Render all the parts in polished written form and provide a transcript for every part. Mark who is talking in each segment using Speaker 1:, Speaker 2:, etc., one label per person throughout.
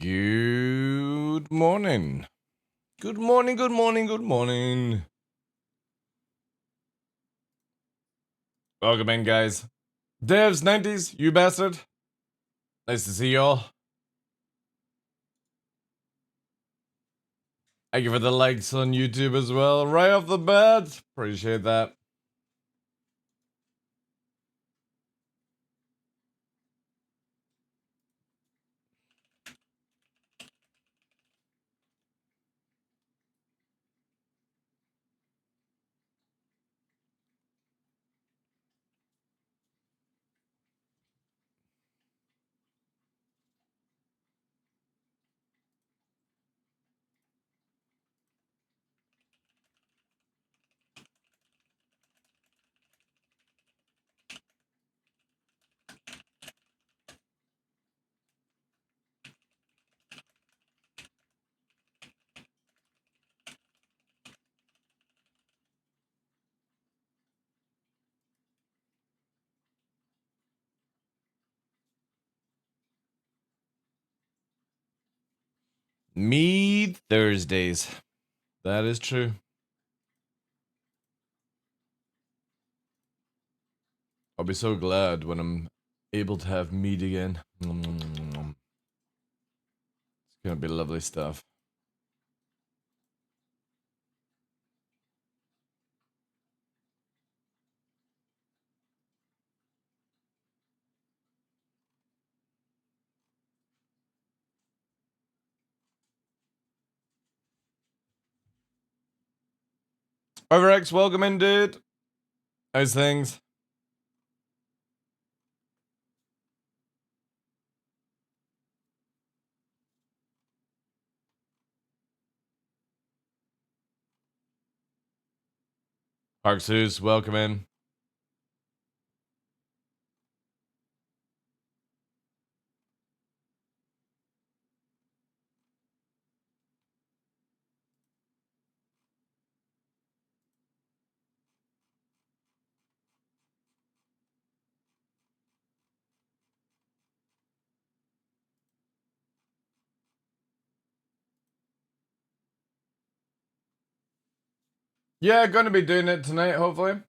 Speaker 1: Good morning. Good morning, good morning, good morning. Welcome in, guys. Devs, 90s, you bastard. Nice to see y'all. Thank you for the likes on YouTube as well. Right off the bat. Appreciate that. Me Thursdays. That is true. I'll be so glad when I'm able to have meat again. It's gonna be lovely stuff. Overx, welcome in, dude. How's things? Parksus, welcome in. Yeah, gonna be doing it tonight, hopefully.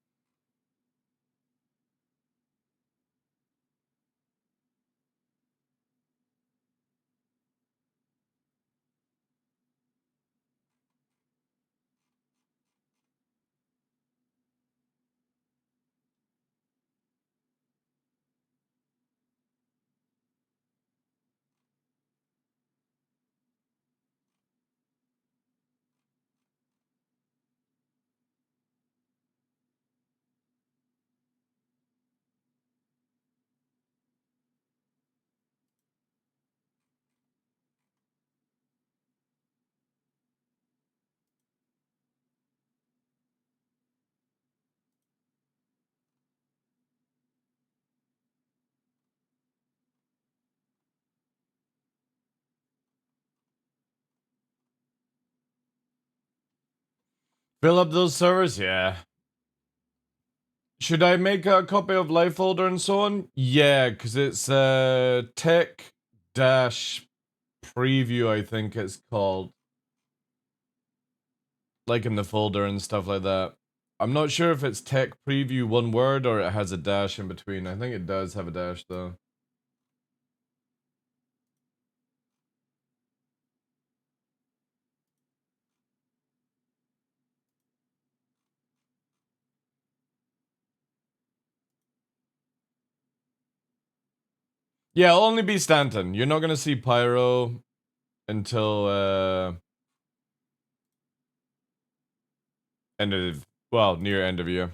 Speaker 1: Fill up those servers? Yeah. Should I make a copy of live folder and so on? Yeah, because it's tech dash preview, I think it's called. Like in the folder and stuff like that. I'm not sure if it's tech preview one word or it has a dash in between. I think it does have a dash though. Yeah, it'll only be Stanton. You're not gonna see Pyro until end of, well, near end of year.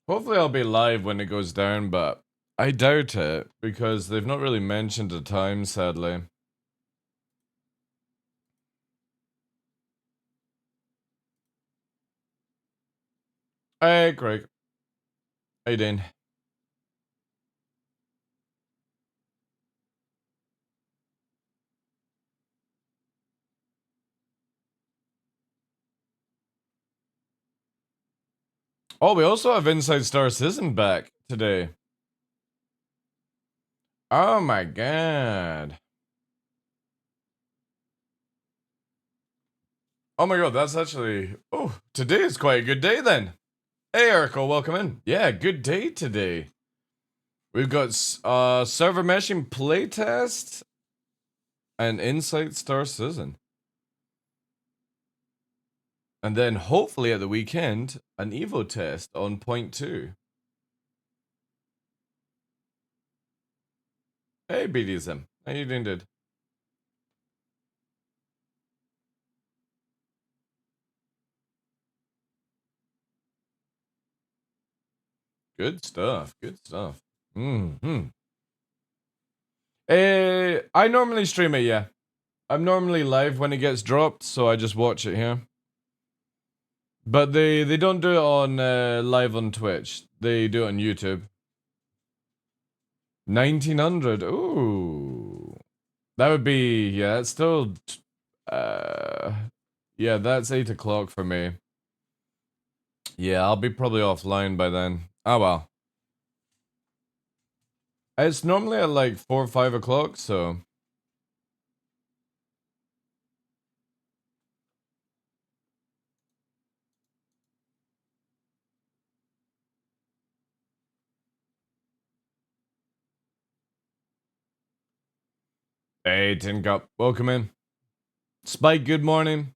Speaker 1: Hopefully I'll be live when it goes down, but I doubt it because they've not really mentioned a time, sadly. Hey, Craig. How you doing? Oh, we also have Inside Star Citizen back today. Oh my god. Oh my god, that's actually... Oh, today is quite a good day then. Hey, Erico, welcome in. Yeah, good day today. We've got server meshing playtest and Inside Star Citizen. And then hopefully at the weekend, an Evo test on point 2. Hey, BDSM. How you doing, dude? Good stuff. Good stuff. Mm-hmm. I normally stream it, yeah. I'm normally live when it gets dropped, so I just watch it here. But they don't do it on live on Twitch. They do it on YouTube. 1900. Ooh. That would be, yeah, it's still yeah, that's 8 o'clock for me. Yeah, I'll be probably offline by then. Oh well. It's normally at like 4 or 5 o'clock, so. Hey, Tin Cup, welcome in. Spike, good morning.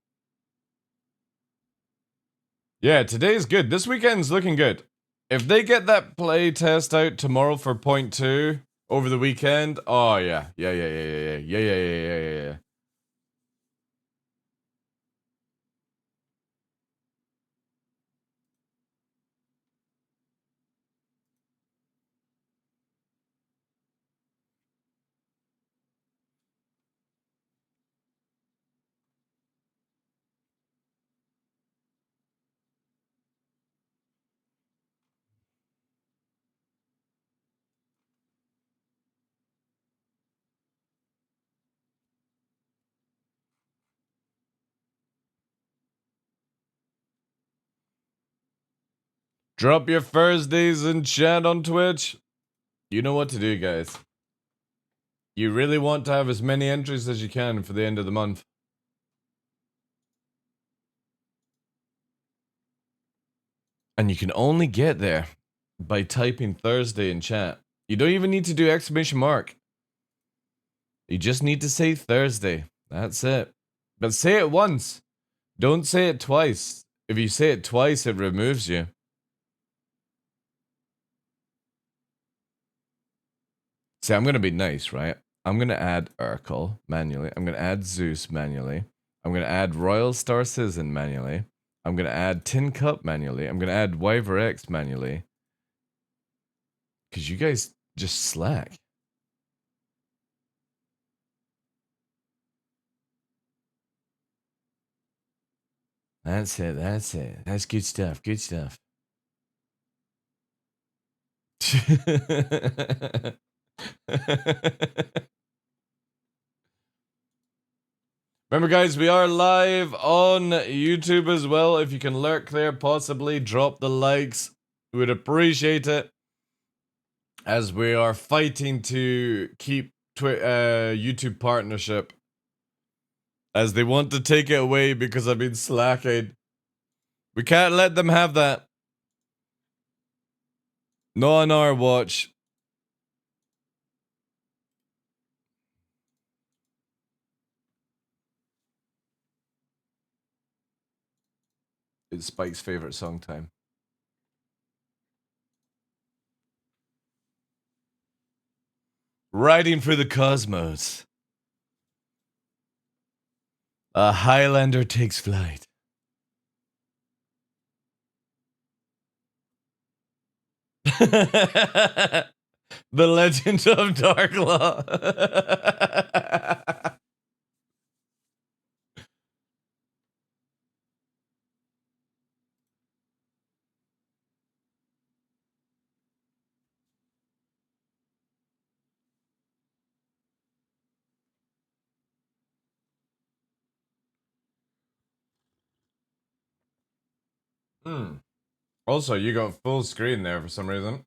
Speaker 1: Yeah, today's good. This weekend's looking good. If they get that play test out tomorrow for point 2 over the weekend, oh yeah. Yeah. Drop your Thursdays in chat on Twitch. You know what to do, guys. You really want to have as many entries as you can for the end of the month. And you can only get there by typing Thursday in chat. You don't even need to do exclamation mark. You just need to say Thursday. That's it. But say it once. Don't say it twice. If you say it twice, it removes you. See, I'm gonna be nice, right? I'm gonna add Urkel manually. I'm gonna add Zeus manually. I'm gonna add Royal Star Citizen manually. I'm gonna add Tin Cup manually. I'm gonna add Wyver X manually. Cause you guys just slack. That's it. That's good stuff. Good stuff. Remember, guys, we are live on YouTube as well. If you can lurk there, possibly drop the likes. We would appreciate it. As we are fighting to keep YouTube partnership. As they want to take it away because I've been slacking. We can't let them have that. Not on our watch. It's Spike's favorite song time. Riding through the cosmos. A Highlander takes flight. The Legend of Darklaw. Hmm. Also, you got full screen there for some reason.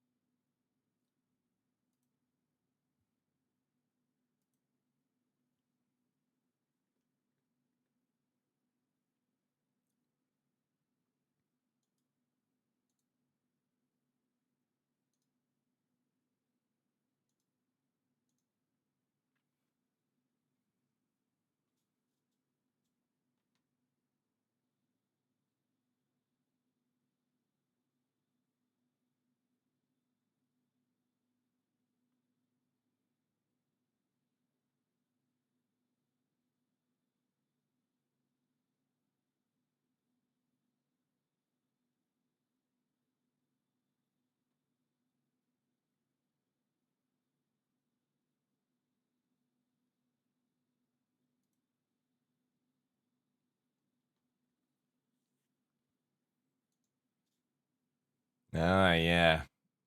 Speaker 1: Ah, yeah.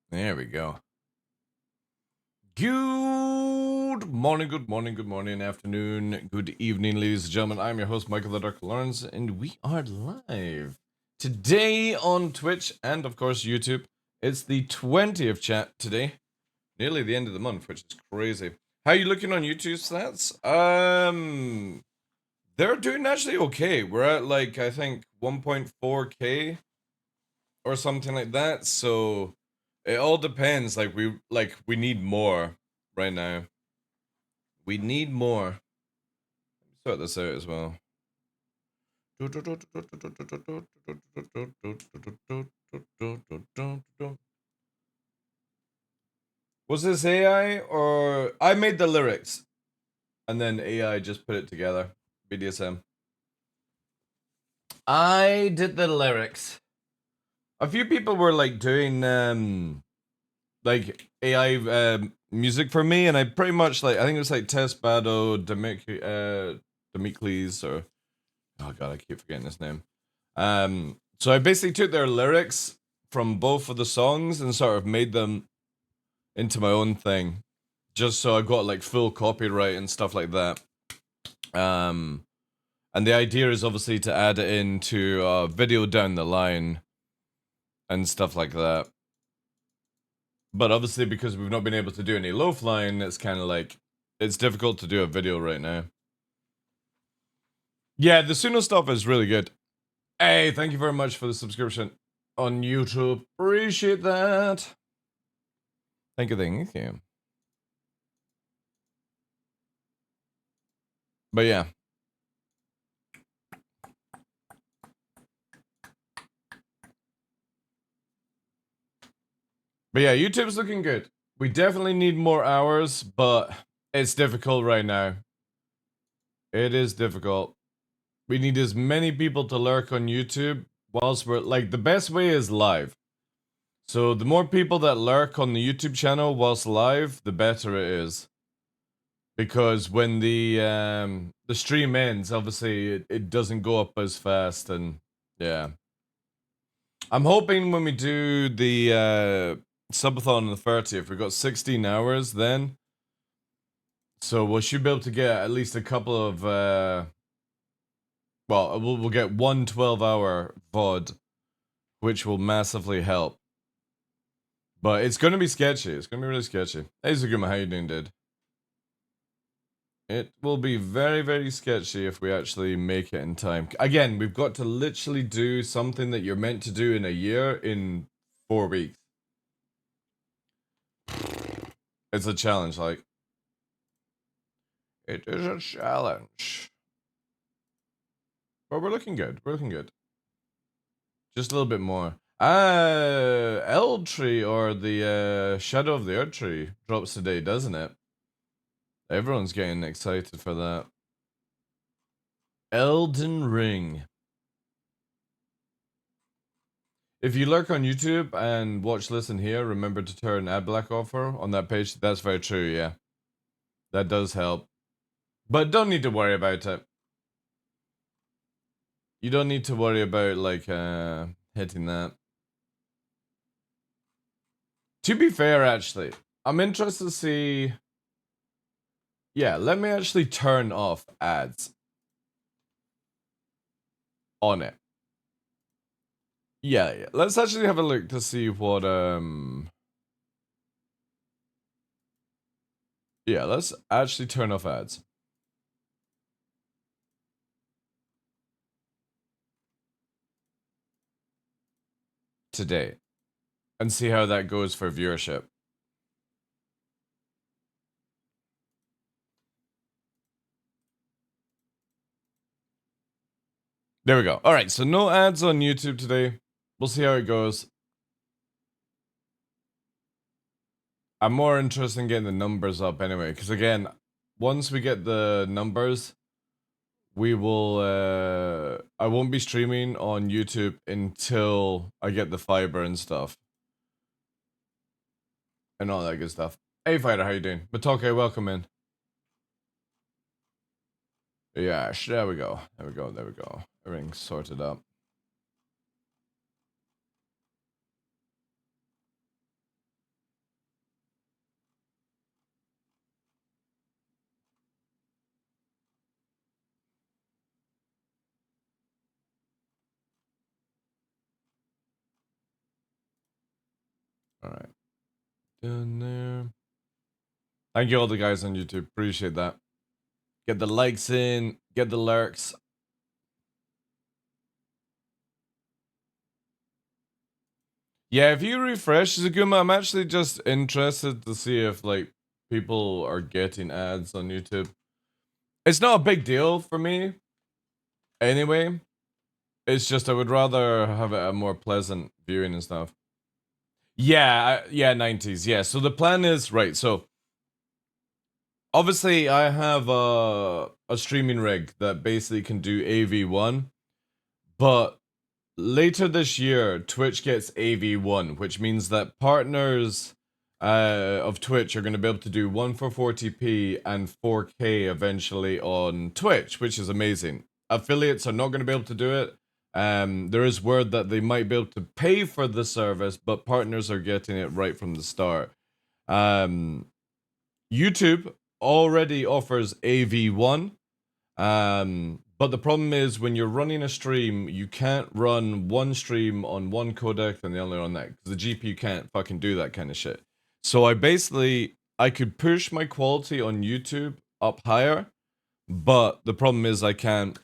Speaker 1: There we go. Good morning, good morning, good morning, afternoon, good evening, ladies and gentlemen. I'm your host, Michael the Dark Lawrence, and we are live today on Twitch and, of course, YouTube. It's the 20th chat today, nearly the end of the month, which is crazy. How are you looking on YouTube stats? They're doing actually okay. We're at like I think 1.4K or something like that. So it all depends. We need more right now. We need more. Sort this out as well. Was this AI or I made the lyrics and then AI just put it together? BDSM. I did the lyrics. A few people were like doing like AI music for me, and I pretty much like I think it was like Tess Bado, Demicles, or oh god, I keep forgetting his name. So I basically took their lyrics from both of the songs and sort of made them into my own thing, just so I got like full copyright and stuff like that. And the idea is obviously to add it into a video down the line and stuff like that. But obviously, because we've not been able to do any low flying, it's kind of like it's difficult to do a video right now. Yeah, the Suno stuff is really good. Hey, thank you very much for the subscription on YouTube. Appreciate that. Thank you, thank you. But yeah. But yeah, YouTube's looking good. We definitely need more hours, but it's difficult right now. It is difficult. We need as many people to lurk on YouTube whilst we're like the best way is live. So the more people that lurk on the YouTube channel whilst live, the better it is. Because when the stream ends, obviously it doesn't go up as fast, and yeah. I'm hoping when we do the subathon on the 30th, we've got 16 hours then. So we should be able to get at least a couple of well, we'll get one 12-hour VOD, which will massively help. But it's gonna be sketchy. It's gonna be really sketchy. Hey Zuguma, how you doing, dude? It will be very, very sketchy if we actually make it in time. Again, we've got to literally do something that you're meant to do in a year in 4 weeks. It's a challenge, like. It is a challenge. But we're looking good. We're looking good. Just a little bit more. Eld Tree or the Shadow of the Earth Tree drops today, doesn't it? Everyone's getting excited for that. Elden Ring. If you lurk on YouTube and watch listen here, remember to turn ad block offer on that page. That's very true, yeah. That does help. But don't need to worry about it. You don't need to worry about like hitting that. To be fair, actually, I'm interested to see. Yeah, let me actually turn off ads on it. Yeah. Let's actually have a look to see what yeah, let's actually turn off ads. Today. And see how that goes for viewership. There we go. Alright, so no ads on YouTube today. We'll see how it goes. I'm more interested in getting the numbers up anyway, because again, once we get the numbers, we will I won't be streaming on YouTube until I get the fiber and stuff. And all that good stuff. Hey fighter, how you doing? Matoke, welcome in. Yeah, there we go. There we go, there we go. Everything's sorted up. Alright. Down there. Thank you all the guys on YouTube. Appreciate that. Get the likes in, get the lurks. Yeah, if you refresh Zaguma, I'm actually just interested to see if like people are getting ads on YouTube. It's not a big deal for me. Anyway, it's just I would rather have a more pleasant viewing and stuff. Yeah, yeah, 90s. Yeah, so the plan is right. So obviously, I have a streaming rig that basically can do AV1, but later this year, Twitch gets AV1, which means that partners of Twitch are going to be able to do 144p and 4K eventually on Twitch, which is amazing. Affiliates are not going to be able to do it. There is word that they might be able to pay for the service, but partners are getting it right from the start. YouTube already offers AV1. But the problem is when you're running a stream, you can't run one stream on one codec and the other on that, because the GPU can't fucking do that kind of shit. So I could push my quality on YouTube up higher, but the problem is I can't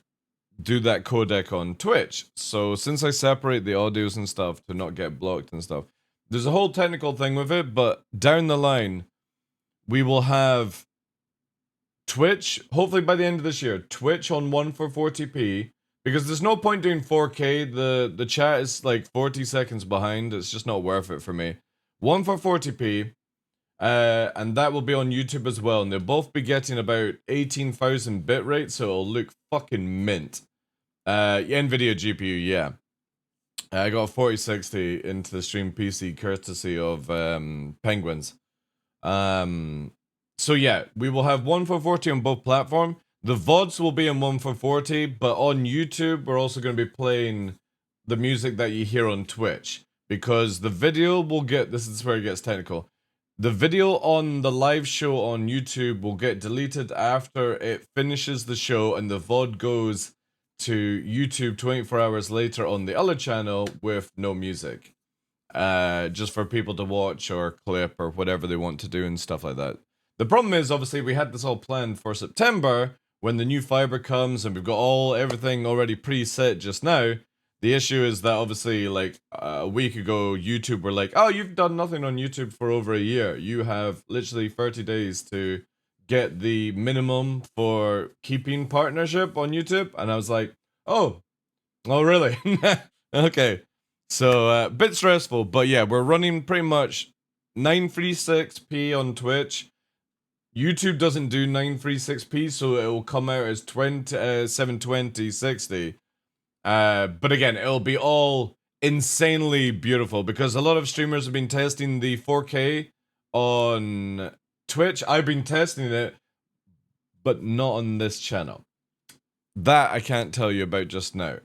Speaker 1: do that codec on Twitch. So since I separate the audios and stuff to not get blocked and stuff, there's a whole technical thing with it, but down the line, we will have Twitch, hopefully by the end of this year, Twitch on 144p, because there's no point doing 4K. The chat is like 40 seconds behind. It's just not worth it for me. 144p, and that will be on YouTube as well, and they'll both be getting about 18,000 bitrate, so it'll look fucking mint. NVIDIA GPU, yeah. I got a 4060 into the stream PC courtesy of Penguins. So yeah, we will have 144 on both platforms. The VODs will be in 144, but on YouTube, we're also going to be playing the music that you hear on Twitch. Because the video will get, this is where it gets technical. The video on the live show on YouTube will get deleted after it finishes the show, and the VOD goes to YouTube 24 hours later on the other channel with no music. Just for people to watch or clip or whatever they want to do and stuff like that. The problem is, obviously, we had this all planned for September when the new fiber comes, and we've got everything already preset just now. The issue is that obviously, like a week ago, YouTube were like, "Oh, you've done nothing on YouTube for over a year. You have literally 30 days to get the minimum for keeping partnership on YouTube." And I was like, "Oh, really? Okay." So, a bit stressful, but yeah, we're running pretty much 936p on Twitch. YouTube doesn't do 936p, so it will come out as 720, 60. But again, it'll be all insanely beautiful, because a lot of streamers have been testing the 4K on Twitch. I've been testing it, but not on this channel. That I can't tell you about just now.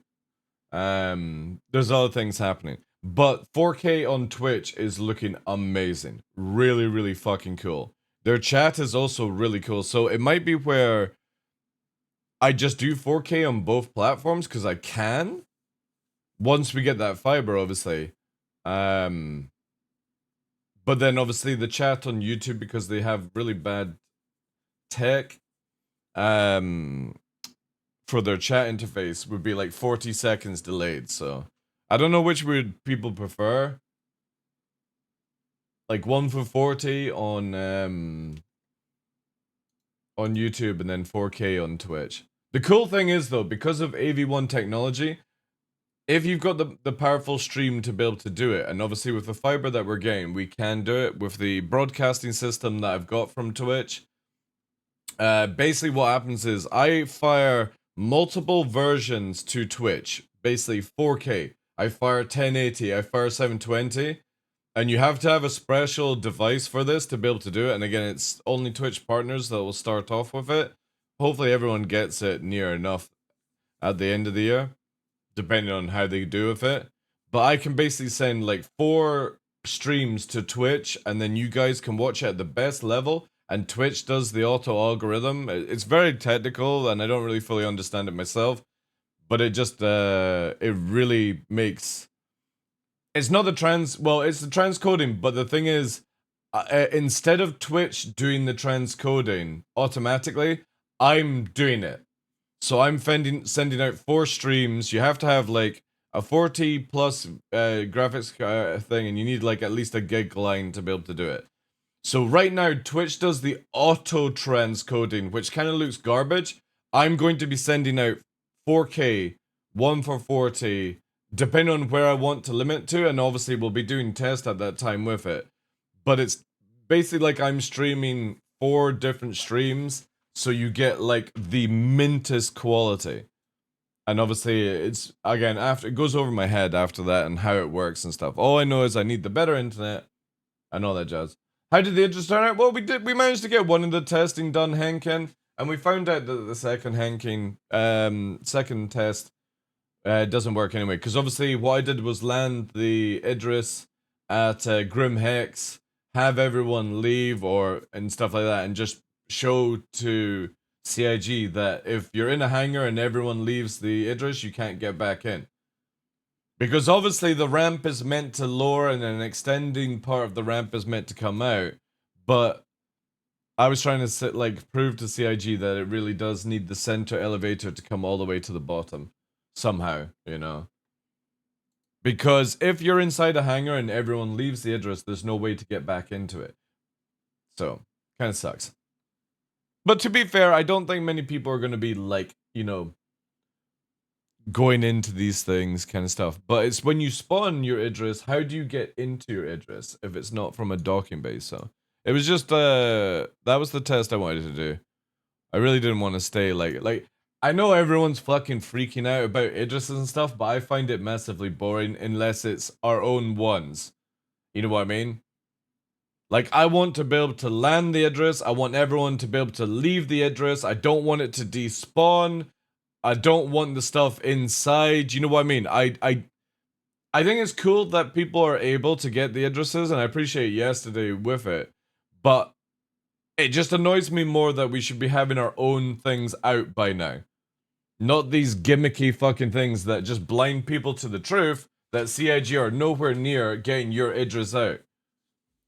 Speaker 1: There's other things happening, but 4K on Twitch is looking amazing. Really, really fucking cool. Their chat is also really cool, so it might be where I just do 4K on both platforms because I can, once we get that fiber, obviously. But then obviously the chat on YouTube, because they have really bad tech, for their chat interface would be like 40 seconds delayed. So I don't know which would people prefer. Like 1 for 40 on YouTube and then 4K on Twitch. The cool thing is though, because of AV1 technology, if you've got the powerful stream to be able to do it, and obviously with the fiber that we're getting, we can do it with the broadcasting system that I've got from Twitch. Basically what happens is I fire multiple versions to Twitch, basically 4K. I fire 1080, I fire 720, and you have to have a special device for this to be able to do it. And again, it's only Twitch partners that will start off with it. Hopefully everyone gets it near enough at the end of the year, depending on how they do with it. But I can basically send like 4 streams to Twitch, and then you guys can watch it at the best level, and Twitch does the auto algorithm. It's very technical, and I don't really fully understand it myself, but it just, it really makes... It's not the it's the transcoding, but the thing is, instead of Twitch doing the transcoding automatically, I'm doing it. So I'm sending out 4 streams. You have to have like a 40 plus graphics thing, and you need like at least a gig line to be able to do it. So right now, Twitch does the auto transcoding, which kind of looks garbage. I'm going to be sending out 4K, 1 for 40, depending on where I want to limit to, and obviously we'll be doing tests at that time with it. But it's basically like I'm streaming 4 different streams, so you get like the mintest quality. And obviously it's, again, after it goes over my head after that and how it works and stuff. All I know is I need the better internet and all that jazz. How did the interest turn out? Well, we managed to get one of the testing done, Henkin, and we found out that the second test doesn't work anyway. Because obviously what I did was land the Idris at Grim Hex, have everyone leave and stuff like that, and just show to CIG that if you're in a hangar and everyone leaves the Idris, you can't get back in. Because obviously the ramp is meant to lower and an extending part of the ramp is meant to come out. But I was trying to prove to CIG that it really does need the center elevator to come all the way to the bottom. Somehow, you know. Because if you're inside a hangar and everyone leaves the Idris, there's no way to get back into it. So, kind of sucks. But to be fair, I don't think many people are going to be like, you know, going into these things kind of stuff. But it's when you spawn your Idris, how do you get into your Idris if it's not from a docking base? So it was just that was the test I wanted to do. I really didn't want to stay like I know everyone's fucking freaking out about Idrises and stuff, but I find it massively boring unless it's our own ones. You know what I mean? Like, I want to be able to land the Idris. I want everyone to be able to leave the Idris. I don't want it to despawn. I don't want the stuff inside. You know what I mean? I think it's cool that people are able to get the Idrises, and I appreciate yesterday with it. But it just annoys me more that we should be having our own things out by now. Not these gimmicky fucking things that just blind people to the truth that CIG are nowhere near getting your Idris out.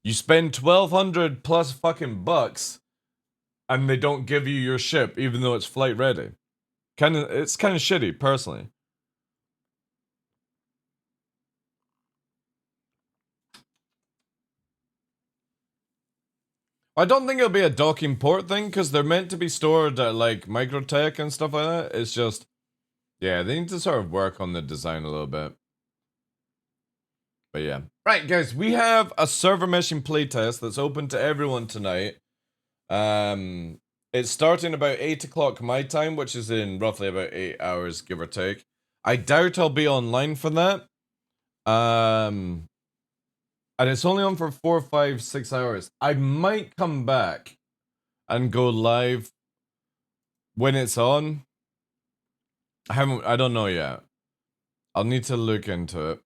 Speaker 1: You spend 1,200 plus fucking bucks, and they don't give you your ship even though it's flight ready. It's kind of shitty, personally. I don't think it'll be a docking port thing, because they're meant to be stored at, like, Microtech and stuff like that. It's just, yeah, they need to sort of work on the design a little bit. But yeah. Right, guys, we have a server meshing playtest that's open to everyone tonight. It's starting about 8 o'clock my time, which is in roughly about 8 hours, give or take. I doubt I'll be online for that. And it's only on for 4, 5, 6 hours. I might come back and go live when it's on. I don't know yet. I'll need to look into it.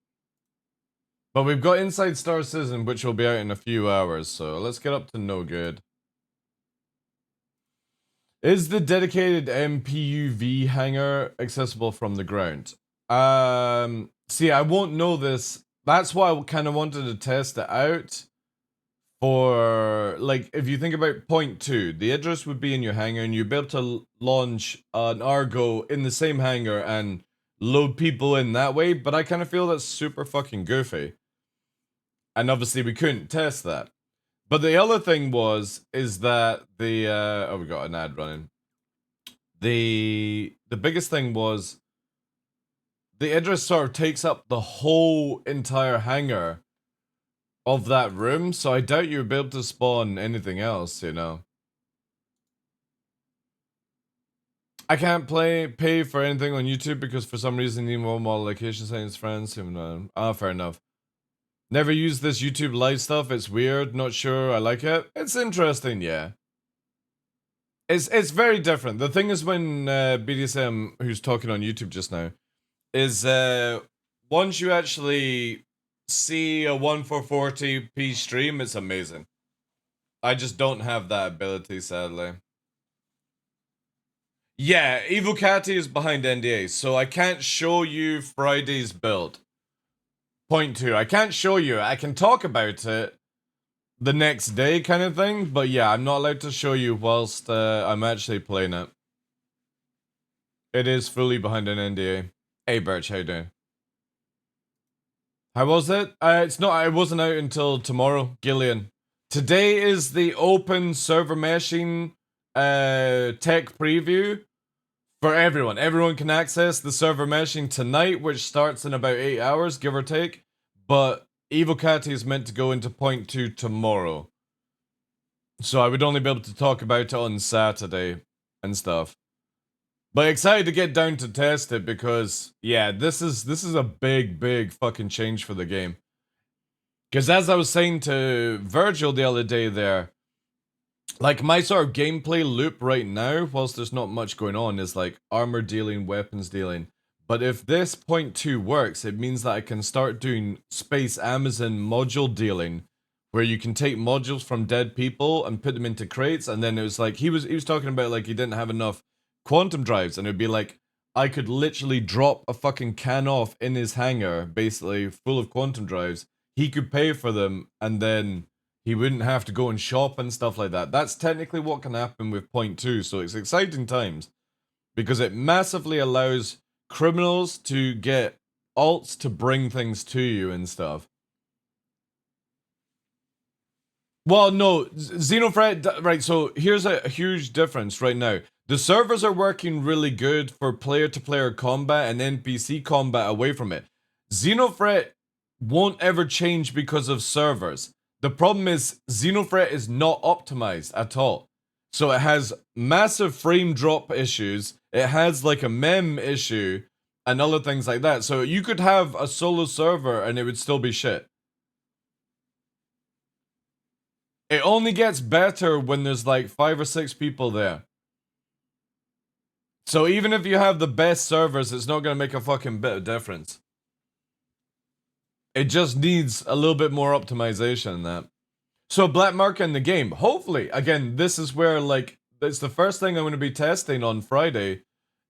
Speaker 1: But we've got Inside Star Citizen, which will be out in a few hours, so let's get up to no good. Is the dedicated MPUV hangar accessible from the ground? See, I won't know this. That's why I kind of wanted to test it out. For, like, if you think about point 2, the address would be in your hangar and you'd be able to launch an Argo in the same hangar and load people in that way, but I kind of feel that's super fucking goofy. And obviously we couldn't test that. But the other thing is that the, oh, we got an ad running. The biggest thing was the address sort of takes up the whole entire hangar of that room, so I doubt you'll be able to spawn anything else, you know. I can't pay for anything on YouTube because for some reason even more location settings friends. Fair enough. Never used this YouTube live stuff. It's weird. Not sure I like it. It's interesting, yeah. It's very different. The thing is when BDSM, who's talking on YouTube just now, is once you actually see a 1440p stream, it's amazing. I just don't have that ability, sadly. Yeah, Evil Catty is behind NDA, so I can't show you Friday's build. Point 2, I can't show you. I can talk about it the next day kind of thing, but yeah, I'm not allowed to show you whilst I'm actually playing it. It is fully behind an NDA. Hey Birch, how you doing? How was it? It wasn't out until tomorrow, Gillian. Today is the open server meshing tech preview for everyone. Everyone can access the server meshing tonight, which starts in about 8 hours, give or take. But Evil Catty is meant to go into point 2 tomorrow. So I would only be able to talk about it on Saturday and stuff. But excited to get down to test it because, yeah, this is a big fucking change for the game. Because as I was saying to Virgil the other day there, like my sort of gameplay loop right now, whilst there's not much going on, is like armor dealing, weapons dealing. But if this point 2 works, it means that I can start doing Space Amazon module dealing, where you can take modules from dead people and put them into crates, and then it was like he was talking about like he didn't have enough quantum drives, and it'd be like I could literally drop a fucking can off in his hangar, basically full of quantum drives. He could pay for them, and then he wouldn't have to go and shop and stuff like that. That's technically what can happen with point 2, so it's exciting times because it massively allows criminals to get alts to bring things to you and stuff. Well, no, Xenothreat, right, so here's a huge difference right now. The servers are working really good for player-to-player combat and NPC combat away from it. Xenothreat won't ever change because of servers. The problem is Xenothreat is not optimized at all. So it has massive frame drop issues, it has like a mem issue, and other things like that. So you could have a solo server and it would still be shit. It only gets better when there's like 5 or 6 people there. So even if you have the best servers, it's not going to make a fucking bit of difference. It just needs a little bit more optimization than that. So black market in the game, hopefully, again, this is where like, it's the first thing I'm going to be testing on Friday,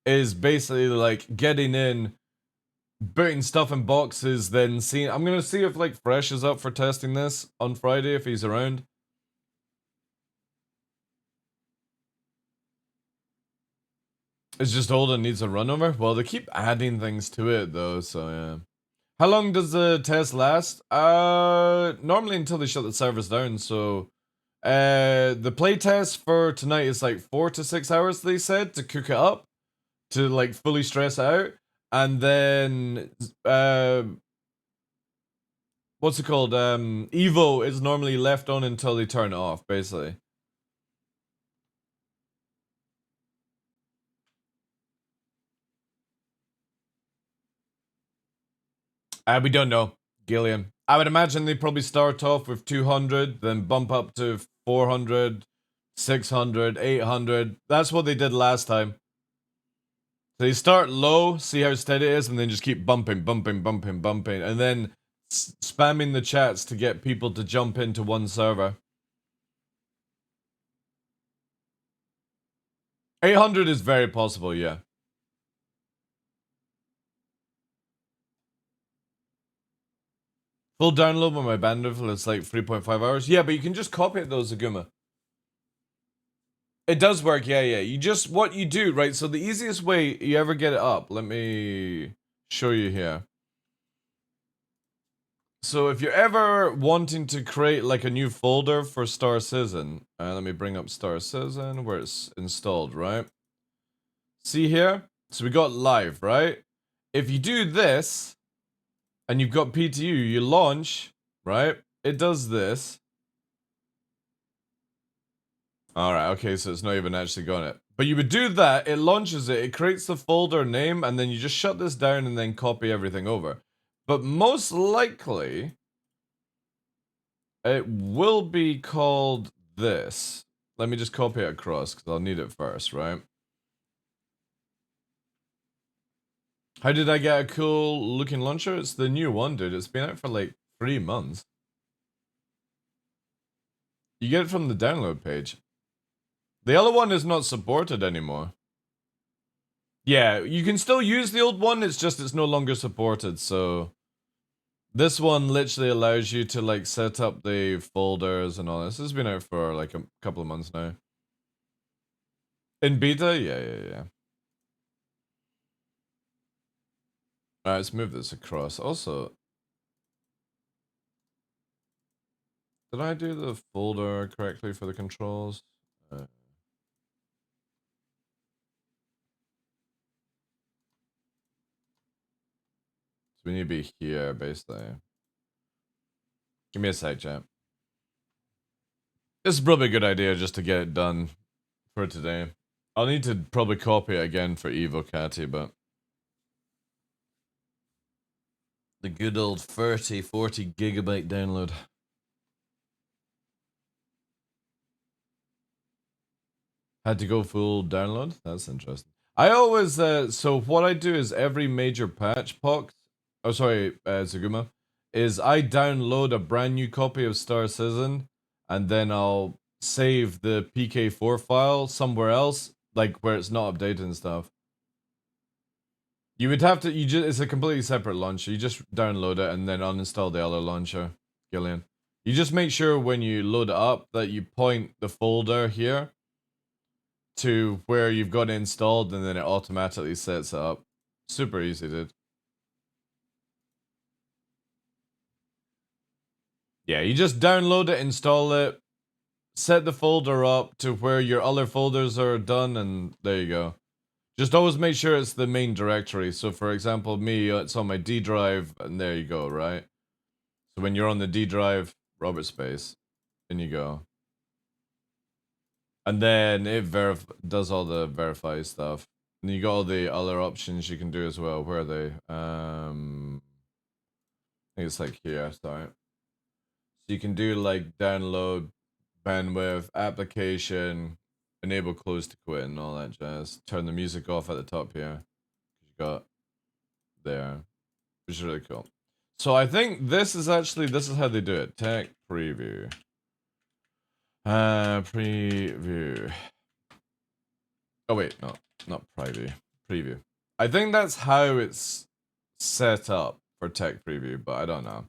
Speaker 1: is basically like getting in, putting stuff in boxes, then seeing, I'm going to see if like Fresh is up for testing this on Friday, if he's around. It's just old and needs a run over? Well, they keep adding things to it though, so yeah. How long does the test last? Normally until they shut the servers down, so... the playtest for tonight is like 4 to 6 hours, they said, to cook it up. To like fully stress it out. And then... what's it called? Evo is normally left on until they turn it off, basically. We don't know, Gillian. I would imagine they probably start off with 200, then bump up to 400, 600, 800. That's what they did last time. So you start low, see how steady it is, and then just keep bumping, and then spamming the chats to get people to jump into one server. 800 is very possible, yeah. Full download when my bandwidth is like 3.5 hours. Yeah, but you can just copy it though, Zaguma. It does work, yeah. You just, what you do, right? So the easiest way you ever get it up, let me show you here. So if you're ever wanting to create like a new folder for Star Citizen, let me bring up Star Citizen where it's installed, right? See here? So we got live, right? If you do this, and you've got PTU, you launch, right? It does this. Alright, okay, so it's not even actually got it. But you would do that, it launches it, it creates the folder name, and then you just shut this down and then copy everything over. But most likely, it will be called this. Let me just copy it across, because I'll need it first, right? How did I get a cool looking launcher? It's the new one, dude. It's been out for like 3 months. You get it from the download page. The other one is not supported anymore. Yeah, you can still use the old one, it's just it's no longer supported, so... This one literally allows you to, like, set up the folders and all this. This has been out for, like, a couple of months now. In beta? Yeah. Alright, let's move this across. Also... Did I do the folder correctly for the controls? So we need to be here, basically. Give me a sec, chat. This is probably a good idea just to get it done for today. I'll need to probably copy it again for Evo Catty, but... The good old 30, 40 gigabyte download. Had to go full download? That's interesting. I always, so what I do is every major patch, Zaguma, is I download a brand new copy of Star Citizen, and then I'll save the PK4 file somewhere else, like where it's not updated and stuff. You would have to, it's a completely separate launcher. You just download it and then uninstall the other launcher, Gillian. You just make sure when you load it up that you point the folder here to where you've got it installed and then it automatically sets it up. Super easy, dude. Yeah, you just download it, install it, set the folder up to where your other folders are done, and there you go. Just always make sure it's the main directory. So for example, me, it's on my D drive, and there you go, right? So when you're on the D drive, Robert Space, in you go. And then it does all the verify stuff. And you got all the other options you can do as well. Where are they? I think it's like here, sorry. So you can do like download, bandwidth, application, enable close to quit and all that jazz. Turn the music off at the top here. You got there. Which is really cool. So I think this is how they do it. Tech preview. Preview. Oh wait, no, not preview. Preview. I think that's how it's set up for tech preview, but I don't know.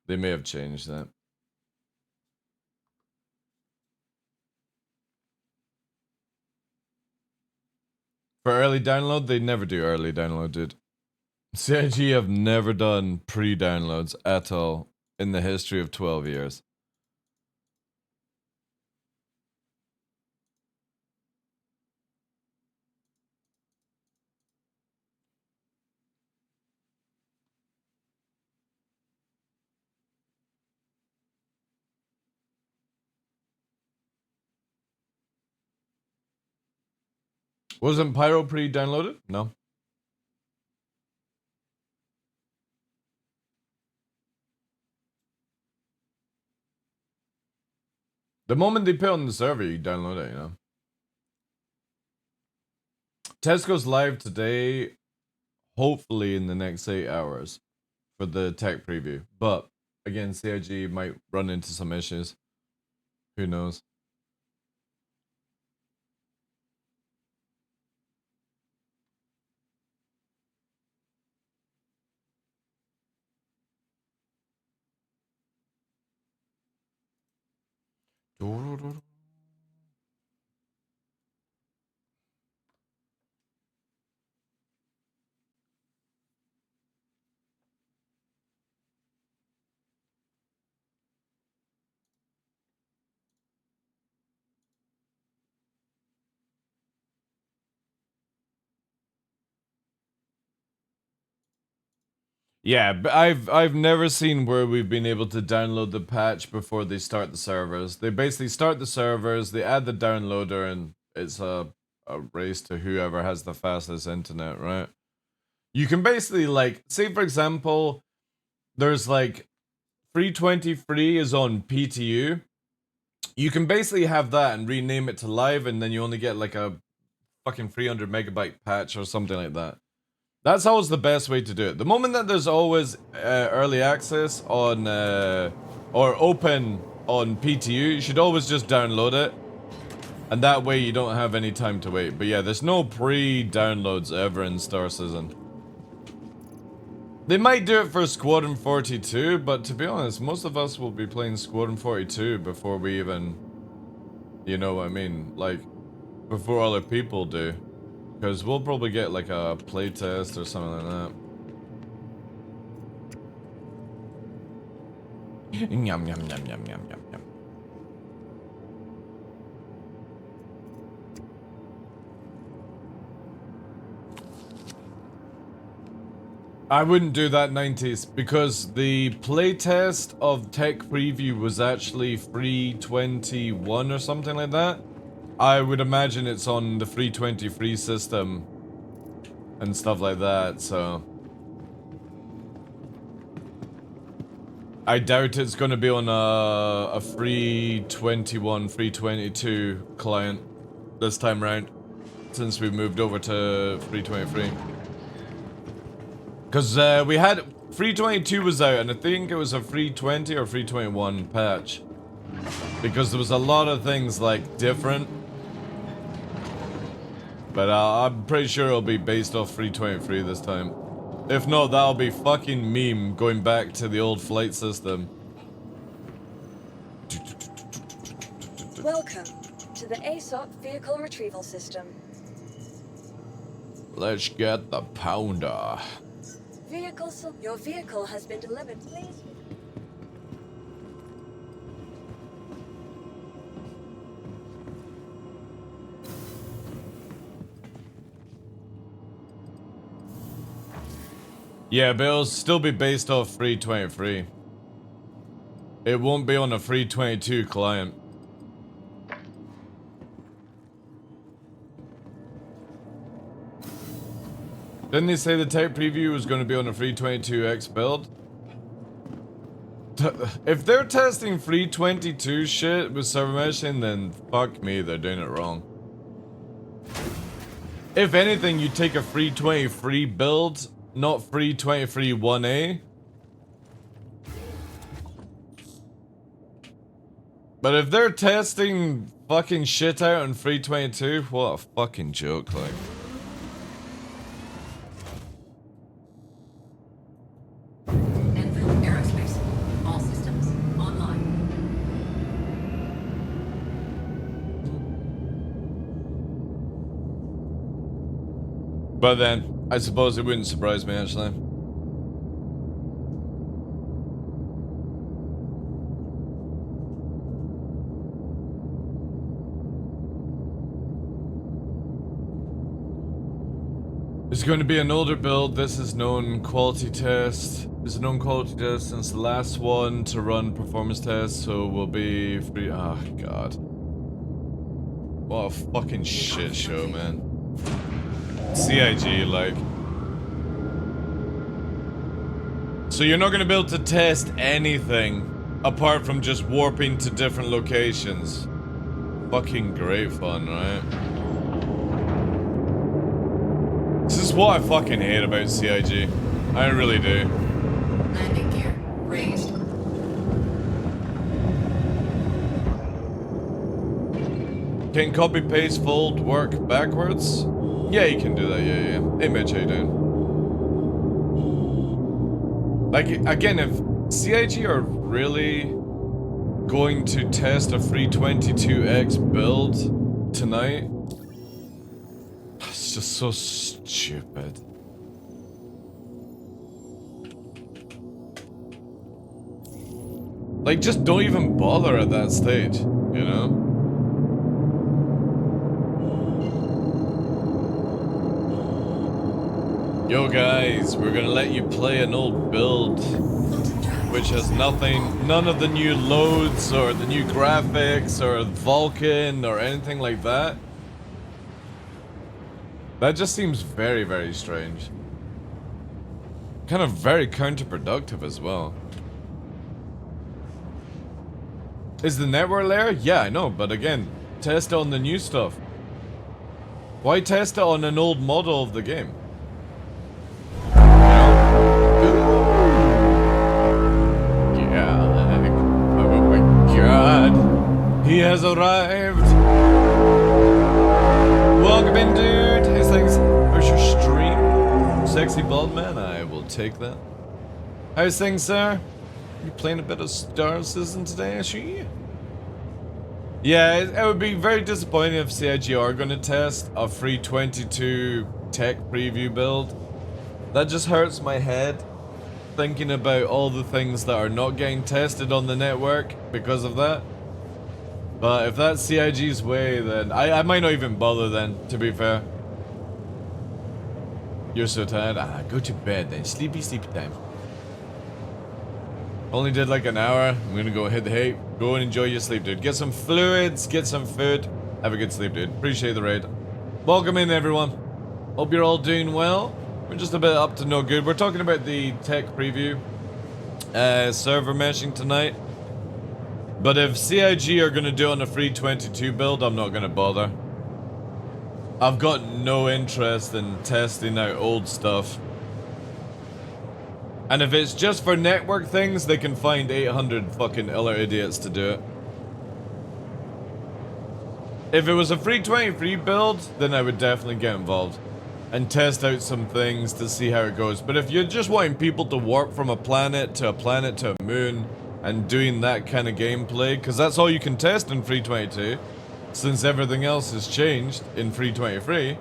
Speaker 1: They may have changed that. For early download, they never do early download, dude. CIG have never done pre-downloads at all in the history of 12 years. Wasn't Pyro pre-downloaded? No. The moment they put it on the server, you download it, you know. Test goes live today, hopefully in the next 8 hours for the tech preview. But again, CIG might run into some issues. Who knows? Yeah, but I've never seen where we've been able to download the patch before they start the servers. They basically start the servers, they add the downloader, and it's a race to whoever has the fastest internet, right? You can basically, like, say for example, there's like 320 free is on PTU. You can basically have that and rename it to live, and then you only get like a fucking 300 megabyte patch or something like that. That's always the best way to do it. The moment that there's always early access on or open on PTU, you should always just download it, and that way you don't have any time to wait. But yeah, there's no pre-downloads ever in Star Citizen. They might do it for Squadron 42, but to be honest, most of us will be playing Squadron 42 before we even, you know what I mean, like before other people do. Because we'll probably get like a playtest or something like that. Yum yum yum yum yum yum yum. I wouldn't do that 90s because the playtest of Tech Preview was actually 321 or something like that. I would imagine it's on the 320 free system and stuff like that, so I doubt it's going to be on a 321, 322 client this time round, since we moved over to 323. Because we had 322 was out, and I think it was a 320 or 321 patch, because there was a lot of things like different. But I'm pretty sure it'll be based off 323 this time. If not, that'll be fucking meme going back to the old flight system.
Speaker 2: Welcome to the ASOP Vehicle Retrieval System.
Speaker 1: Let's get the pounder.
Speaker 2: Your vehicle has been delivered. Please.
Speaker 1: Yeah, but it'll still be based off 323. It won't be on a 322 client. Didn't they say the tech preview was going to be on a 322X build? If they're testing 322 shit with server meshing, then fuck me, they're doing it wrong. If anything, you take a 323 build, not 323 1A. But if they're testing fucking shit out on 322, what a fucking joke, like. But then, I suppose it wouldn't surprise me, actually. It's going to be an older build. This is known quality test. It's a known quality test since the last one to run performance tests, so we'll be free. Oh, God. What a fucking shit show, man. CIG, like. So you're not gonna be able to test anything apart from just warping to different locations. Fucking great fun, right? This is what I fucking hate about CIG. I really do.
Speaker 3: Landing gear raised.
Speaker 1: Can copy paste fold work backwards? Yeah, you can do that, yeah. Hey Mitch, how you doing? Like, again, if CIG are really going to test a free 22x build tonight. It's just so stupid. Like, just don't even bother at that stage, you know? Yo guys, we're gonna let you play an old build which has none of the new loads or the new graphics or Vulkan or anything like that. That just seems very, very strange. Kind of very counterproductive as well. Is the network layer? Yeah, I know, but again, test it on the new stuff. Why test it on an old model of the game? He has arrived. Welcome in, dude. His things. Where's your stream? Sexy bald man. I will take that. How's things, sir? You playing a bit of Star Citizen today, she? Yeah, it would be very disappointing if CIG are going to test a free 22 tech preview build. That just hurts my head, thinking about all the things that are not getting tested on the network because of that. But if that's CIG's way, then I might not even bother then, to be fair. You're so tired. Ah, go to bed then. Sleepy time. Only did like an hour. I'm gonna go hit the hay. Go and enjoy your sleep, dude. Get some fluids, get some food. Have a good sleep, dude. Appreciate the raid. Welcome in, everyone. Hope you're all doing well. We're just a bit up to no good. We're talking about the tech preview. Server meshing tonight. But if CIG are gonna do it on a free 22 build, I'm not gonna bother. I've got no interest in testing out old stuff. And if it's just for network things, they can find 800 fucking other idiots to do it. If it was a free 23 build, then I would definitely get involved and test out some things to see how it goes. But if you're just wanting people to warp from a planet to a moon and doing that kind of gameplay, because that's all you can test in free 22, since everything else has changed in free 23,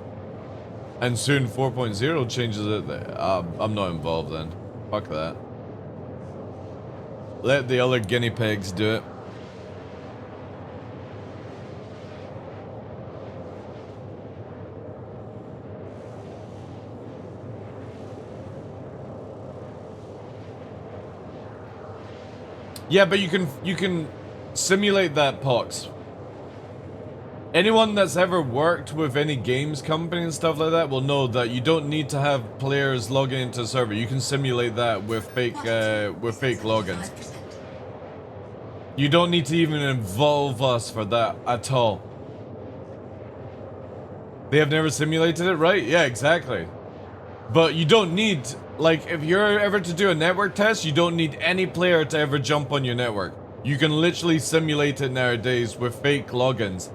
Speaker 1: and soon 4.0 changes it, I'm not involved then. Fuck that. Let the other guinea pigs do it. Yeah, but you can simulate that, Pox. Anyone that's ever worked with any games company and stuff like that will know that you don't need to have players logging into a server. You can simulate that with fake logins. You don't need to even involve us for that at all. They have never simulated it, right? Yeah, exactly. But you don't need, like, if you're ever to do a network test, you don't need any player to ever jump on your network. You can literally simulate it nowadays with fake logins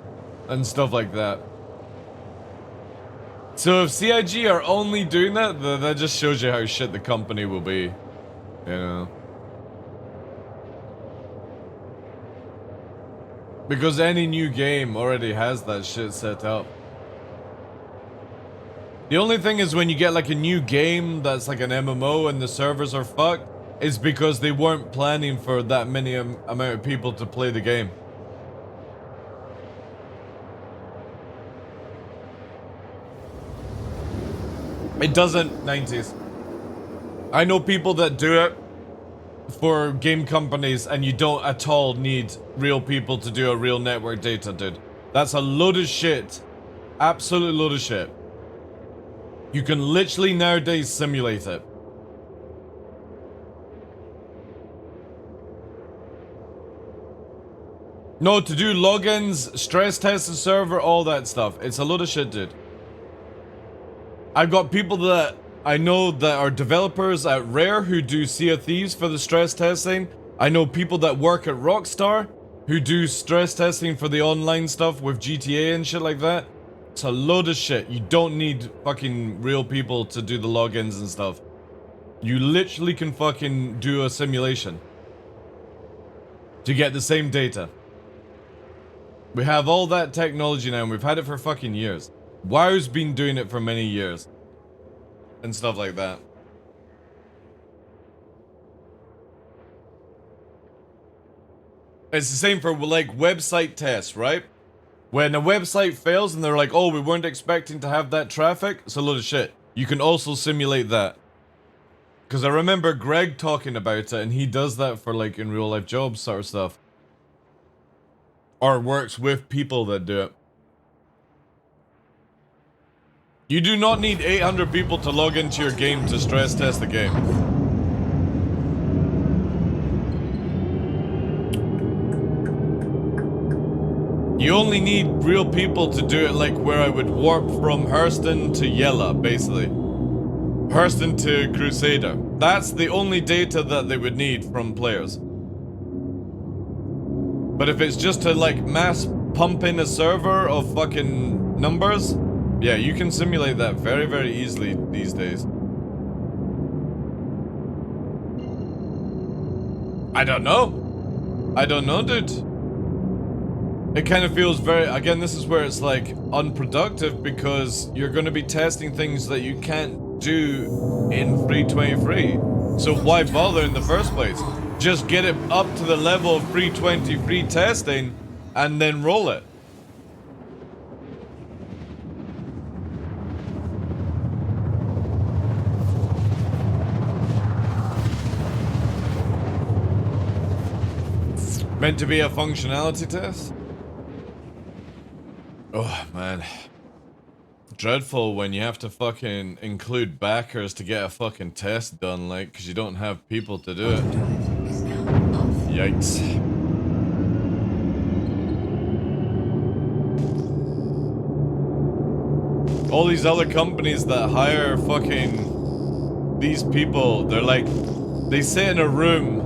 Speaker 1: and stuff like that. So if CIG are only doing that, that just shows you how shit the company will be, you know. Because any new game already has that shit set up. The only thing is when you get like a new game that's like an MMO and the servers are fucked, is because they weren't planning for that many amount of people to play the game. It doesn't, 90s. I know people that do it for game companies and you don't at all need real people to do a real network data, dude. That's a load of shit. Absolute load of shit. You can literally nowadays simulate it. No, to do logins, stress test the server, all that stuff. It's a load of shit, dude. I've got people that I know that are developers at Rare who do Sea of Thieves for the stress testing. I know people that work at Rockstar who do stress testing for the online stuff with GTA and shit like that. It's a load of shit. You don't need fucking real people to do the logins and stuff. You literally can fucking do a simulation. to get the same data. We have all that technology now, and we've had it for fucking years. WoW's been doing it for many years. And stuff like that. It's the same for, like, website tests, right? When a website fails and they're like, oh, we weren't expecting to have that traffic, it's a load of shit. You can also simulate that. Because I remember Greg talking about it, and he does that for, like, in real life jobs sort of stuff. Or works with people that do it. You do not need 800 people to log into your game to stress test the game. You only need real people to do it, like where I would warp from Hurston to Yella, basically. Hurston to Crusader. That's the only data that they would need from players. But if it's just to, like, mass pump in a server of fucking numbers, yeah, you can simulate that very, very easily these days. I don't know. I don't know, dude. It kind of feels very, again, this is where it's like unproductive because you're going to be testing things that you can't do in 323. So why bother in the first place? Just get it up to the level of 323 testing and then roll it. Meant to be a functionality test? Oh, man. Dreadful when you have to fucking include backers to get a fucking test done, like, because you don't have people to do it. Yikes. All these other companies that hire fucking these people, they're like, they sit in a room,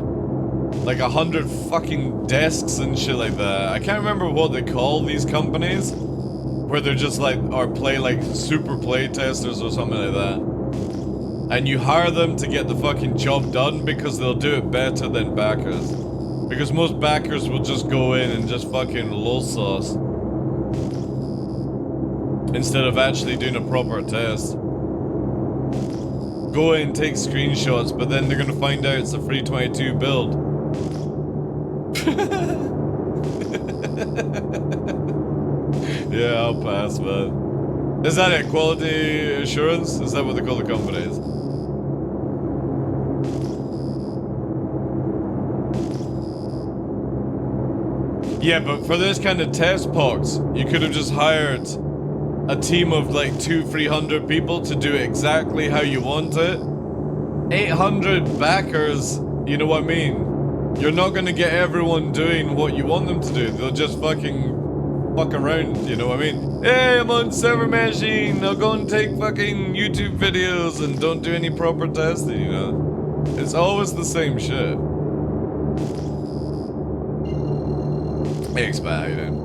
Speaker 1: like 100 fucking desks and shit like that. I can't remember what they call these companies, where they're just like, or play like super play testers or something like that. And you hire them to get the fucking job done because they'll do it better than backers. Because most backers will just go in and just fucking lol sauce. Instead of actually doing a proper test. Go in, take screenshots, but then they're gonna find out it's a 322 build. Yeah, I'll pass, man. Is that it? Quality assurance? Is that what they call the companies? Yeah, but for this kind of test pox, you could have just hired a team of like 200-300 people to do exactly how you want it. 800 backers, you know what I mean? You're not gonna get everyone doing what you want them to do. They'll just fucking fuck around, you know what I mean? Hey, I'm on server machine, I'll go and take fucking YouTube videos and don't do any proper testing, you know? It's always the same shit. Hey, Expert, how you doing?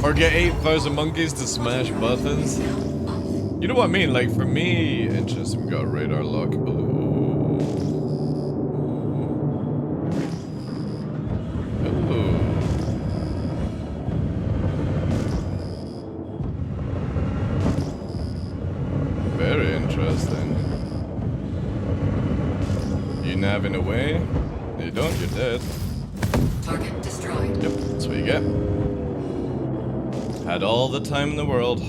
Speaker 1: Or get 8,000 monkeys to smash buttons. You know what I mean? Like, for me, interesting, we got a radar lock. Ooh. Hello. Very interesting. You nabbing away? You don't, you're dead.
Speaker 3: Target destroyed.
Speaker 1: Yep, that's what you get. Had all the time in the world.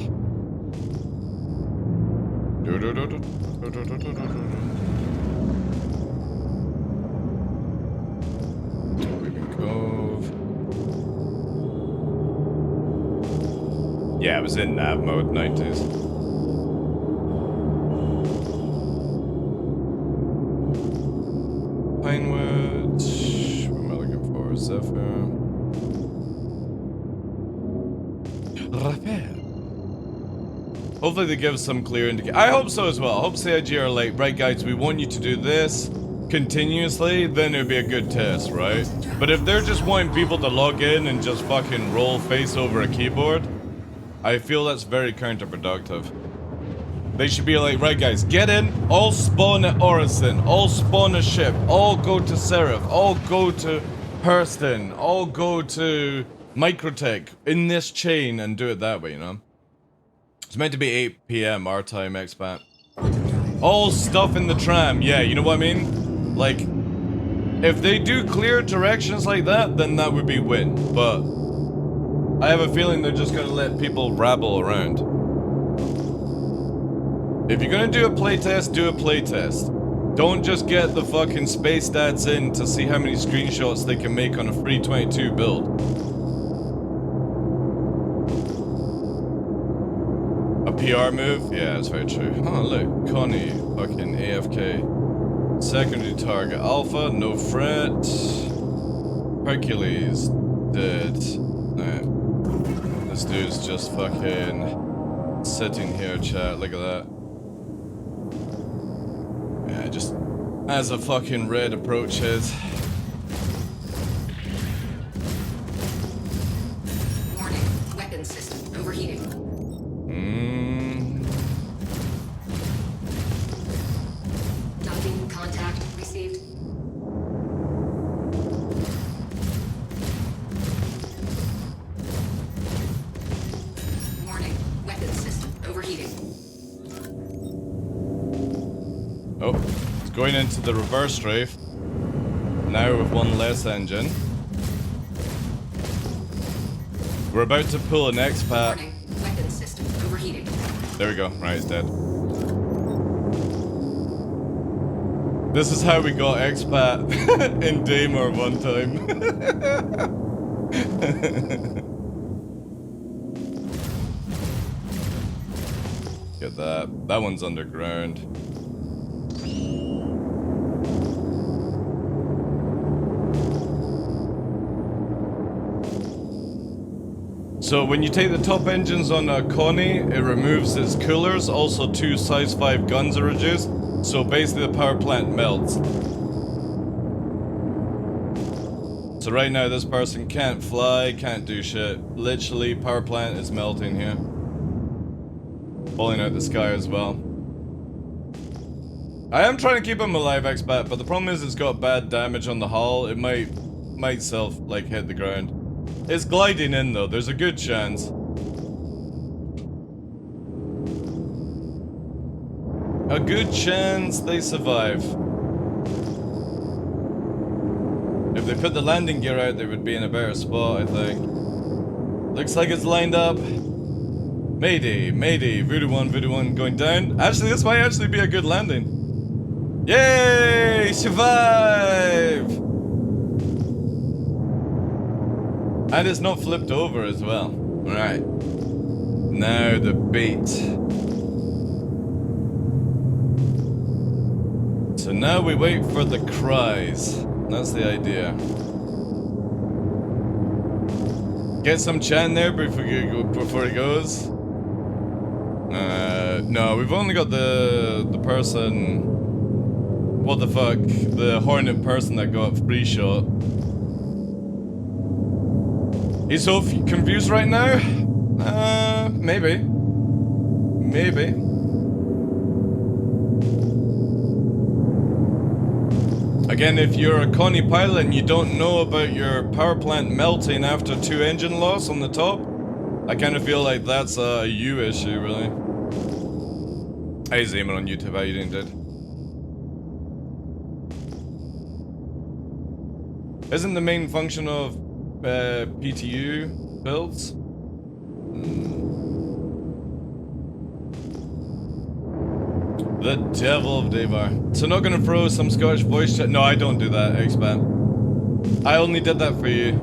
Speaker 1: Weeping Cove. Yeah, I was in nav mode, 90s. Pinewood. What am I looking for? Zephyr. Raphael. Hopefully they give some clear indication. I hope so as well. I hope CIG are like, right guys, we want you to do this continuously, then it would be a good test, right? But if they're just wanting people to log in and just fucking roll face over a keyboard, I feel that's very counterproductive. They should be like, right guys, get in, all spawn at Orison, all spawn a ship, all go to Seraph, all go to Hurston, all go to Microtech in this chain and do it that way, you know? It's meant to be 8 PM our time, expat. All stuff in the tram, yeah, you know what I mean? Like, if they do clear directions like that, then that would be win, but I have a feeling they're just gonna let people rabble around. If you're gonna do a playtest, do a playtest. Don't just get the fucking space stats in to see how many screenshots they can make on a free 22 build. A PR move? Yeah, that's very true. Oh, look. Connie, fucking AFK. Secondary target. Alpha, no fret. Hercules, dead. Alright. This dude's just fucking sitting here, chat. Look at that. Yeah, just as a fucking red approaches.
Speaker 3: Warning, weapon system overheating. Docking contact received. Warning, weapon system overheating.
Speaker 1: Oh, it's going into the reverse strafe. Now with one less engine. We're about to pull an expat.
Speaker 3: Warning, weapon system overheating.
Speaker 1: There we go. Right, it's dead. This is how we got expat in Damer one time. Get that. That one's underground. So when you take the top engines on a Connie, it removes its coolers. Also 2 size 5 guns are reduced. So basically the power plant melts. So right now this person can't fly, can't do shit. Literally power plant is melting here. Falling out the sky as well. I am trying to keep him alive, expat, but the problem is it's got bad damage on the hull. It might self like hit the ground. It's gliding in though, there's a good chance. A good chance they survive. If they put the landing gear out, they would be in a better spot, I think. Looks like it's lined up. Mayday, Mayday, Voodoo 1 going down. Actually, this might actually be a good landing. Yay! Survive! And it's not flipped over as well. Alright. Now the bait. So now we wait for the cries. That's the idea. Get some chan there before it goes. No, we've only got the person. What the fuck? The Hornet person that got free shot. He's so confused right now? Maybe. Maybe. Again, if you're a Connie pilot and you don't know about your power plant melting after 2 engine loss on the top, I kind of feel like that's a you issue, really. Hey, Zeman on YouTube, how you doing, dude? Isn't the main function of PTU builds? The devil of Devar. So not gonna throw some Scottish voice chat? No, I don't do that, X-Man. I only did that for you.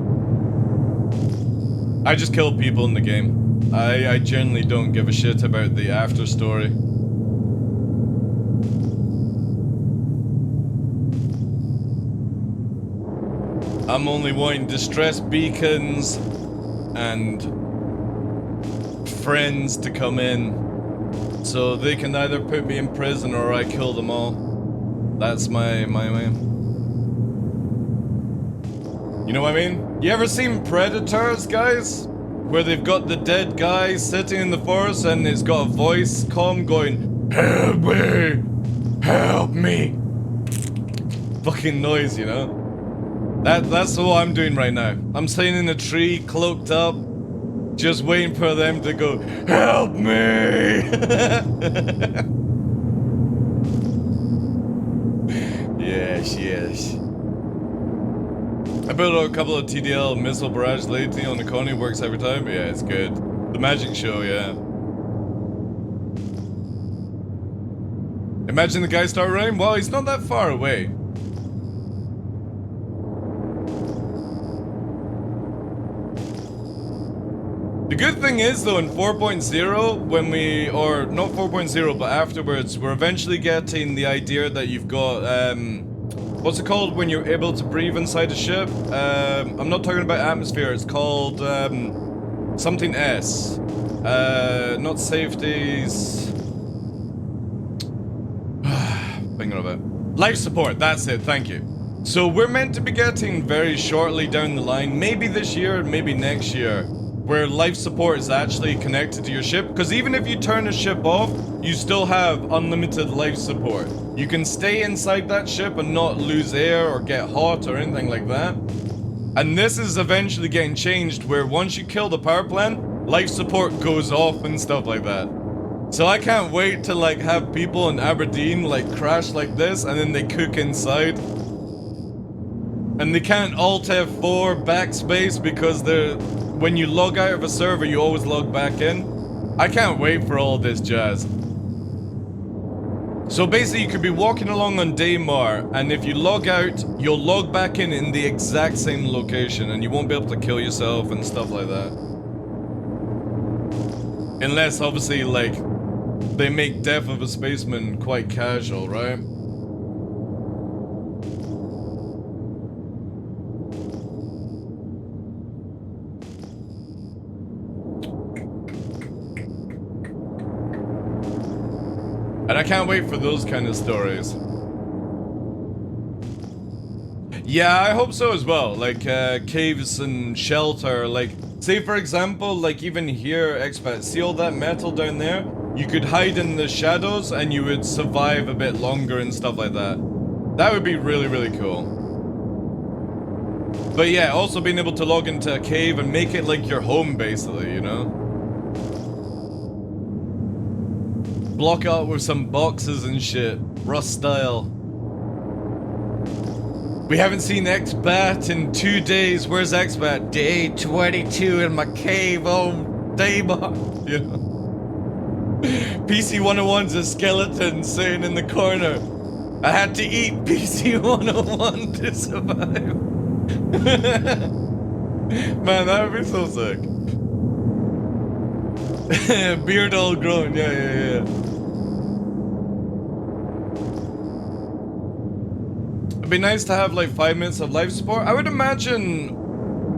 Speaker 1: I just kill people in the game. I generally don't give a shit about the after story. I'm only wanting distress beacons and friends to come in so they can either put me in prison or I kill them all. That's my way. You know what I mean? You ever seen Predators, guys? Where they've got the dead guy sitting in the forest and it's got a voice comm going, Help me! Help me! Fucking noise, you know? That's what I'm doing right now. I'm sitting in a tree, cloaked up, just waiting for them to go, help me! Yes, yes. I built a couple of TDL missile barrage lately on the Coney, works every time. Yeah, it's good. The magic show, yeah. Imagine the guy start running. Well, he's not that far away. The good thing is, though, in 4.0, when we, or not 4.0, but afterwards, we're eventually getting the idea that you've got, what's it called when you're able to breathe inside a ship? I'm not talking about atmosphere, it's called, something S. Not safeties. Thinking of it. Life support, that's it, thank you. So we're meant to be getting very shortly down the line, maybe this year, maybe next year, where life support is actually connected to your ship. Because even if you turn a ship off, you still have unlimited life support. You can stay inside that ship and not lose air or get hot or anything like that. And this is eventually getting changed where once you kill the power plant, life support goes off and stuff like that. So I can't wait to like have people in Aberdeen like crash like this and then they cook inside. And they can't Alt F4 backspace because they're, when you log out of a server you always log back in. I can't wait for all this jazz. So basically you could be walking along on Daymar and if you log out, you'll log back in the exact same location and you won't be able to kill yourself and stuff like that. Unless obviously like they make Death of a Spaceman quite casual, right? And I can't wait for those kind of stories. Yeah, I hope so as well. Like, caves and shelter. Like, say for example, like even here, Expat, see all that metal down there? You could hide in the shadows and you would survive a bit longer and stuff like that. That would be really, really cool. But yeah, also being able to log into a cave and make it like your home, basically, you know? Block it up with some boxes and shit. Rust style. We haven't seen X-Bat in 2 days. Where's X-Bat? Day 22 in my cave. Oh, Daymar. You know? PC 101's a skeleton sitting in the corner. I had to eat PC 101 to survive. Man, that would be so sick. Beard all grown, yeah. It'd be nice to have like 5 minutes of life support. I would imagine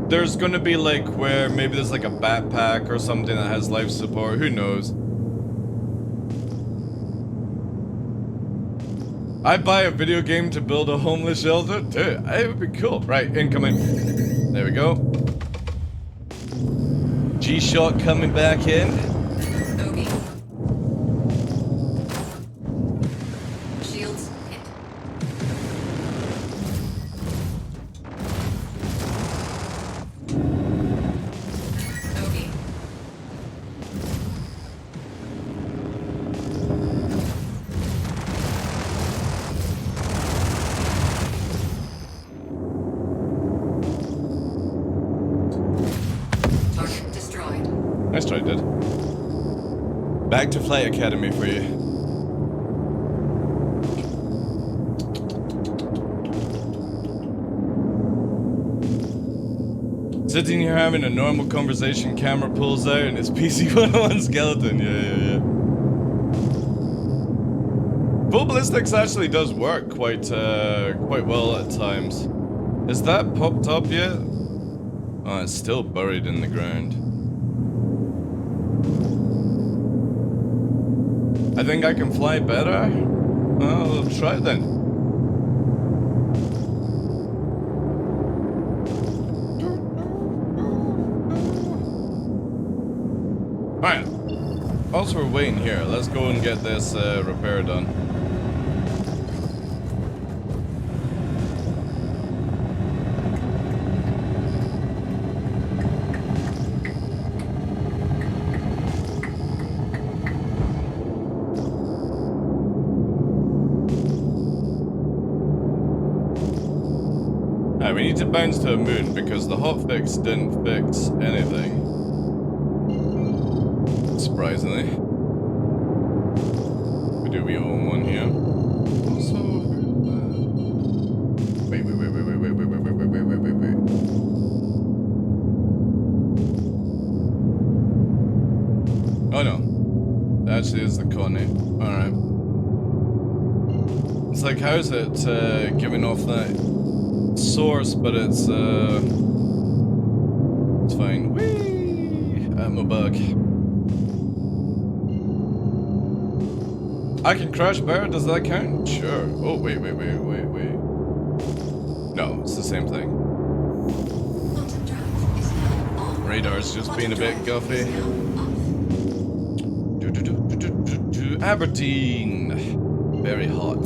Speaker 1: there's gonna be like where maybe there's like a backpack or something that has life support. Who knows? I'd buy a video game to build a homeless shelter. Dude, it would be cool. Right, incoming. There we go. G-Shock coming back in.
Speaker 3: Obi. Shields hit. Obi. Target destroyed.
Speaker 1: Nice try, dude. Back to Flight Academy for you. Sitting here having a normal conversation, camera pulls out and it's PC 101 skeleton. Yeah. Full ballistics actually does work quite well at times. Is that popped up yet? Oh, it's still buried in the ground. I think I can fly better? Well, let's try it then. Alright. Also we're waiting here, let's go and get this repair done. We need to bounce to a moon because the hotfix didn't fix anything. Surprisingly. We own one here. Also, wait. Oh no. That actually is the Connie. Alright. It's like, how's it giving off that source, but it's fine. Whee! I'm a bug. I can crash bear, does that count? Sure. Oh, wait. No, it's the same thing. Radar's just being a bit guffy. Aberdeen. Very hot.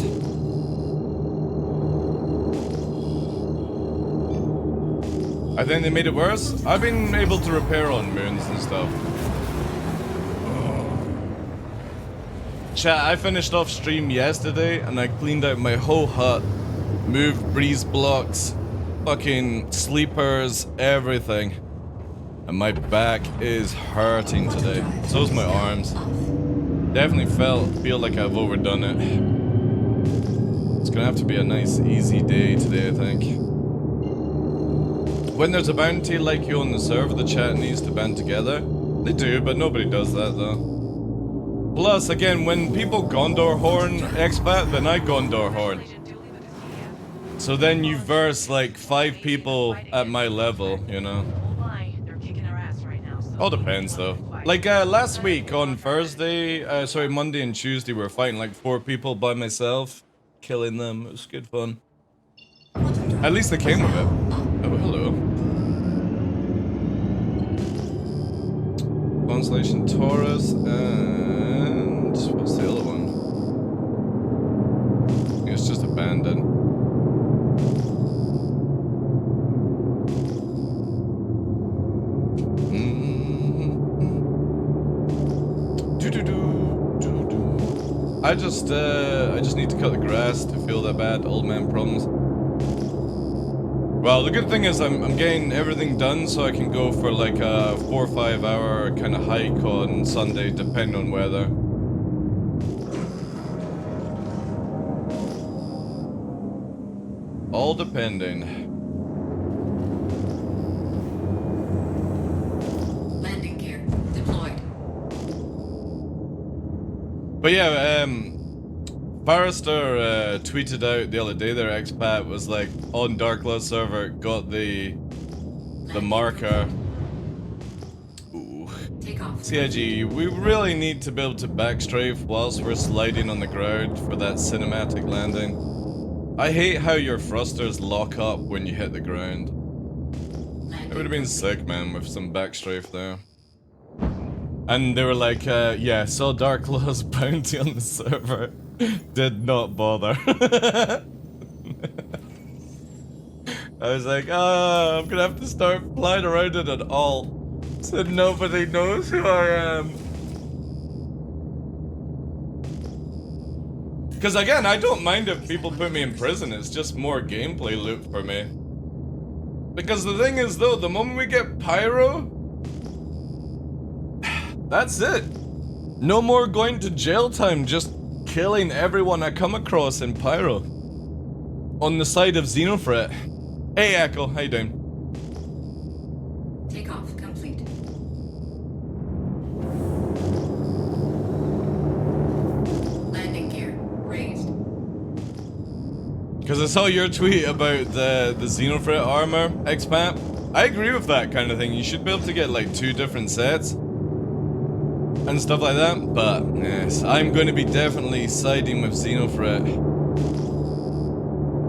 Speaker 1: I think they made it worse. I've been able to repair on moons and stuff. Chat, I finished off stream yesterday and I cleaned out my whole hut. Moved breeze blocks, fucking sleepers, everything. And my back is hurting today. So's my arms. Definitely feel like I've overdone it. It's gonna have to be a nice easy day today, I think. When there's a bounty like you on the server, the chat needs to band together. They do, but nobody does that though. Plus, again, when people Gondor horn expat, then I Gondor horn. So then you verse like 5 people at my level, you know. All depends though. Like last week on Monday and Tuesday, we were fighting like 4 people by myself, killing them. It was good fun. At least they came with it. Oh, hello. Constellation Taurus and what's the other one? I think it's just abandoned. I just need to cut the grass to feel that bad. Old man problems. Well, the good thing is I'm getting everything done so I can go for like a 4 or 5 hour kind of hike on Sunday, depending on weather. All depending.
Speaker 3: Landing gear deployed.
Speaker 1: But yeah, Barrister tweeted out the other day their expat was like on TheDarkLaw server, got the marker. Ooh. CIG, we really need to be able to backstrafe whilst we're sliding on the ground for that cinematic landing. I hate how your thrusters lock up when you hit the ground. It would have been sick, man, with some backstrafe there. And they were like, yeah, saw TheDarkLaw's bounty on the server. Did not bother. I was like, I'm gonna have to start flying around it at all. So nobody knows who I am. Because again, I don't mind if people put me in prison, it's just more gameplay loop for me. Because the thing is though, the moment we get pyro, that's it. No more going to jail time, just killing everyone I come across in pyro. On the side of Xenofret. Hey Echo, how you doing?
Speaker 3: Takeoff complete. Landing gear raised.
Speaker 1: Because I saw your tweet about the Xenofret armor expat. I agree with that kind of thing. You should be able to get like 2 different sets. And stuff like that, but yes, I'm going to be definitely siding with Xenofret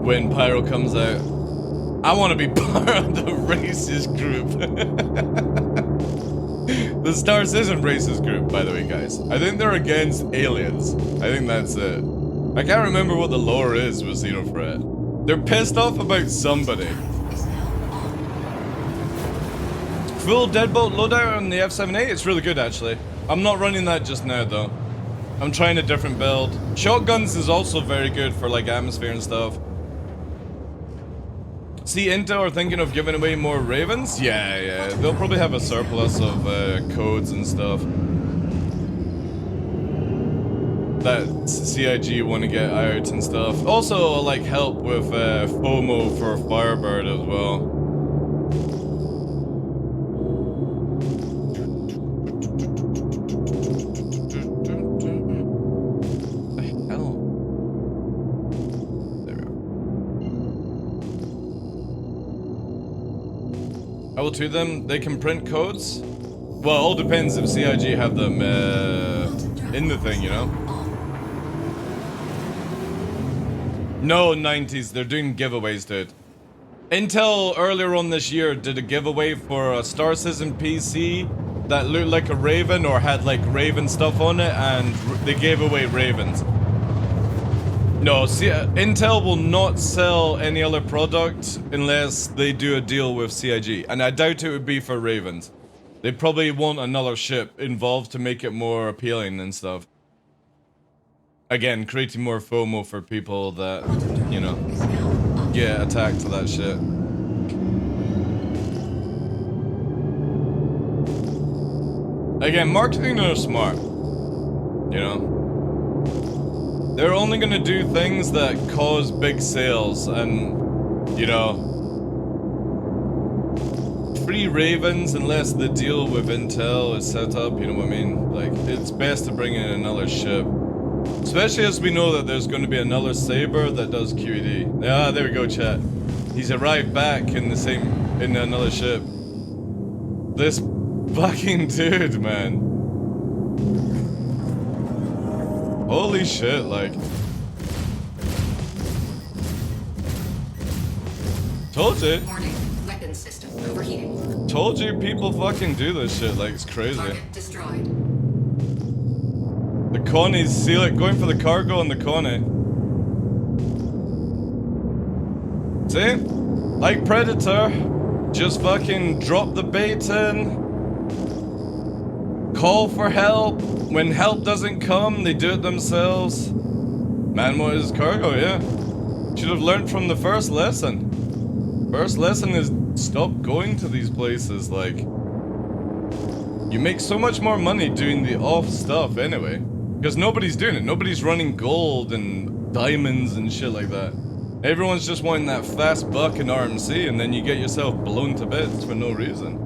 Speaker 1: when Pyro comes out. I want to be part of the racist group. The Star Citizen racist group, by the way, guys. I think they're against aliens. I think that's it. I can't remember what the lore is with Zero Threat. They're pissed off about somebody.
Speaker 3: Is now on.
Speaker 1: Full deadbolt loadout on the F78, it's really good actually. I'm not running that just now though. I'm trying a different build. Shotguns is also very good for like atmosphere and stuff. See, Intel are thinking of giving away more Ravens? Yeah. They'll probably have a surplus of codes and stuff that CIG want to get out and stuff. Also, like, help with FOMO for Firebird as well. I will tweet them. They can print codes. Well, it all depends if CIG have them in the thing, you know? No, 90s. They're doing giveaways, dude. Intel earlier on this year did a giveaway for a Star Citizen PC that looked like a Raven or had like Raven stuff on it, and they gave away Ravens. No, see, Intel will not sell any other product unless they do a deal with CIG, and I doubt it would be for Ravens. They probably want another ship involved to make it more appealing and stuff. Again, creating more FOMO for people that, you know, get attacked to that shit. Again, marketing are smart, you know. They're only gonna do things that cause big sales and, you know, free Ravens unless the deal with Intel is set up, you know what I mean? Like, it's best to bring in another ship. Especially as we know that there's gonna be another Saber that does QED. Ah, there we go, chat. He's arrived back in the same, in another ship. This fucking dude, man. Holy shit, like. Told you.
Speaker 3: Warning. Weapon system overheating.
Speaker 1: Told you people fucking do this shit, like it's crazy.
Speaker 3: Target destroyed.
Speaker 1: The Connies, see it, going for the cargo on the Connie. See? Like Predator, just fucking drop the bait in. Call for help. When help doesn't come, they do it themselves. Man, what is cargo? Yeah. Should have learned from the first lesson. First lesson is stop going to these places. Like, you make so much more money doing the off stuff anyway. Because nobody's doing it. Nobody's running gold and diamonds and shit like that. Everyone's just wanting that fast buck in RMC, and then you get yourself blown to bits for no reason.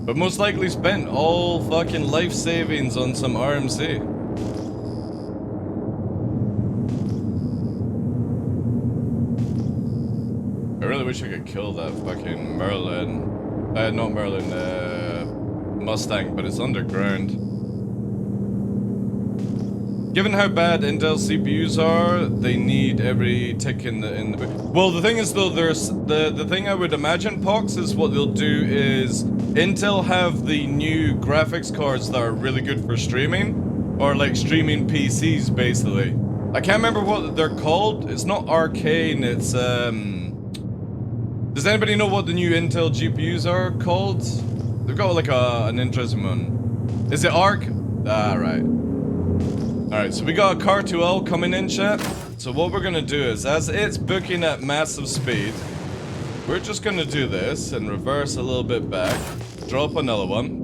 Speaker 1: But most likely spent all fucking life savings on some RMC. I really wish I could kill that fucking Merlin. Not Merlin, Mustang, but it's underground. Given how bad Intel CPUs are, they need every tick in the well, the thing is though, there's the thing I would imagine, Pox, is what they'll do is Intel have the new graphics cards that are really good for streaming, or like streaming PCs basically. I can't remember what they're called. It's not Arcane, it's does anybody know what the new Intel GPUs are called? They've got like an interesting one. Is it Arc? Ah, right. Alright, so we got a Car 2L coming in, chat. So what we're gonna do is, as it's booking at massive speed, we're just gonna do this and reverse a little bit back. Drop another one.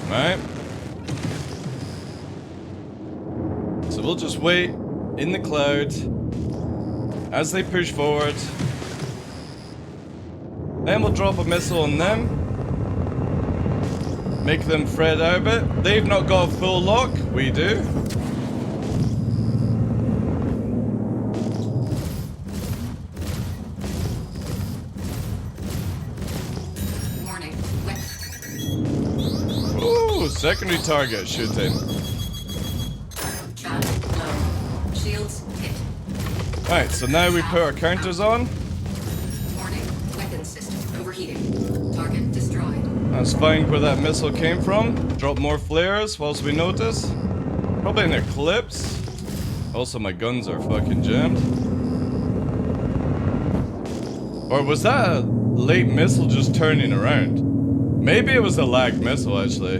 Speaker 1: Alright. So we'll just wait in the cloud as they push forward. Then we'll drop a missile on them. Make them fret out a bit. They've not got a full lock. We do.
Speaker 3: Warning.
Speaker 1: Ooh, secondary target shooting.
Speaker 3: Charge low. Shields hit.
Speaker 1: Alright, so now we put our counters on.
Speaker 3: Warning. Weapons system overheating. Target destroyed.
Speaker 1: Let's find where that missile came from. Drop more flares whilst we notice. Probably an eclipse. Also, my guns are fucking jammed. Or was that a late missile just turning around? Maybe it was a lag missile, actually.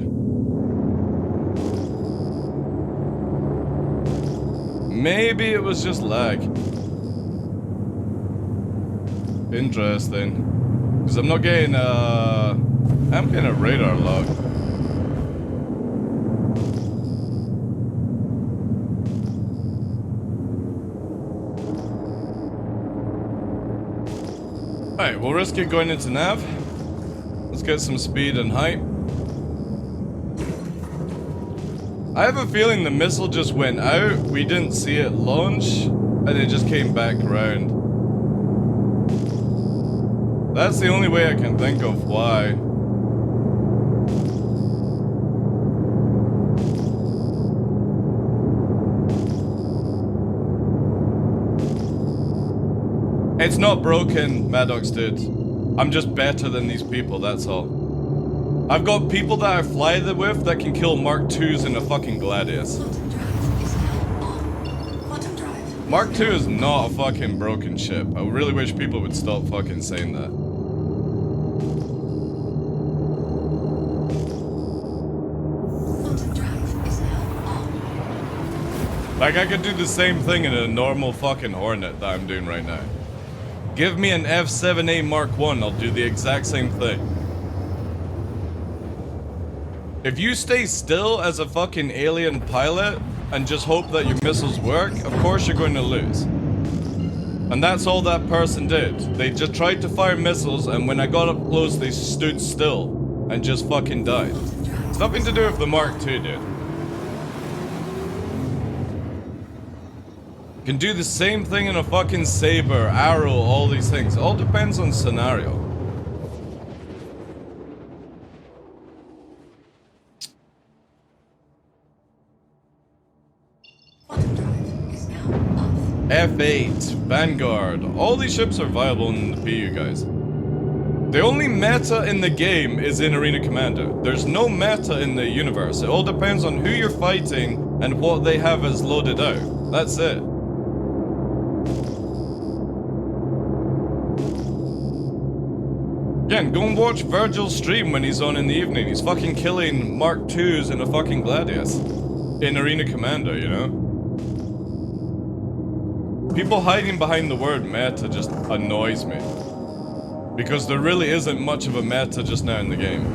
Speaker 1: Maybe it was just lag. Interesting. Because I'm not getting I'm getting a radar log. Alright, we'll risk it going into nav. Let's get some speed and height. I have a feeling the missile just went out, we didn't see it launch, and it just came back around. That's the only way I can think of why. It's not broken, Maddox dude. I'm just better than these people, that's all. I've got people that I fly with that can kill Mark IIs in a fucking Gladius.
Speaker 3: Quantum drive is now on. Quantum drive.
Speaker 1: Mark II is not a fucking broken ship. I really wish people would stop fucking saying that.
Speaker 3: Quantum drive is now on.
Speaker 1: Like, I could do the same thing in a normal fucking Hornet that I'm doing right now. Give me an F-7A Mark I, I'll do the exact same thing. If you stay still as a fucking alien pilot and just hope that your missiles work, of course you're going to lose. And that's all that person did. They just tried to fire missiles, and when I got up close, they stood still and just fucking died. It's nothing to do with the Mark II, dude. Can do the same thing in a fucking saber, arrow, all these things. It all depends on scenario.
Speaker 3: Quantum drive is now off.
Speaker 1: F8, Vanguard. All these ships are viable in the PU, guys. The only meta in the game is in Arena Commander. There's no meta in the universe. It all depends on who you're fighting and what they have as loaded out. That's it. Again, go and watch Virgil's stream when he's on in the evening. He's fucking killing Mark IIs in a fucking Gladius. In Arena Commander, you know? People hiding behind the word meta just annoys me. Because there really isn't much of a meta just now in the game.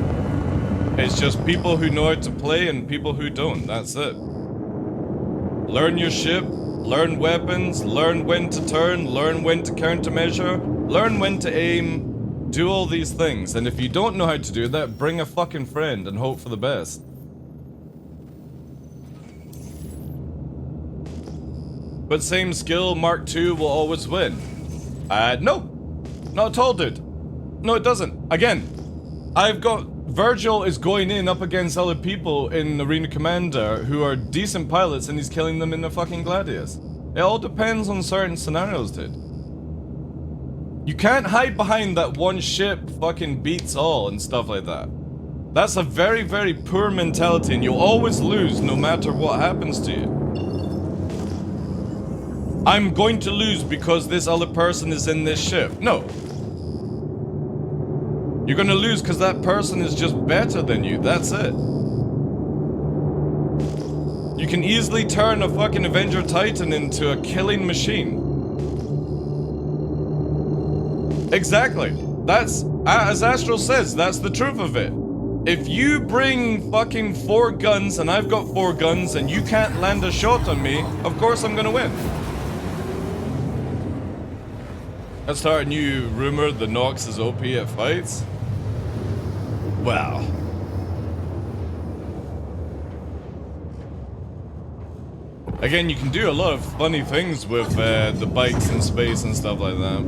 Speaker 1: It's just people who know how to play and people who don't, that's it. Learn your ship, learn weapons, learn when to turn, learn when to countermeasure, learn when to aim, do all these things. And if you don't know how to do that, bring a fucking friend and hope for the best. But same skill, Mark II will always win. No. Not at all, dude. No, it doesn't. Again, I've got... Virgil is going in up against other people in Arena Commander who are decent pilots and he's killing them in the fucking Gladius. It all depends on certain scenarios, dude. You can't hide behind that one ship fucking beats all and stuff like that. That's a very, very poor mentality and you'll always lose no matter what happens to you. I'm going to lose because this other person is in this ship. No. You're gonna lose because that person is just better than you. That's it. You can easily turn a fucking Avenger Titan into a killing machine. Exactly. That's, as Astral says, that's the truth of it. If you bring fucking 4 guns and I've got 4 guns and you can't land a shot on me, of course I'm gonna win. Let's start a new rumor, the Nox is OP at fights. Wow. Again, you can do a lot of funny things with the bikes in space and stuff like that.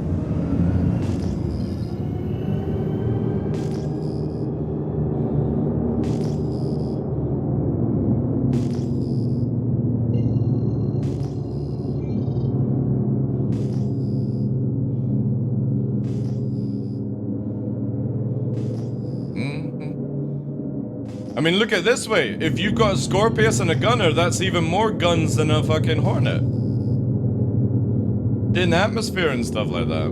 Speaker 1: I mean, look at it this way. If you've got a Scorpius and a gunner, that's even more guns than a fucking Hornet. In atmosphere and stuff like that.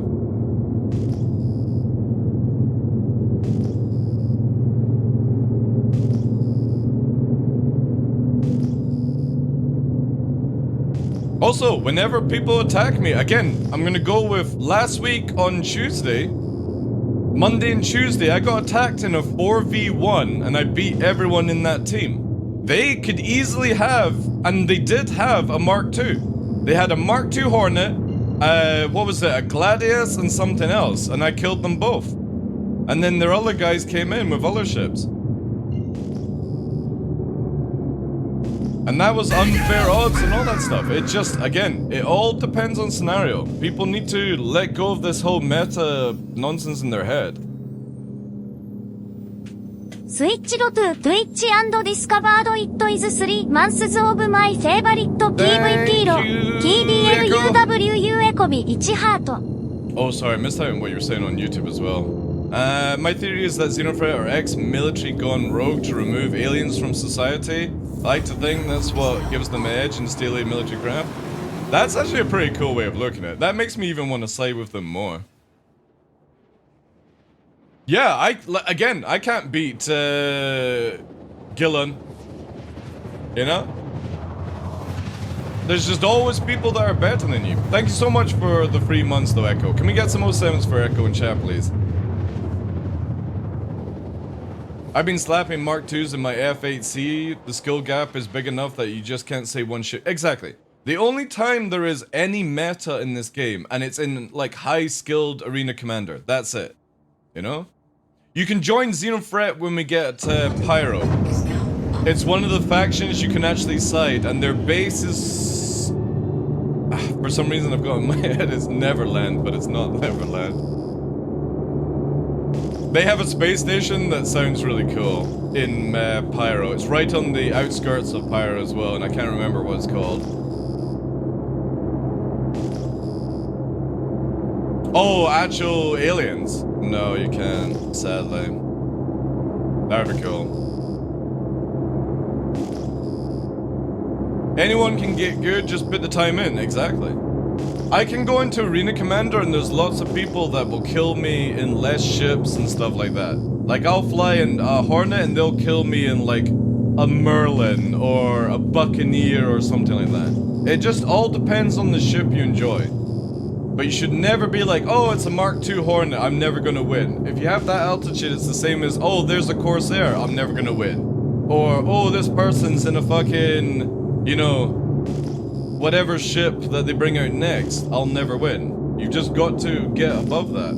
Speaker 1: Also, whenever people attack me, again, I'm gonna go with last week on Tuesday, Monday and Tuesday, I got attacked in a 4v1 and I beat everyone in that team. They could easily have, and they did have, a Mark II. They had a Mark II Hornet, what was it, a Gladius and something else, and I killed them both. And then their other guys came in with other ships. And that was unfair odds and all that stuff. It just, again, it all depends on scenario. People need to let go of this whole meta nonsense in their head.
Speaker 4: スイッチドトゥ Twitch and discovered it is 3 months of my favorite PvP ロ TDLUWU エコビ1ハート
Speaker 1: Oh, sorry, I missed out on what you were saying on YouTube as well. My theory is that Xenothreat are ex-military gone rogue to remove aliens from society. I like to think that's what gives them an edge in steely military craft. That's actually a pretty cool way of looking at it. That makes me even want to side with them more. Yeah, I can't beat Gillen. You know? There's just always people that are better than you. Thank you so much for the 3 months though, Echo. Can we get some 07s for Echo in chat, please? I've been slapping Mark IIs in my F8C. The skill gap is big enough that you just can't say one shit. Exactly. The only time there is any meta in this game, and it's in like high-skilled arena commander. That's it. You know? You can join Xenothreat when we get Pyro. It's one of the factions you can actually side, and their base is... for some reason I've got in my head it's Neverland, but it's not Neverland. They have a space station that sounds really cool in Pyro. It's right on the outskirts of Pyro as well, and I can't remember what it's called. Oh, actual aliens? No, you can't, sadly. That would be cool. Anyone can get good, just put the time in, exactly. I can go into Arena Commander and there's lots of people that will kill me in less ships and stuff like that. Like I'll fly in a Hornet and they'll kill me in like a Merlin or a Buccaneer or something like that. It just all depends on the ship you enjoy. But you should never be like, oh, it's a Mark II Hornet, I'm never gonna win. If you have that altitude, it's the same as, oh, there's a Corsair, I'm never gonna win. Or, oh, this person's in a fucking, you know, whatever ship that they bring out next, I'll never win. You've just got to get above that.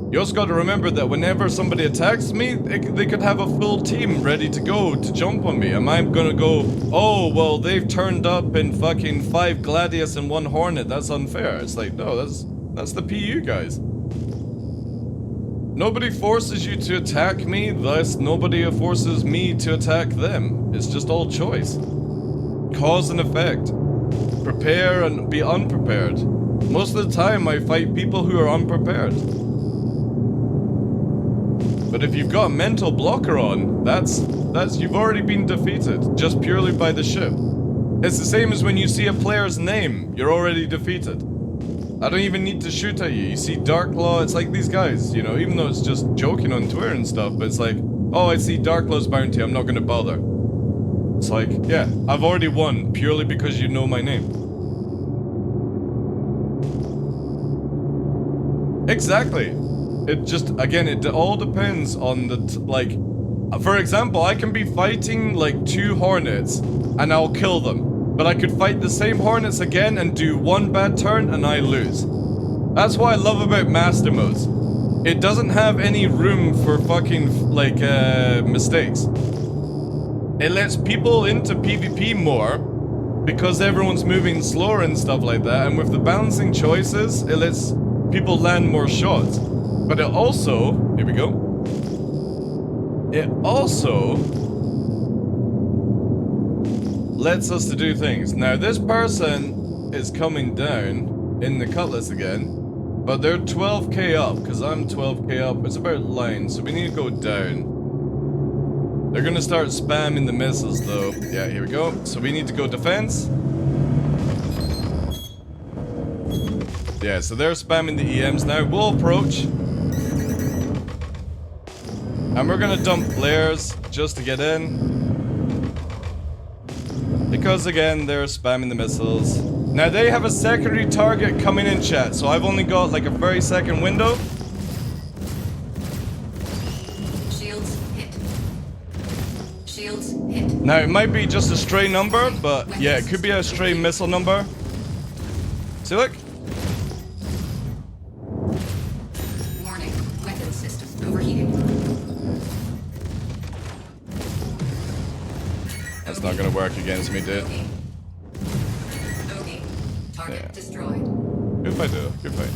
Speaker 1: You also got to remember that whenever somebody attacks me, they could have a full team ready to go to jump on me. Am I gonna go, oh, well, they've turned up in fucking 5 Gladius and 1 Hornet, that's unfair. It's like, no, that's the PU guys. Nobody forces you to attack me, thus nobody forces me to attack them. It's just all choice. Cause and effect. Prepare and be unprepared. Most of the time I fight people who are unprepared. But if you've got a mental blocker on, that's you've already been defeated, just purely by the ship. It's the same as when you see a player's name, you're already defeated. I don't even need to shoot at you. You see TheDarkLaw, it's like these guys, you know, even though it's just joking on Twitter and stuff, but it's like, oh, I see TheDarkLaw's bounty, I'm not gonna bother. It's like, yeah, I've already won, purely because you know my name. Exactly. It just, again, it all depends on the, like, for example, I can be fighting, like, 2 Hornets, and I'll kill them. But I could fight the same Hornets again and do 1 bad turn, and I lose. That's what I love about Master Modes. It doesn't have any room for fucking, like, mistakes. It lets people into PvP more, because everyone's moving slower and stuff like that, and with the balancing choices, it lets people land more shots. But it also, here we go, it also lets us to do things. Now this person is coming down in the Cutlass again, But they're 12k up, because I'm 12k up. It's about line, so we need to go down. They're gonna start spamming the missiles though. Yeah, here we go. So we need to go defense. Yeah, so they're spamming the EMs now. We'll approach. And we're gonna dump flares just to get in. Because again, they're spamming the missiles. Now they have a secondary target coming in, chat, so I've only got like a 30-second window.
Speaker 3: Shields hit. Shields hit.
Speaker 1: Now it might be just a stray number, but yeah, it could be a stray missile number. See, look.
Speaker 3: Warning. Weapon system overheating.
Speaker 1: That's not gonna work against me, dude.
Speaker 3: Okay. Target
Speaker 1: Yeah.
Speaker 3: destroyed.
Speaker 1: Good fight, though. Good fight.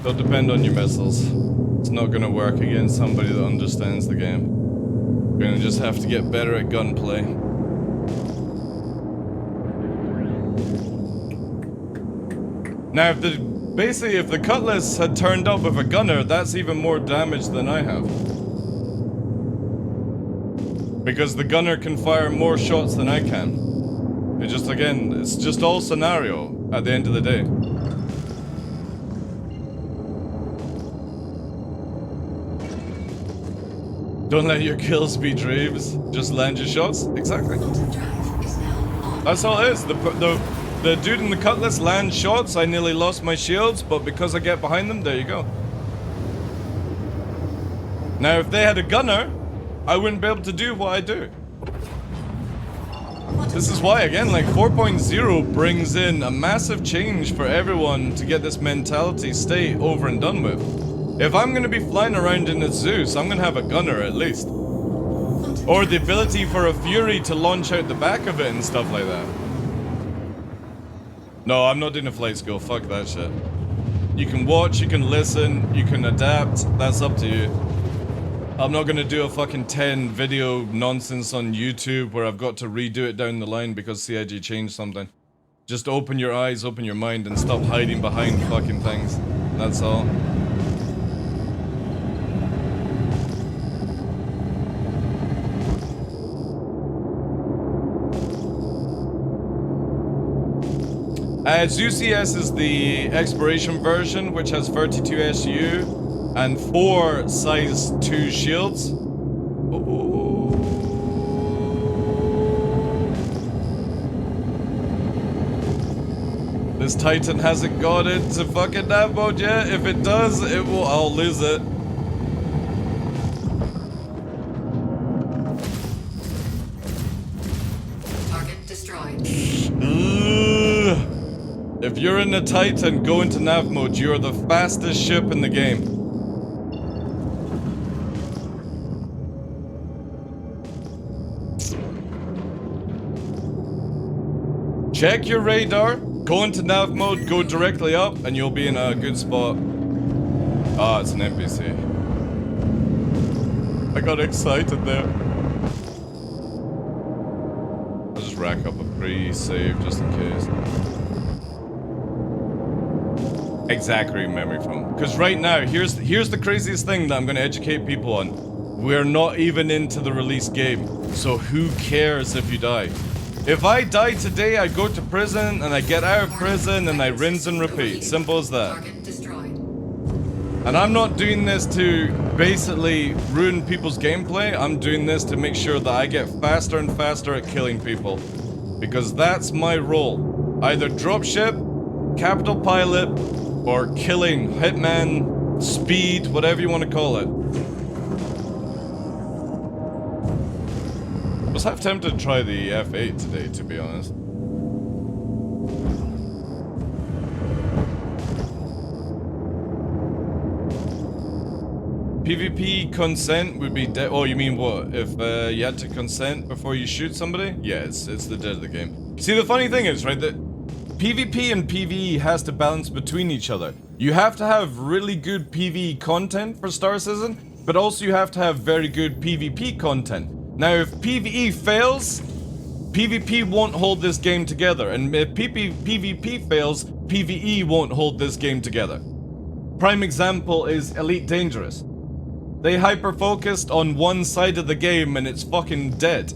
Speaker 1: Don't depend on your missiles. It's not gonna work against somebody that understands the game. You're gonna just have to get better at gunplay. Now, if the Cutlass had turned up with a gunner, that's even more damage than I have. Because the gunner can fire more shots than I can. It just, again, it's just all scenario at the end of the day. Don't let your kills be dreams. Just land your shots. Exactly.
Speaker 3: Quantum drive is now on.
Speaker 1: That's all it is. The dude in the Cutlass lands shots. I nearly lost my shields, but because I get behind them, there you go. Now, if they had a gunner, I wouldn't be able to do what I do. This is why, again, like 4.0 brings in a massive change for everyone to get this mentality state over and done with. If I'm gonna be flying around in a Zeus, I'm gonna have a gunner at least. Or the ability for a Fury to launch out the back of it and stuff like that. No, I'm not doing a flight school, fuck that shit. You can watch, you can listen, you can adapt, that's up to you. I'm not gonna do a fucking 10 video nonsense on YouTube where I've got to redo it down the line because CIG changed something. Just open your eyes, open your mind, and stop hiding behind fucking things. That's all. Zeus ES is the exploration version, which has 32 SU and 4 size 2 shields. Ooh. This Titan hasn't got it to fucking nav mode yet. If it does, I'll lose it.
Speaker 3: Target destroyed.
Speaker 1: If you're in the Titan, go into nav mode. You're the fastest ship in the game. Check your radar, go into nav mode, go directly up, and you'll be in a good spot. Ah, it's an NPC. I got excited there. I'll just rack up a pre-save just in case. Exactly, memory foam. Because right now, here's the craziest thing that I'm going to educate people on. We're not even into the release game, so who cares if you die? If I die today, I go to prison, and I get out of prison, and I rinse and repeat. Simple as that.
Speaker 3: Target destroyed.
Speaker 1: And I'm not doing this to basically ruin people's gameplay. I'm doing this to make sure that I get faster and faster at killing people. Because that's my role. Either dropship, capital pilot, or killing, hitman, speed, whatever you want to call it. I was half tempted to try the F8 today, to be honest. PvP consent would be dead. Oh, you mean what? If you had to consent before you shoot somebody? Yeah, it's the dead of the game. See, the funny thing is, right, that PvP and PvE has to balance between each other. You have to have really good PvE content for Star Citizen, but also you have to have very good PvP content. Now, if PvE fails, PvP won't hold this game together, and if PvP fails, PvE won't hold this game together. prime example is Elite Dangerous. They hyper-focused on one side of the game and it's fucking dead.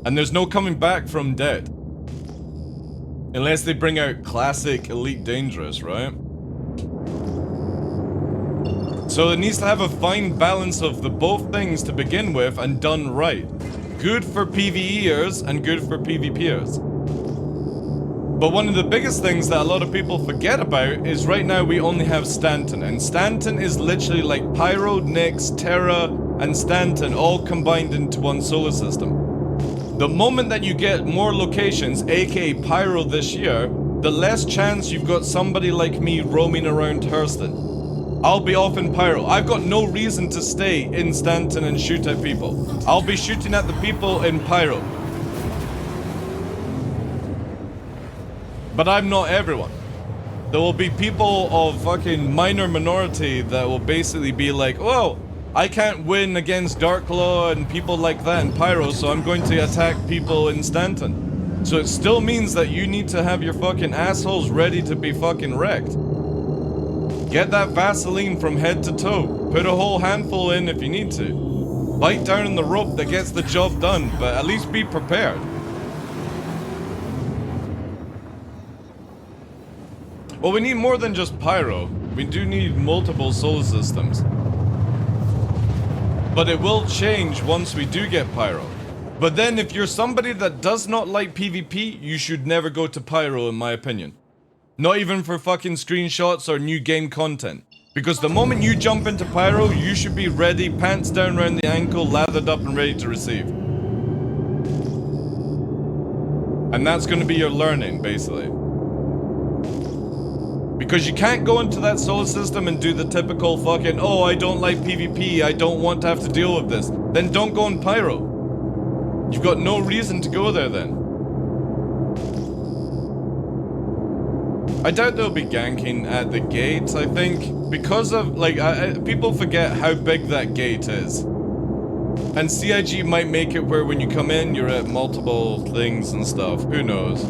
Speaker 1: And there's no coming back from dead. Unless they bring out classic Elite Dangerous, right? So it needs to have a fine balance of the both things to begin with and done right. Good for PvEers and good for PvPers. But one of the biggest things that a lot of people forget about is right now we only have Stanton. And Stanton is literally like Pyro, Nyx, Terra, and Stanton all combined into one solar system. The moment that you get more locations, aka Pyro this year, the less chance you've got somebody like me roaming around Hurston. I'll be off in Pyro. I've got no reason to stay in Stanton and shoot at people. I'll be shooting at the people in Pyro. But I'm not everyone. There will be people of fucking minor minority that will basically be like, oh, I can't win against TheDarkLaw and people like that in Pyro, so I'm going to attack people in Stanton. So it still means that you need to have your fucking assholes ready to be fucking wrecked. Get that Vaseline from head to toe. Put a whole handful in if you need to. Bite down on the rope that gets the job done, but at least be prepared. Well, we need more than just Pyro. We do need multiple solar systems. But it will change once we do get Pyro. But then if you're somebody that does not like PvP, you should never go to Pyro in my opinion. Not even for fucking screenshots or new game content. Because the moment you jump into Pyro, you should be ready, pants down around the ankle, lathered up and ready to receive. And that's going to be your learning, basically. Because you can't go into that solar system and do the typical fucking, oh, I don't like PvP, I don't want to have to deal with this. Then don't go in Pyro. You've got no reason to go there then. I doubt they'll be ganking at the gate, I think. Because of, like, people forget how big that gate is. And CIG might make it where when you come in, you're at multiple things and stuff. Who knows?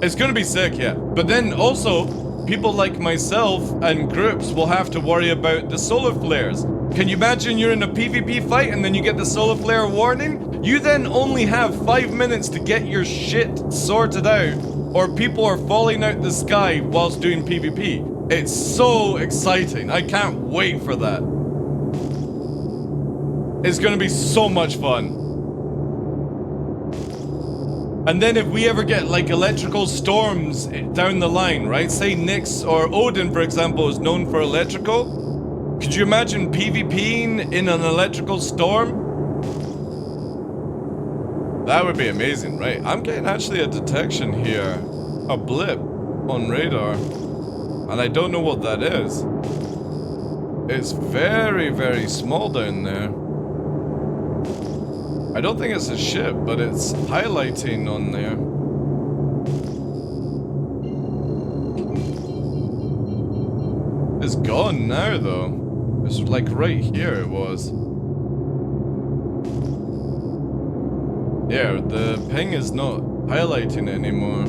Speaker 1: It's gonna be sick, yeah. But then also, people like myself and groups will have to worry about the solar flares. Can you imagine you're in a PvP fight and then you get the solar flare warning? You then only have 5 minutes to get your shit sorted out, or people are falling out the sky whilst doing PvP. It's so exciting. I can't wait for that. It's gonna be so much fun. And then if we ever get like electrical storms down the line, right? Say Nyx or Odin, for example, is known for electrical. Could you imagine PvPing in an electrical storm? That would be amazing, right? I'm getting actually a detection here. A blip on radar. And I don't know what that is. It's very, very small down there. I don't think it's a ship, but it's highlighting on there. It's gone now, though. It's like right here it was. Yeah, the ping is not highlighting anymore.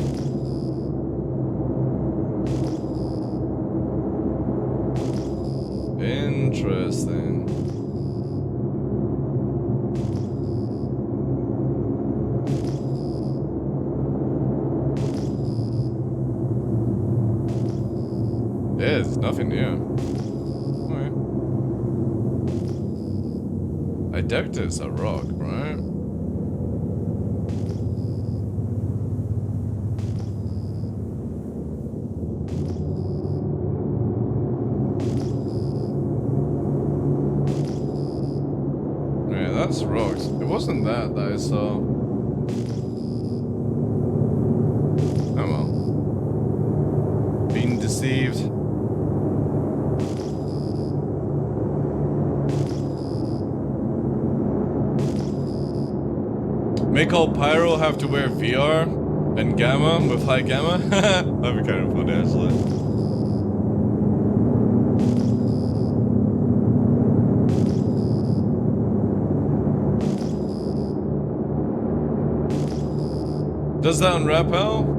Speaker 1: Interesting. There's nothing here. Alright. I doubt it's a rock, right? Yeah, that's rocks. It wasn't that I saw. Oh well. Being deceived. Make all Pyro have to wear VR and Gamma with high Gamma? That'd be kind of funny, actually. Does that on rappel?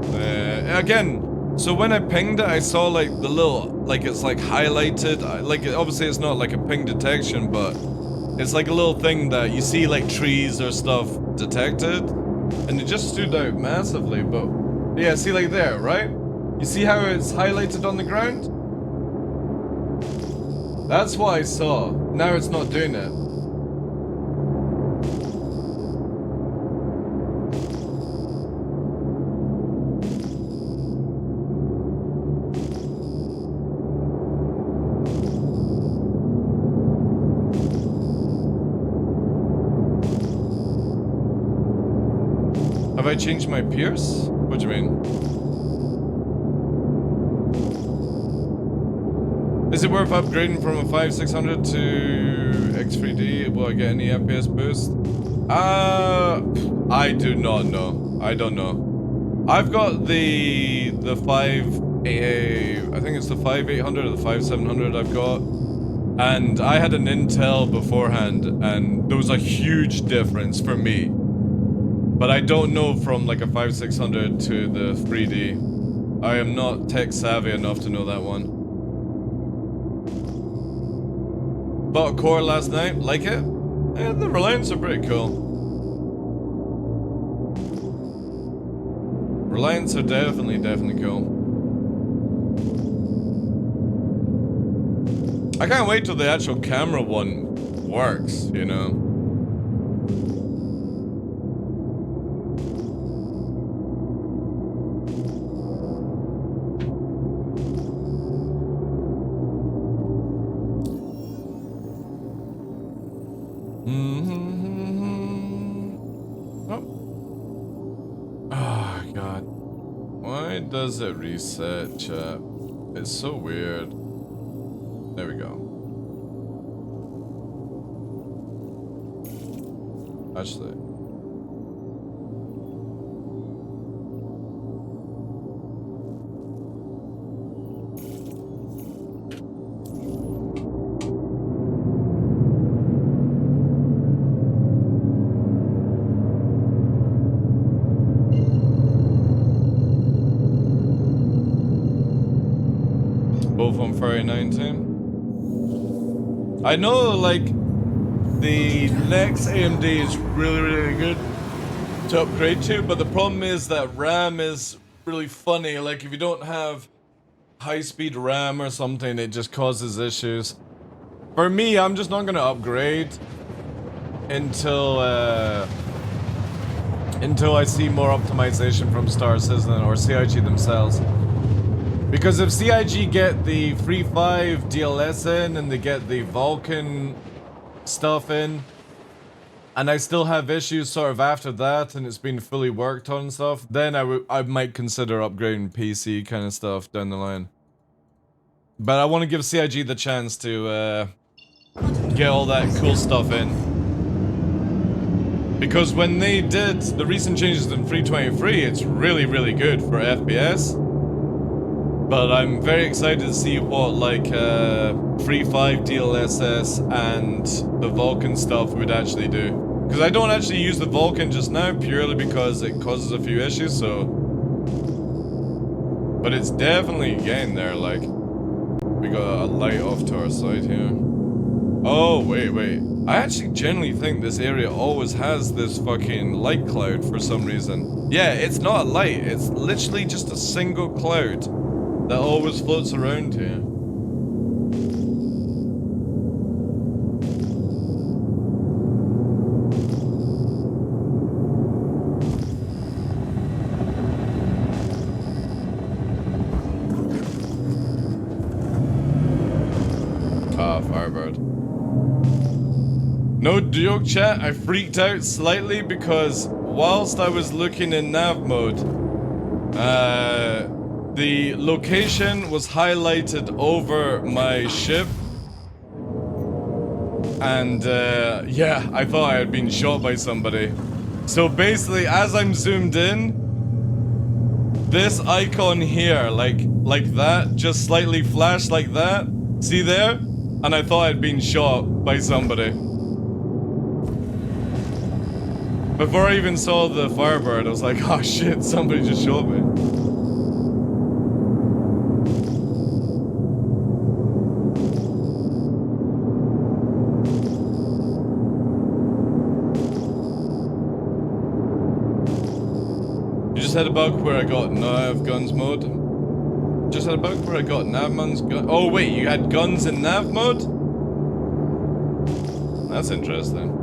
Speaker 1: Again, so when I pinged it, I saw like the little, like it's like highlighted, like obviously it's not like a ping detection, but it's like a little thing that you see like trees or stuff detected, and it just stood out massively. But yeah, see like there, right? You see how it's highlighted on the ground? That's what I saw. Now it's not doing it. Have I changed my Pierce? What do you mean? Is it worth upgrading from a 5600 to X3D? Will I get any FPS boost? I do not know. I don't know. I've got the 5 I think it's the 5800 or the 5700 I've got. And I had an Intel beforehand, and there was a huge difference for me. But I don't know from like a 5600 to the 3D. I am not tech savvy enough to know that one. Bought a core last night, like it? Yeah, the Reliants are pretty cool. Reliants are definitely cool. I can't wait till the actual camera one works, you know? Oh, God. Why does it reset, chat? It's so weird. There we go. Actually. Both on February 19. I know, like, the next AMD is really good to upgrade to, but the problem is that RAM is really funny. Like, if you don't have high-speed RAM or something, it just causes issues. For me, I'm just not gonna upgrade until I see more optimization from Star Citizen or CIG themselves. Because if CIG get the Free 5 DLS in and they get the Vulkan stuff in, and I still have issues sort of after that and it's been fully worked on and stuff, then I might consider upgrading PC kind of stuff down the line. But I want to give CIG the chance to get all that cool stuff in. Because when they did the recent changes in 323, it's really good for FPS. But I'm very excited to see what like Free 5 DLSS and the Vulkan stuff would actually do. Because I don't actually use the Vulkan just now purely because it causes a few issues, so... But it's definitely getting there, like... We got a light off to our side here. Oh, wait. I actually genuinely think this area always has this fucking light cloud for some reason. Yeah, it's not a light, it's literally just a single cloud that always floats around here. Ah, Firebird. No joke, chat, I freaked out slightly because whilst I was looking in nav mode, the location was highlighted over my ship. And yeah, I thought I had been shot by somebody. So basically, as I'm zoomed in, this icon here, like that, just slightly flashed like that. See there? And I thought I'd been shot by somebody. Before I even saw the Firebird, I was like, oh shit, somebody just shot me. You just had a bug where I got nav guns mode? Just had a bug where I got nav guns. Oh wait, you had guns in nav mode? That's interesting.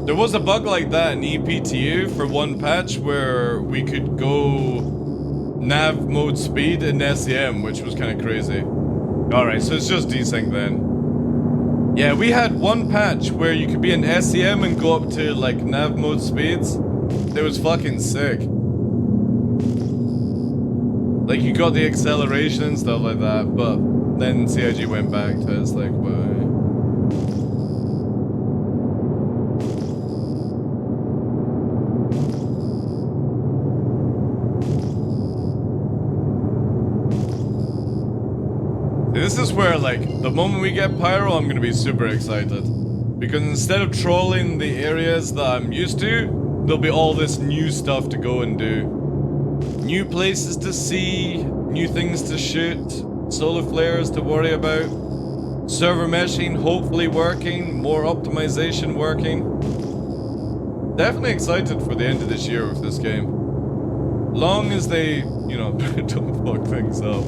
Speaker 1: There was a bug like that in EPTU for one patch where we could go nav mode speed in SEM, which was kind of crazy. Alright, so it's just desync then. Yeah, we had one patch where you could be in SEM and go up to like nav mode speeds. It was fucking sick. Like you got the acceleration and stuff like that, but then CIG went back to it's like, why? This is where, like, the moment we get Pyro, I'm gonna be super excited. Because instead of trolling the areas that I'm used to, there'll be all this new stuff to go and do. New places to see, new things to shoot, solar flares to worry about, server meshing hopefully working, more optimization working. Definitely excited for the end of this year with this game. Long as they, you know, don't fuck things up.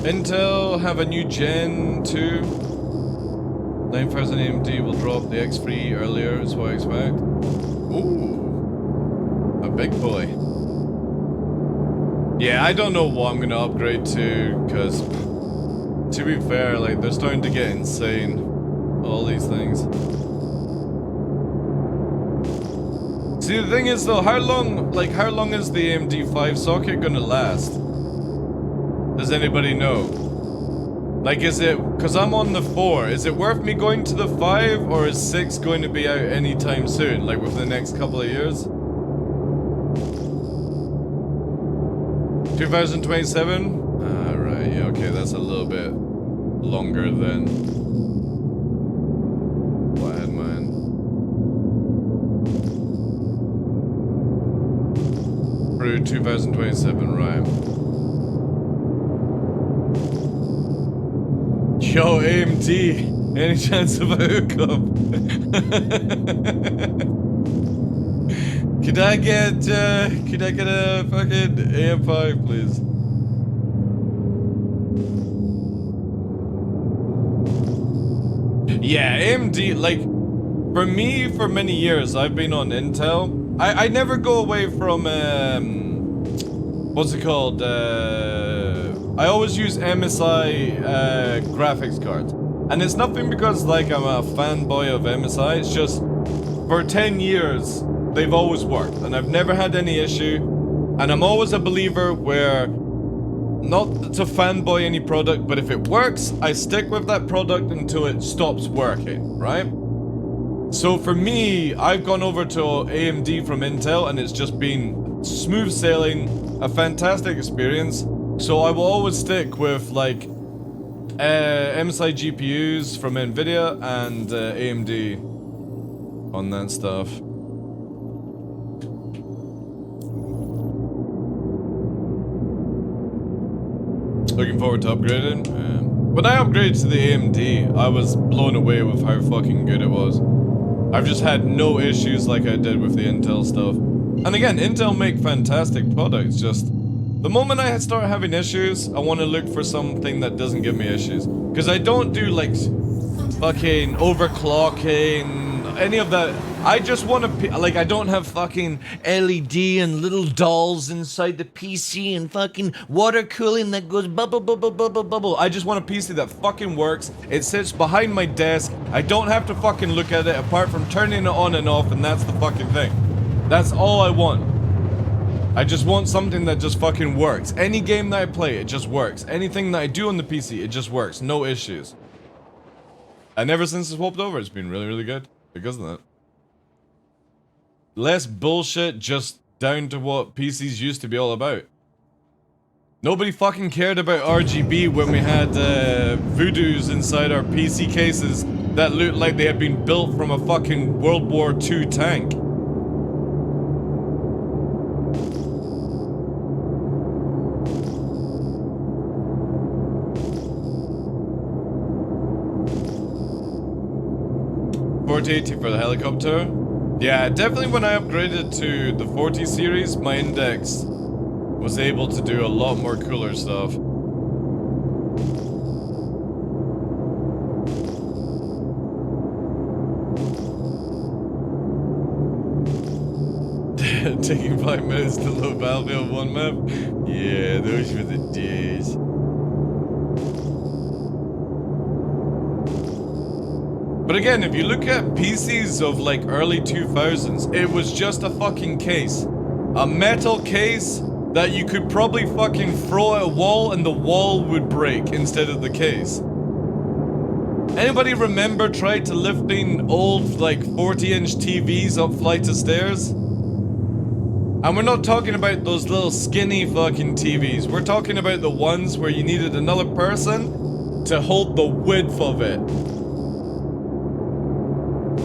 Speaker 1: Intel have a new Gen 2. 9000 AMD will drop the X3 earlier, is what I expect. Ooh. A big boy. Yeah, I don't know what I'm gonna upgrade to, because to be fair, like, they're starting to get insane. All these things. See, the thing is though, how long is the AMD 5 socket gonna last? Does anybody know? Like, is it, because I'm on the 4, is it worth me going to the 5, or is 6 going to be out anytime soon, like within the next couple of years? 2027? Right, yeah, okay, that's a little bit longer than what I had in mind. Through 2027, right. Yo, AMD, any chance of a hookup? Could I get a fucking AM5, please? Yeah, AMD, like, for me, for many years, I've been on Intel. I never go away from, what's it called, I always use MSI graphics cards. And it's nothing because like I'm a fanboy of MSI, it's just for 10 years they've always worked and I've never had any issue. And I'm always a believer where not to fanboy any product, but if it works, I stick with that product until it stops working, right? So for me, I've gone over to AMD from Intel and it's just been smooth sailing, a fantastic experience. So I will always stick with like MSI GPUs from Nvidia and AMD on that stuff. Looking forward to upgrading. When I upgraded to the AMD, I was blown away with how fucking good it was. I've just had no issues like I did with the Intel stuff. And again, Intel make fantastic products, just the moment I start having issues, I want to look for something that doesn't give me issues. Because I don't do like fucking overclocking, any of that. I just want to, like, I don't have fucking LED and little dolls inside the PC and fucking water cooling that goes bubble, bubble, bubble, bubble. I just want a PC that fucking works. It sits behind my desk. I don't have to fucking look at it apart from turning it on and off, and that's the fucking thing. That's all I want. I just want something that just fucking works. Any game that I play, it just works. Anything that I do on the PC, it just works. No issues. And ever since it's swapped over, it's been really, really good. Because of that. Less bullshit, just down to what PCs used to be all about. Nobody fucking cared about RGB when we had voodoos inside our PC cases that looked like they had been built from a fucking World War II tank. $4080 for the helicopter. Yeah, definitely when I upgraded to the 40 series, my index was able to do a lot more cooler stuff. Taking 5 minutes to load Battlefield 1 map? Yeah, those were the days. But again, if you look at PCs of like early 2000s, it was just a fucking case. A metal case that you could probably fucking throw at a wall and the wall would break instead of the case. Anybody remember trying to lifting old like 40-inch TVs up flight of stairs? And we're not talking about those little skinny fucking TVs. We're talking about the ones where you needed another person to hold the width of it.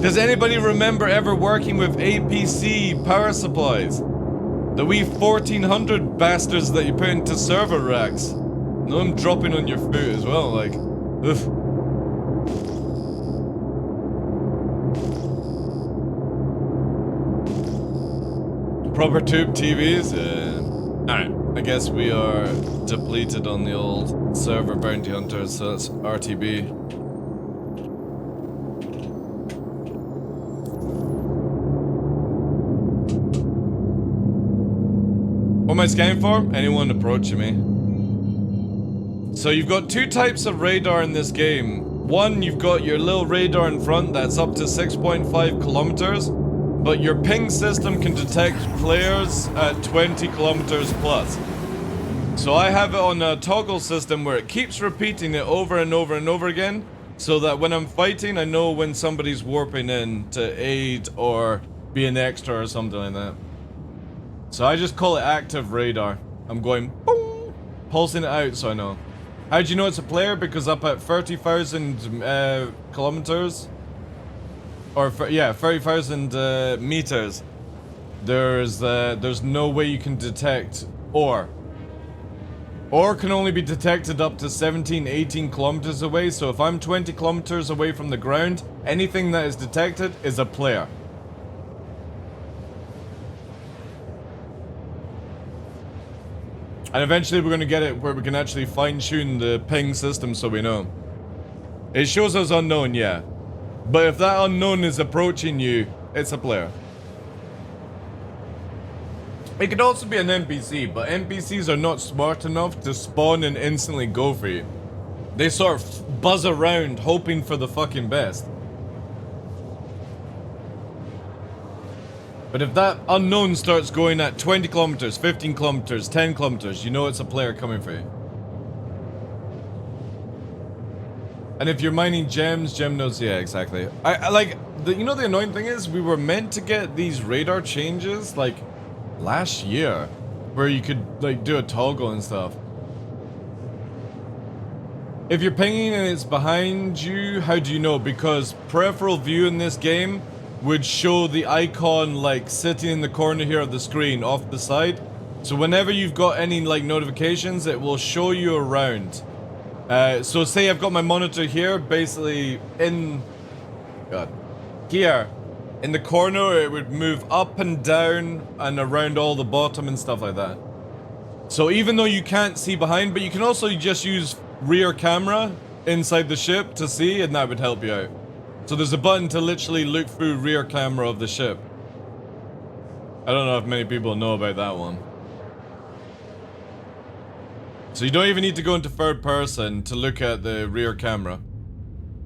Speaker 1: Does anybody remember ever working with APC power supplies? The wee 1400 bastards that you put into server racks. No, I'm dropping on your foot as well, like, oof. Proper tube TVs? Alright, I guess we are depleted on the old server bounty hunters, so that's RTB. What am I scanning for? Anyone approaching me. So you've got two types of radar in this game. One, you've got your little radar in front that's up to 6.5 kilometers, but your ping system can detect players at 20 kilometers plus. So I have it on a toggle system where it keeps repeating it over and over and over again, so that when I'm fighting, I know when somebody's warping in to aid or be an extra or something like that. So I just call it active radar. I'm going boom, pulsing it out so I know. How do you know it's a player? Because up at 30,000 kilometers, or yeah, 30,000 meters, there's no way you can detect ore. Ore can only be detected up to 17, 18 kilometers away. So if I'm 20 kilometers away from the ground, anything that is detected is a player. And eventually we're going to get it where we can actually fine-tune the ping system so we know. It shows us unknown, yeah. But if that unknown is approaching you, it's a player. It could also be an NPC, but NPCs are not smart enough to spawn and instantly go for you. They sort of buzz around hoping for the fucking best. But if that unknown starts going at 20 kilometers, 15 kilometers, 10 kilometers, you know it's a player coming for you. And if you're mining gems, gem nodes, yeah, exactly. I like, you know the annoying thing is, we were meant to get these radar changes, like, last year, where you could, like, do a toggle and stuff. If you're pinging and it's behind you, how do you know? Because peripheral view in this game would show the icon like sitting in the corner here of the screen off the side. So whenever you've got any like notifications, it will show you around. So say I've got my monitor here, basically in here in the corner, it would move up and down and around all the bottom and stuff like that. So even though you can't see behind, but you can also just use rear camera inside the ship to see, and that would help you out. So there's a button to literally look through rear camera of the ship. I don't know if many people know about that one. So you don't even need to go into third person to look at the rear camera.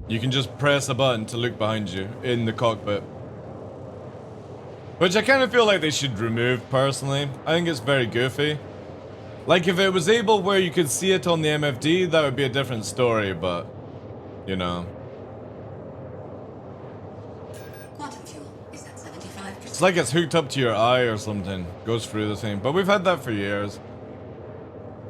Speaker 1: You can just press a button to look behind you in the cockpit. Which I kind of feel like they should remove, personally. I think it's very goofy. Like, if it was able where you could see it on the MFD, that would be a different story, but... You know.
Speaker 3: Quantum fuel is at 75%.
Speaker 1: It's like it's hooked up to your eye or something. Goes through the thing. But we've had that for years.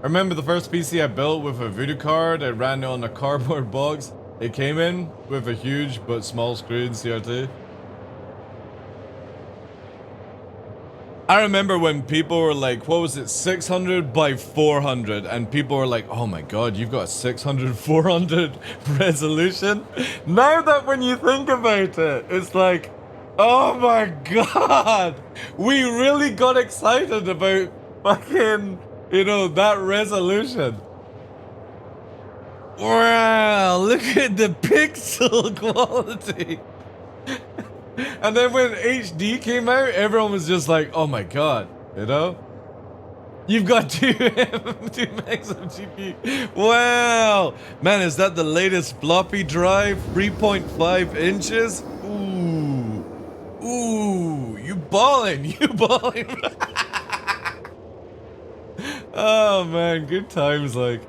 Speaker 1: I remember the first PC I built with a voodoo card. I ran it on a cardboard box. It came in with a huge but small screen CRT. I remember when people were like, what was it, 600 by 400, and people were like, oh my god, you've got a 600, 400 resolution? Now that when you think about it, it's like, oh my god, we really got excited about fucking, you know, that resolution. Wow, look at the pixel quality. And then when HD came out, everyone was just like, oh my god, you know? You've got 2 megs of GPU. Wow! Man, is that the latest floppy drive? 3.5 inches? Ooh. Ooh, you ballin', you ballin'. Oh man, good times, like.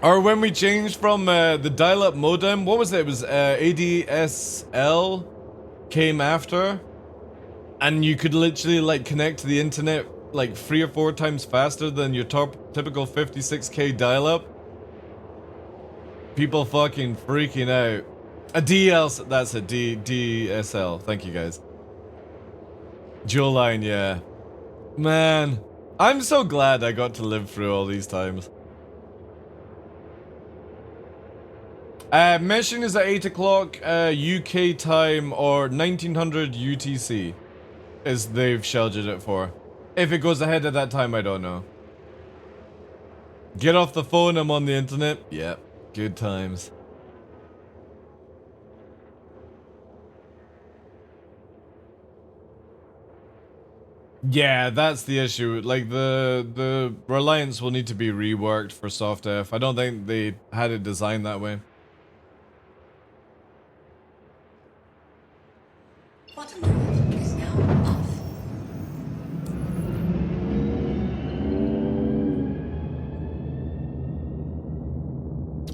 Speaker 1: Or when we changed from the dial-up modem, what was it? It was ADSL came after, and you could literally like connect to the internet like 3 or 4 times faster than your typical 56k dial-up. People fucking freaking out. A DL, that's a DSL. Thank you guys. Dual line, yeah. Man, I'm so glad I got to live through all these times. Mission is at 8 o'clock UK time or 1900 UTC, as they've scheduled it for. If it goes ahead at that time, I don't know. Get off the phone, I'm on the internet. Yep, good times. Yeah, that's the issue. Like, the Reliance will need to be reworked for soft F. I don't think they had it designed that way.
Speaker 3: Quantum drive is now off.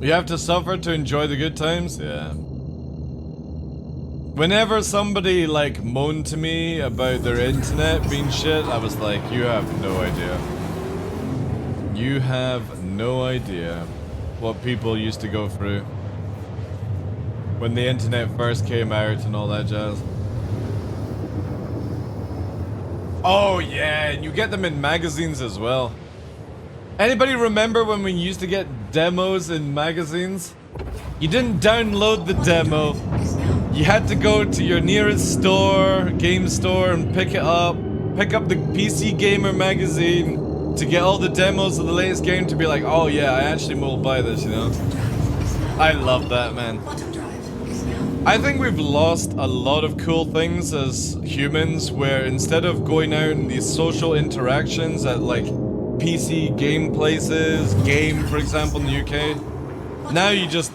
Speaker 1: You have to suffer to enjoy the good times? Yeah. Whenever somebody, like, moaned to me about their internet being shit, I was like, you have no idea. You have no idea what people used to go through when the internet first came out and all that jazz. Oh yeah, and you get them in magazines as well. Anybody remember when we used to get demos in magazines? You didn't download the demo. You had to go to your nearest store, game store, and pick it up. Pick up the PC Gamer magazine to get all the demos of the latest game to be like, oh yeah, I actually will buy this, you know? I love that, man. I think we've lost a lot of cool things as humans, where instead of going out in these social interactions at like PC game places, Game for example in the UK, now you just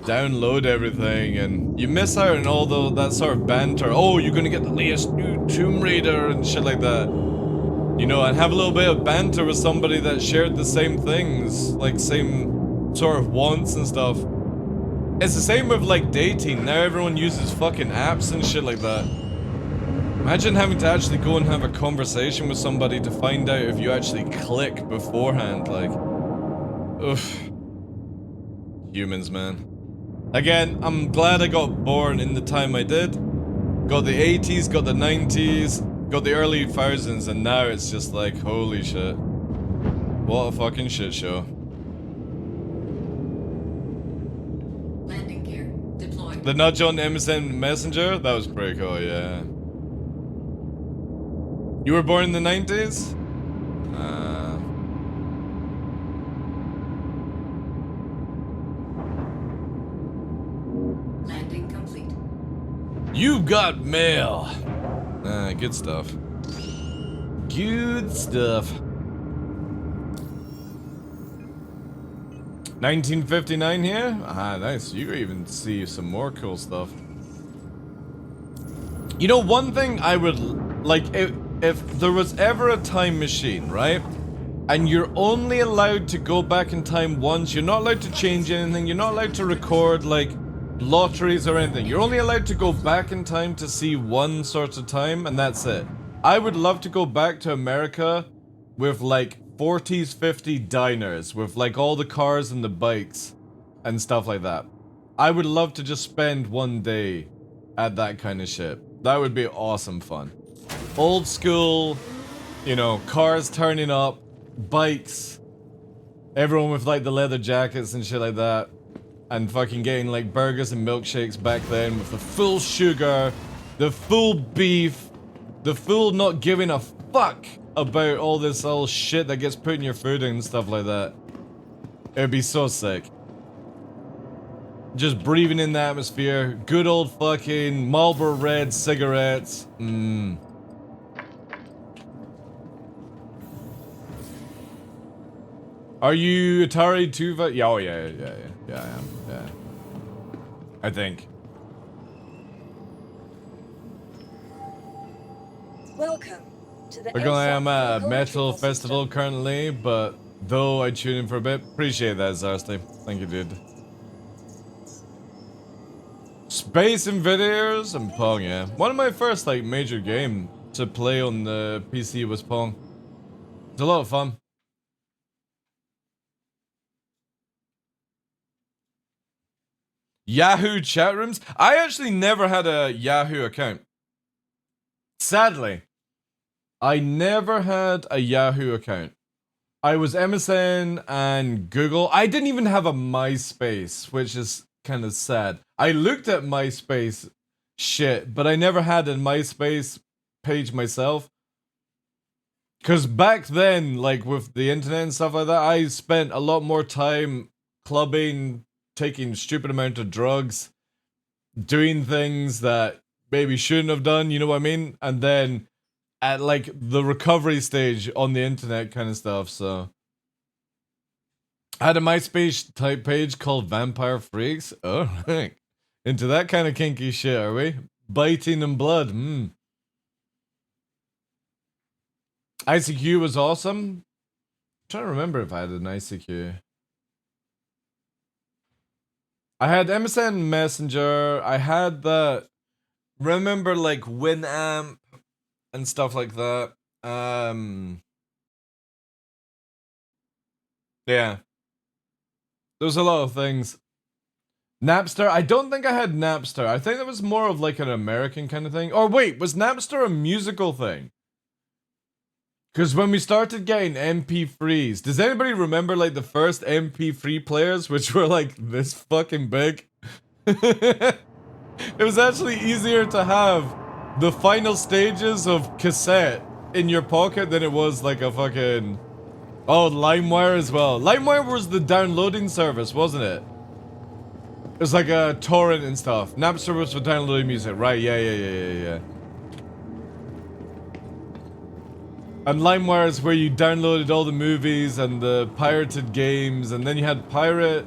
Speaker 1: download everything and you miss out on all that sort of banter. Oh, you're gonna get the latest new Tomb Raider and shit like that. You know, and have a little bit of banter with somebody that shared the same things, like same sort of wants and stuff. It's the same with like dating. Now everyone uses fucking apps and shit like that. Imagine having to actually go and have a conversation with somebody to find out if you actually click beforehand, like. Oof. Humans, man. Again, I'm glad I got born in the time I did. Got the 80s, got the 90s, got the early 2000s, and now it's just like, holy shit. What a fucking shit show.
Speaker 3: Landing gear deployed.
Speaker 1: The nudge on MSN Messenger? That was pretty cool, yeah. You were born in the 90s?
Speaker 3: Landing complete.
Speaker 1: You got mail! Good stuff. Good stuff. 1959 here? Ah, nice. You can even see some more cool stuff. You know, one thing I would like, if there was ever a time machine, right? And you're only allowed to go back in time once, you're not allowed to change anything, you're not allowed to record like lotteries or anything. You're only allowed to go back in time to see one sort of time, and that's it. I would love to go back to America with like 40s, 50 diners with like all the cars and the bikes and stuff like that. I would love to just spend one day at that kind of shit. That would be awesome fun. Old school, you know, cars turning up, bikes, everyone with like the leather jackets and shit like that, and fucking getting like burgers and milkshakes back then with the full sugar, the full beef, the full not giving a fuck about all this old shit that gets put in your food and stuff like that. It'd be so sick. Just breathing in the atmosphere, good old fucking Marlboro Red cigarettes. Are you Atari 2? Yeah, oh yeah, I am. Yeah, I think.
Speaker 2: Welcome to the
Speaker 1: I am at a
Speaker 2: Vehicle
Speaker 1: metal
Speaker 2: Retrieval
Speaker 1: festival
Speaker 2: System.
Speaker 1: currently, but though I tune in for a bit, appreciate that, Zarsty. Thank you, dude. Space Invaders and Pong, yeah. One of my first like major game to play on the PC was Pong. It's a lot of fun. Yahoo chat rooms? I actually never had a Yahoo account. Sadly, I never had a Yahoo account. I was MSN and Google. I didn't even have a MySpace, which is kind of sad. I looked at MySpace shit, but I never had a MySpace page myself. Because back then, like with the internet and stuff like that, I spent a lot more time clubbing, taking stupid amount of drugs, doing things that maybe shouldn't have done, you know what I mean? And then at like the recovery stage on the internet kind of stuff, so I had a MySpace type page called Vampire Freaks. Oh, right. Into that kind of kinky shit, are we? Biting and blood, ICQ was awesome. I'm trying to remember if I had an ICQ. I had MSN Messenger. I had the, remember like Winamp and stuff like that. Yeah. There's a lot of things. Napster. I don't think I had Napster. I think that was more of like an American kind of thing. Or wait, was Napster a musical thing? Because when we started getting MP3s, does anybody remember like the first MP3 players, which were like this fucking big? It was actually easier to have the final stages of cassette in your pocket than it was like a fucking... Oh, LimeWire as well. LimeWire was the downloading service, wasn't it? It was like a torrent and stuff. Napster was for downloading music, right? Yeah. And LimeWire is where you downloaded all the movies and the pirated games, and then you had Pirate...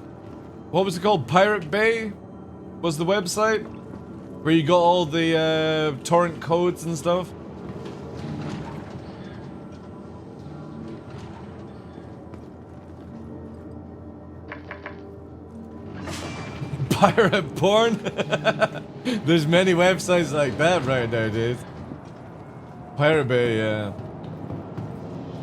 Speaker 1: What was it called? Pirate Bay? Was the website? Where you got all the torrent codes and stuff? Pirate porn? There's many websites like that right now, dude. Pirate Bay, yeah.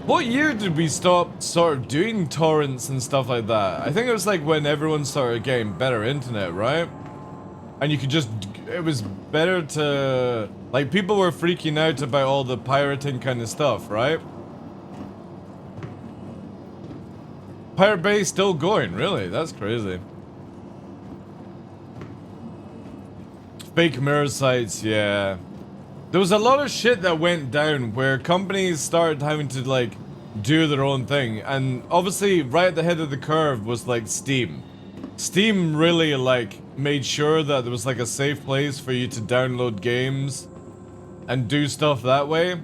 Speaker 1: What year did we stop sort of doing torrents and stuff like that? I think it was like when everyone started getting better internet, right? And you could just, it was better to, like people were freaking out about all the pirating kind of stuff, right? Pirate Bay still going, really? That's crazy. Fake mirror sites, yeah. There was a lot of shit that went down where companies started having to like do their own thing, and obviously right at the head of the curve was like Steam. Steam really like made sure that there was like a safe place for you to download games and do stuff that way.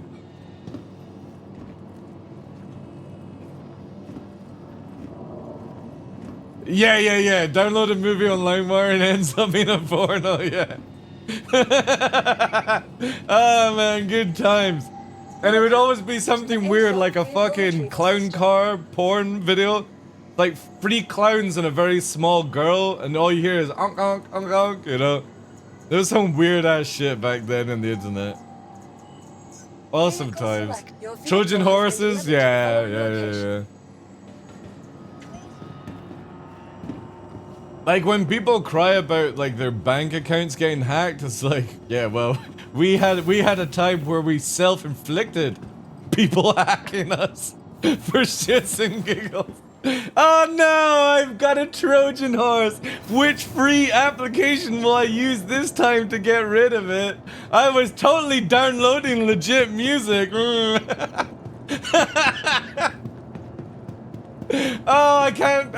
Speaker 1: Yeah. Download a movie on LimeWire and ends up being a porno, yeah. Oh man, good times. And it would always be something weird, like a fucking clown car porn video. Like 3 clowns and a very small girl, and all you hear is onk onk onk onk, you know? There was some weird ass shit back then in the internet. Awesome times. Trojan horses? Yeah. Like when people cry about like their bank accounts getting hacked, it's like, yeah, well, we had a time where we self-inflicted people hacking us for shits and giggles. Oh no, I've got a Trojan horse. Which free application will I use this time to get rid of it? I was totally downloading legit music. Oh, I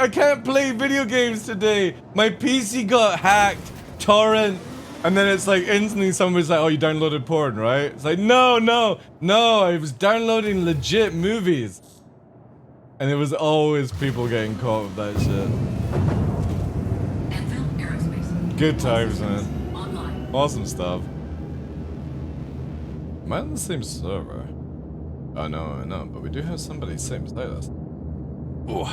Speaker 1: can't play video games today. My PC got hacked, torrent, and then it's like instantly somebody's like, oh, you downloaded porn, right? It's like, no, I was downloading legit movies. And it was always people getting caught with that shit. Good times, man.
Speaker 3: Online.
Speaker 1: Awesome stuff. Am I on the same server? Oh no, but we do have somebody same side us. Ooh.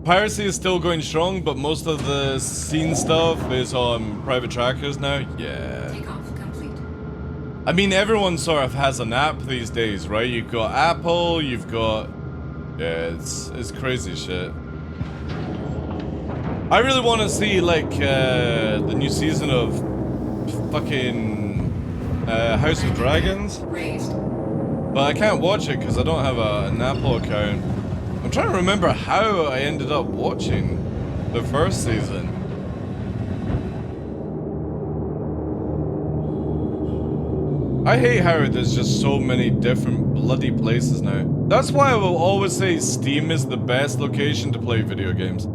Speaker 1: Piracy is still going strong, but most of the scene stuff is on private trackers now. Yeah.
Speaker 3: Takeoff complete.
Speaker 1: I mean, everyone sort of has an app these days, right? You've got Apple, you've got... Yeah, it's crazy shit. I really want to see, like, the new season of fucking House of Dragons.
Speaker 3: Raised.
Speaker 1: But I can't watch it because I don't have an Apple account. I'm trying to remember how I ended up watching the first season. I hate how there's just so many different bloody places now. That's why I will always say Steam is the best location to play video games.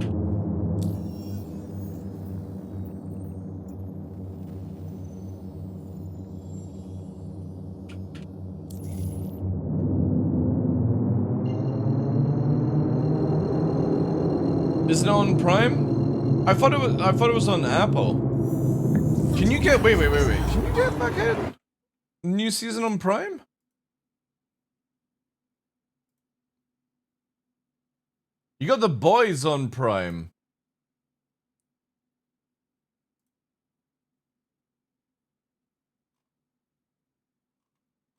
Speaker 1: Is it on Prime? I thought it was on Apple. Can you get wait. Can you get fucking new season on Prime? You got The Boys on Prime.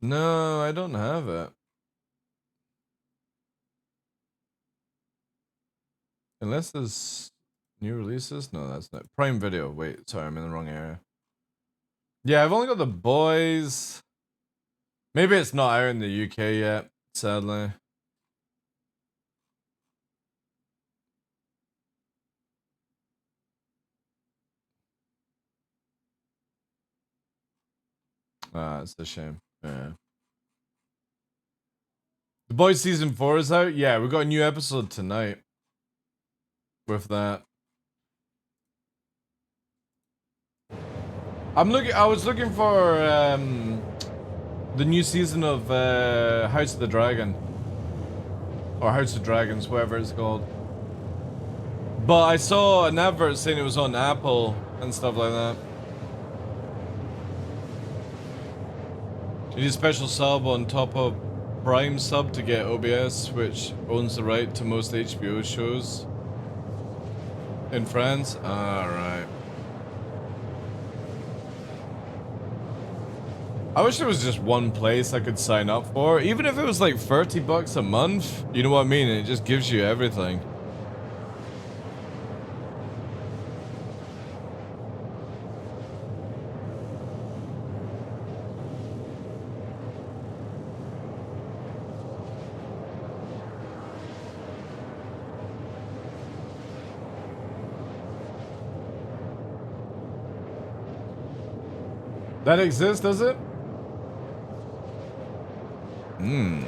Speaker 1: No, I don't have it. Unless there's new releases? No, that's not. Prime Video. Wait, sorry, I'm in the wrong area. Yeah, I've only got The Boys. Maybe it's not out in the UK yet, sadly. Ah, it's a shame. Yeah. The Boys Season 4 is out? Yeah, we got a new episode tonight. With that. I was looking for the new season of House of the Dragon. Or House of Dragons, whatever it's called. But I saw an advert saying it was on Apple and stuff like that. You need a special sub on top of Prime sub to get OBS, which owns the right to most HBO shows in France. Alright. I wish there was just one place I could sign up for, even if it was like $30 a month. You know what I mean? It just gives you everything. That exists, does it? Hmm.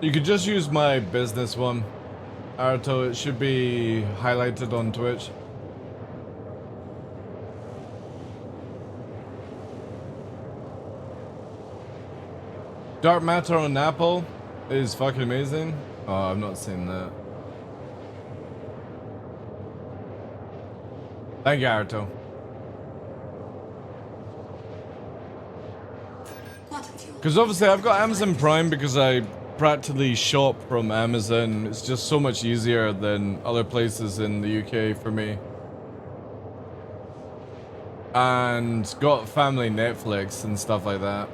Speaker 1: You could just use my business one, Arto. It should be highlighted on Twitch. Dark Matter on Apple is fucking amazing. Oh, I've not seen that. Thank you, Aruto. Because obviously I've got Amazon Prime because I practically shop from Amazon. It's just so much easier than other places in the UK for me. And got family Netflix and stuff like that.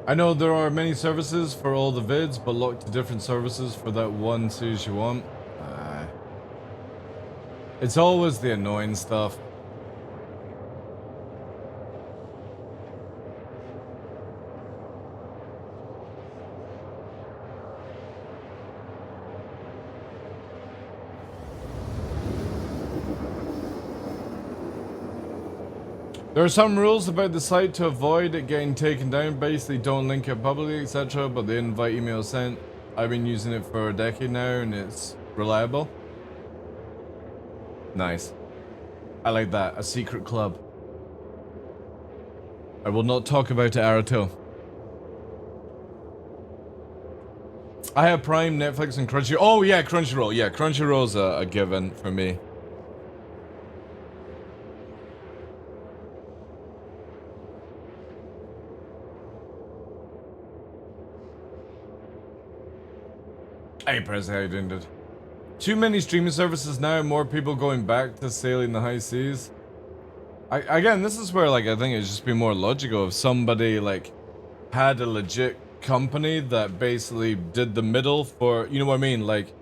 Speaker 1: I know there are many services for all the vids, but locked to different services for that one series you want. It's always the annoying stuff. There are some rules about the site to avoid it getting taken down. Basically, don't link it publicly, etc. But the invite email sent. I've been using it for a decade now, and it's reliable. Nice. I like that. A secret club. I will not talk about it, Aruto. I have Prime, Netflix, and Crunchyroll. Oh yeah, Crunchyroll. Yeah, Crunchyroll's a given for me. Hey, Prez, how you doing, dude? Too many streaming services now, and more people going back to sailing the high seas. Again, this is where, like, I think it'd just be more logical if somebody, like, had a legit company that basically did the middle for, you know what I mean? Like,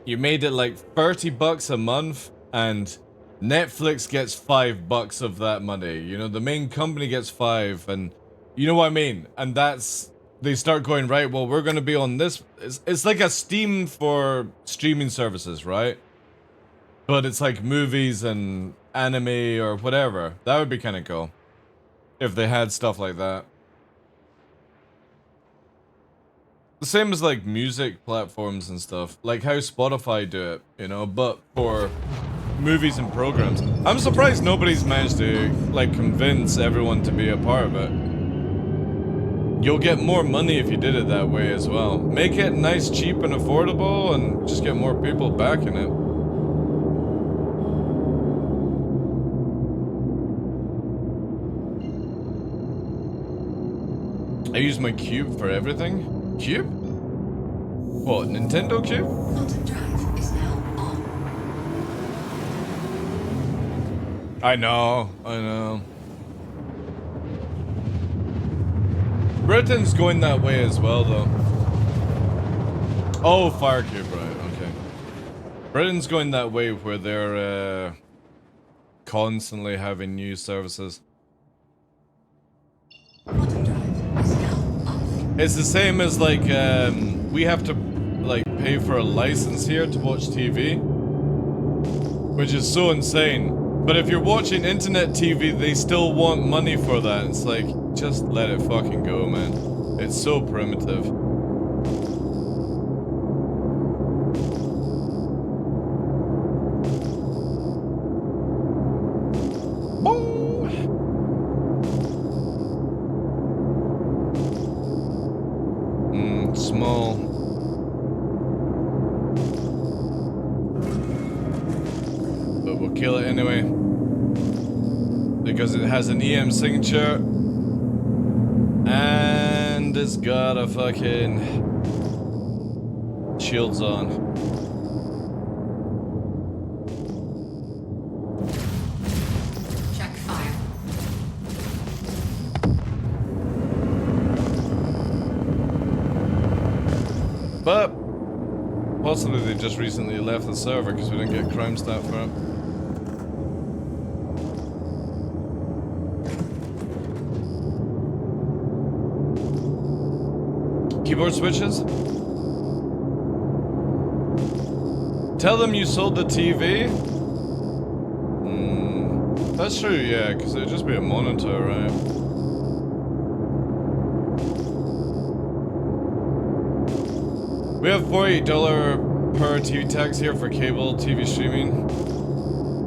Speaker 1: you made it like $30 a month, and Netflix gets $5 of that money. You know, the main company gets 5, and you know what I mean? And that's... They start going, right, well, we're going to be on this. It's like a Steam for streaming services, right? But it's like movies and anime or whatever. That would be kind of cool. If they had stuff like that. The same as like music platforms and stuff. Like how Spotify do it, you know, but for movies and programs. I'm surprised nobody's managed to like convince everyone to be a part of it. You'll get more money if you did it that way as well. Make it nice, cheap, and affordable, and just get more people backing it. I use my Cube for everything. Cube? What, Nintendo Cube?
Speaker 3: Quantum drive is now on.
Speaker 1: I know. Britain's going that way as well, though. Oh, Fire Cube, right, okay. Britain's going that way where they're constantly having new services.
Speaker 3: Quantum drive is now off.
Speaker 1: It's the same as like we have to like pay for a license here to watch TV, which is so insane. But if you're watching internet TV, they still want money for that. It's like, just let it fucking go, man. It's so primitive. Small. But we'll kill it anyway. Because it has an EM signature. And it's got a fucking shields on.
Speaker 3: Check fire.
Speaker 1: But possibly they just recently left the server because we didn't get crime stat for it. Keyboard switches? Tell them you sold the TV? That's true, yeah, because it'd just be a monitor, right? We have $48 per TV tax here for cable TV streaming.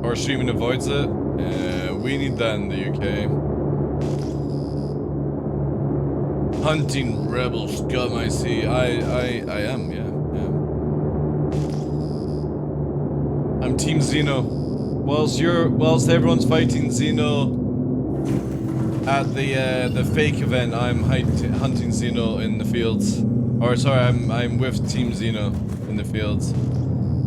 Speaker 1: Or streaming avoids it. We need that in the UK. Hunting rebel scum, I see. I am, yeah. I'm Team Xeno. Whilst everyone's fighting Xeno at the fake event, I'm hunting Xeno in the fields. Or sorry, I'm with Team Xeno in the fields.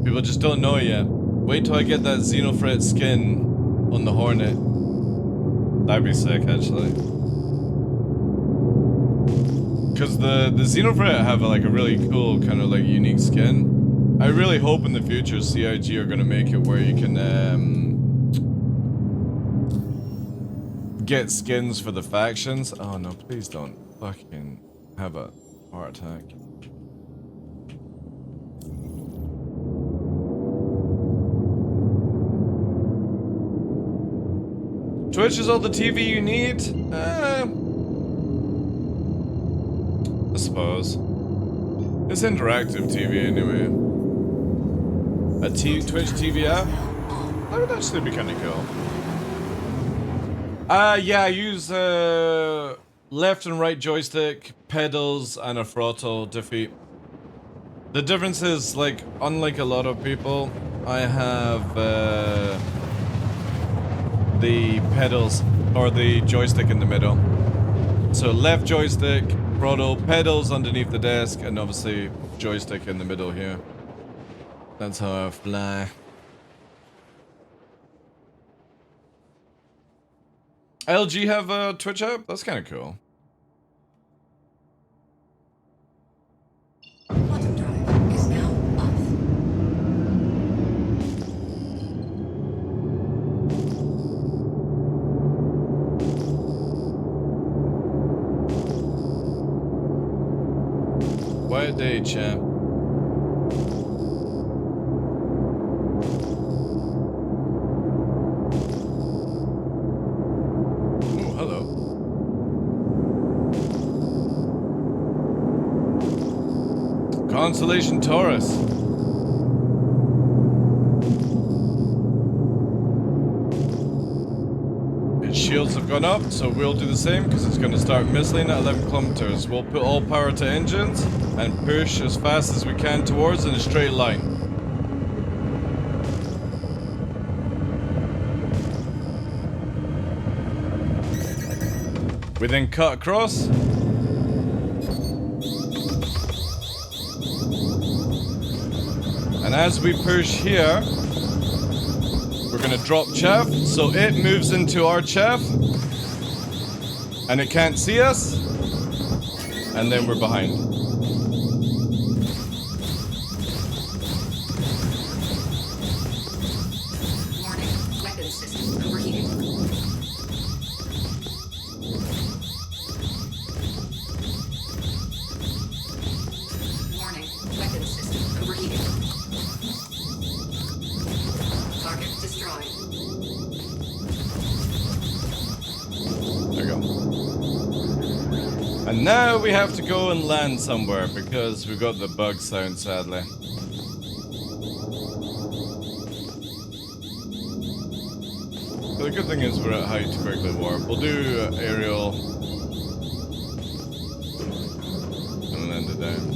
Speaker 1: People just don't know yet. Wait till I get that Xenofret skin on the Hornet. That'd be sick, actually. Because the Xenofret have like a really cool kind of like unique skin. I really hope in the future CIG are gonna make it where you can get skins for the factions. Oh no, please don't fucking have a heart attack. Twitch is all the TV you need? I suppose. It's interactive TV anyway. A Twitch TV app? That would actually be kind of cool. Yeah, I use left and right joystick, pedals, and a throttle defeat. The difference is, like, unlike a lot of people, I have the pedals or the joystick in the middle. So left joystick, throttle, pedals underneath the desk, and obviously joystick in the middle here. That's how I fly. LG have a Twitch app? That's kind of cool.
Speaker 3: Quantum drive is now off.
Speaker 1: Quiet day, champ. Oh, hello. Constellation Taurus. Its shields have gone up, so we'll do the same because it's going to start missiling at 11 kilometers. We'll put all power to engines and push as fast as we can towards in a straight line. We then cut across. And as we push here, we're gonna drop chaff, so it moves into our chaff. And it can't see us. And then we're behind.
Speaker 3: Warning, weapon system overheating. Warning, weapon system overheating. Target destroyed.
Speaker 1: There we go. And now we have to go and land somewhere because we got the bug sound, sadly. But the good thing is we're at height to quickly warp. We'll do aerial and land it down.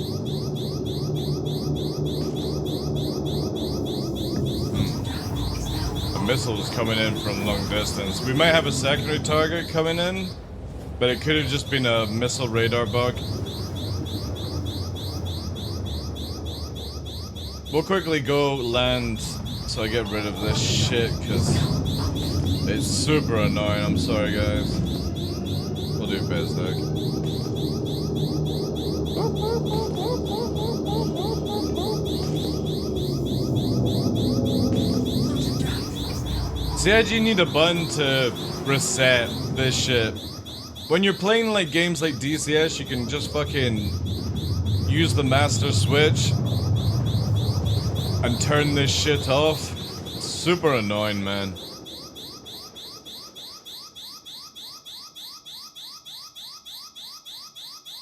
Speaker 1: The missile was coming in from long distance. We might have a secondary target coming in, but it could have just been a missile radar bug. We'll quickly go land so I get rid of this shit, because it's super annoying. I'm sorry, guys. We'll do Bezdek. CIG need a button to reset this shit. When you're playing like games like DCS, you can just fucking use the master switch and turn this shit off. It's super annoying, man.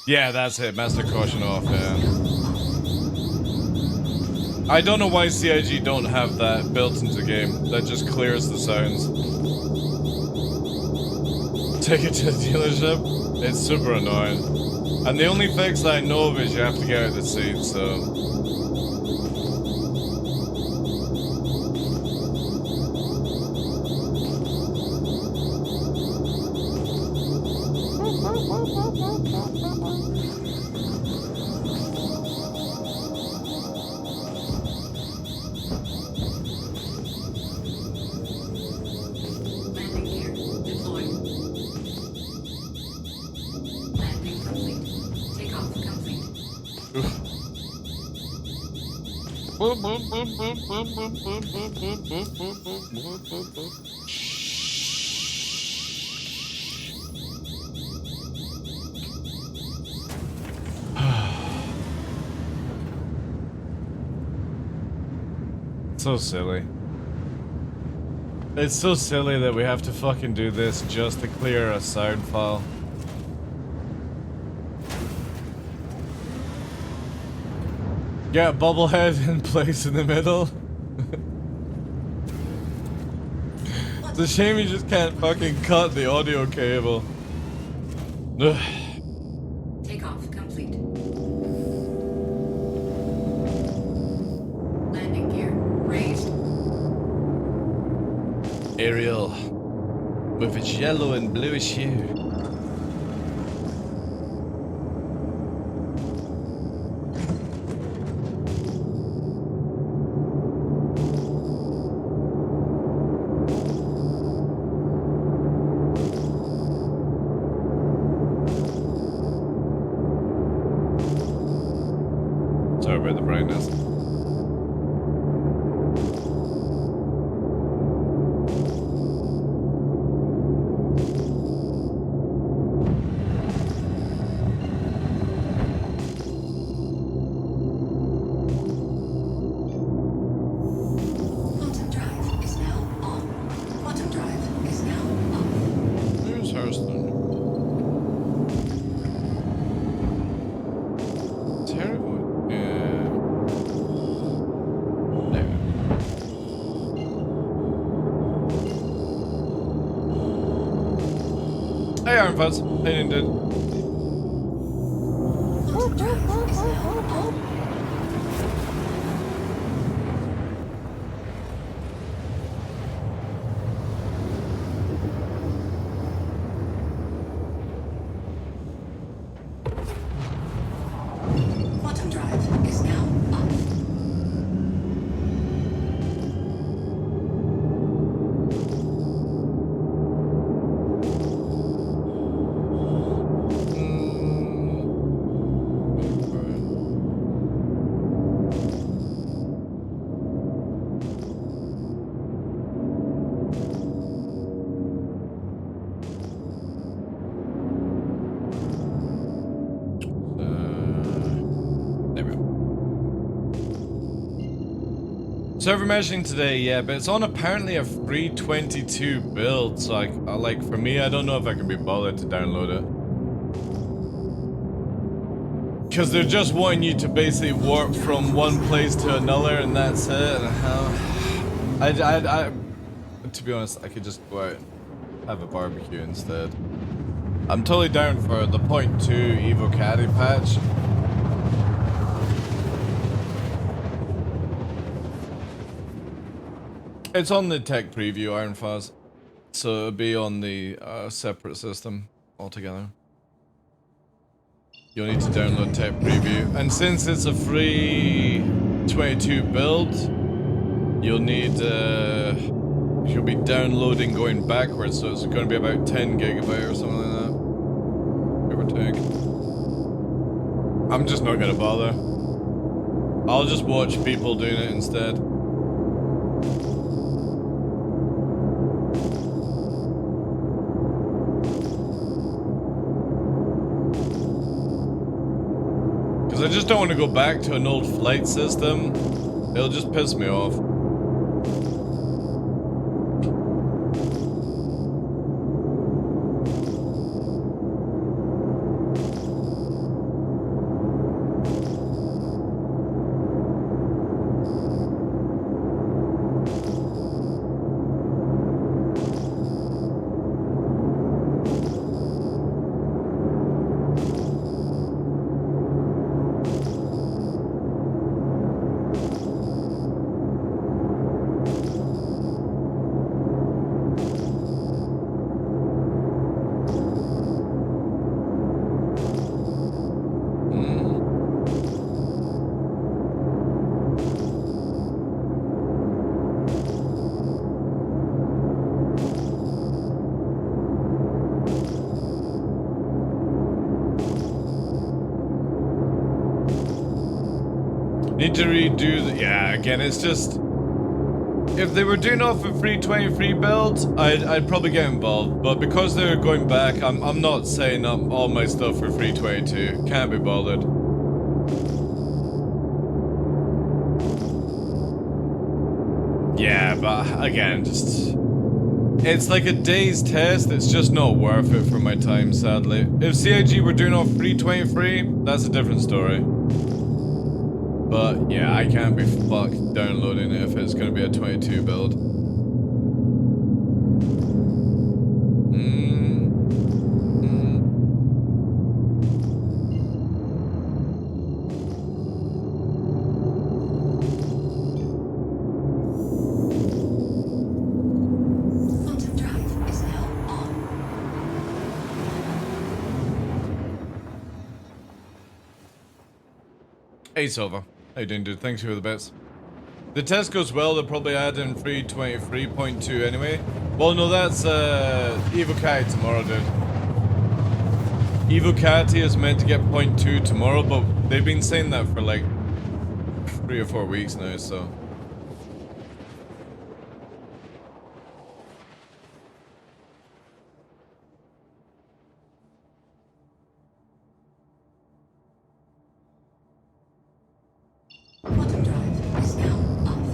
Speaker 1: Yeah, that's it. Master caution off, yeah. I don't know why CIG don't have that built into the game. That just clears the sounds. Take it to the dealership. It's super annoying. And the only fix I know of is you have to get out of the seat, so...
Speaker 3: Landing gear deployed. Landing complete. Takeoff complete.
Speaker 1: So silly. It's so silly that we have to fucking do this just to clear a sound file. Get a bubblehead in place in the middle. It's a shame you just can't fucking cut the audio cable. Ugh.
Speaker 3: Takeoff complete. Landing gear raised.
Speaker 1: Ariel, with its yellow and bluish hue. Sorry about the brightness.
Speaker 3: Quantum drive is now on. Quantum drive is now on.
Speaker 1: There's Hurston. Terrible. Yeah. There. Hey, Iron Fuzz. Hey, Indeed.
Speaker 3: Quantum drive is now on. Quantum drive is now on.
Speaker 1: There we go. Server meshing today, yeah, but it's on apparently a free 22 build, so like for me, I don't know if I can be bothered to download it. Because they're just wanting you to basically warp from one place to another, and that's it. And to be honest, I could just go out and have a barbecue instead. I'm totally down for the 0.2 Evo Caddy patch. It's on the tech preview, Iron Fuzz, so it'll be on the separate system altogether. You'll need to download tech preview, and since it's a free 22 build, you'll need you'll be downloading going backwards, so it's going to be about 10 gigabyte or something like that, give or take. I'm just not gonna bother. I'll just watch people doing it instead. I just don't want to go back to an old flight system. It'll just piss me off. Need to redo the, yeah, again, it's just, if they were doing off a free 23 build, I'd probably get involved, but because they're going back, I'm not setting up all my stuff for free 22. Can't be bothered. Yeah, but again, just, it's like a day's test, it's just not worth it for my time, sadly. If CIG were doing off free 23, that's a different story. But yeah, I can't be fucked downloading it if it's gonna be a 22 build.
Speaker 3: Quantum drive is now on.
Speaker 1: Hey Silva, how you doing, dude? Thanks for the bits. The test goes well, they'll probably add in free 23.2 anyway. Well, no, that's Evocati tomorrow, dude. Evocati is meant to get 0.2 tomorrow, but they've been saying that for like 3 or 4 weeks now, so.
Speaker 3: Quantum drive is now off.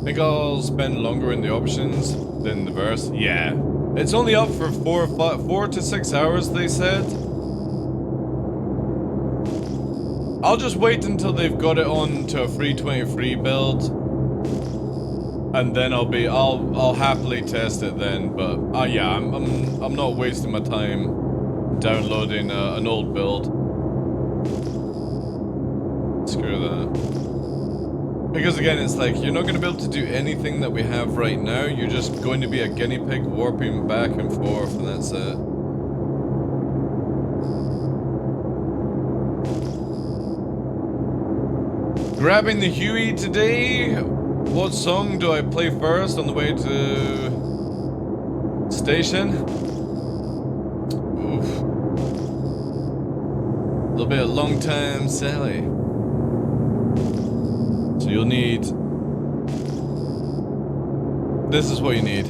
Speaker 1: Think I'll spend longer in the options than the verse. Yeah. It's only up for 4 to 6 hours, they said. I'll just wait until they've got it on to a free 23 build. And then I'll happily test it then, but yeah, I'm not wasting my time downloading an old build. Screw that. Because again, it's like, you're not going to be able to do anything that we have right now. You're just going to be a guinea pig warping back and forth, and that's it. Grabbing the Huey today. What song do I play first on the way to station? Oof. A little bit of Long Time Sally. So you'll need, this is what you need.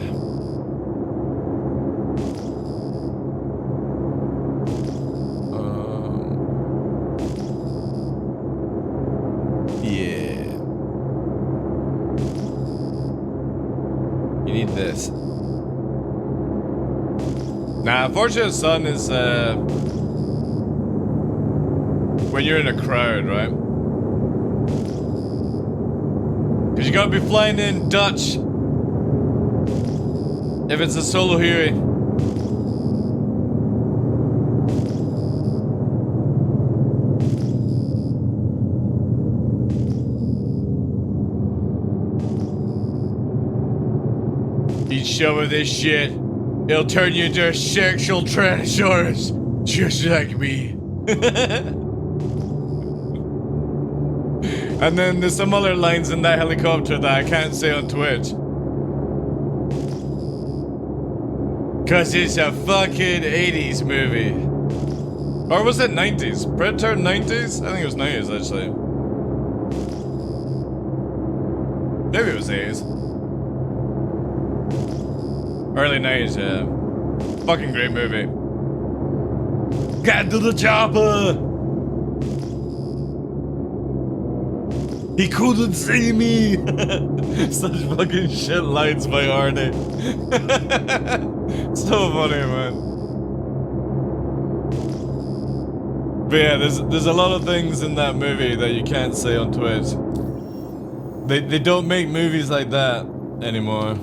Speaker 1: Yeah. You need this. Nah, Fortunate Son is when you're in a crowd, right? Because you gotta be flying in Dutch. If it's a solo Huey. Eat some of this shit. It'll turn you into a sexual Tyrannosaurus. Just like me. And then there's some other lines in that helicopter that I can't say on Twitch. Cause it's a fucking 80s movie. Or was it 90s? Predator 90s? I think it was 90s actually. Maybe it was 80s. Early 90s, yeah. Fucking great movie. Get to the chopper! He couldn't see me! Such fucking shit lines by Arnie. So funny, man. But yeah, there's a lot of things in that movie that you can't say on Twitch. They don't make movies like that anymore.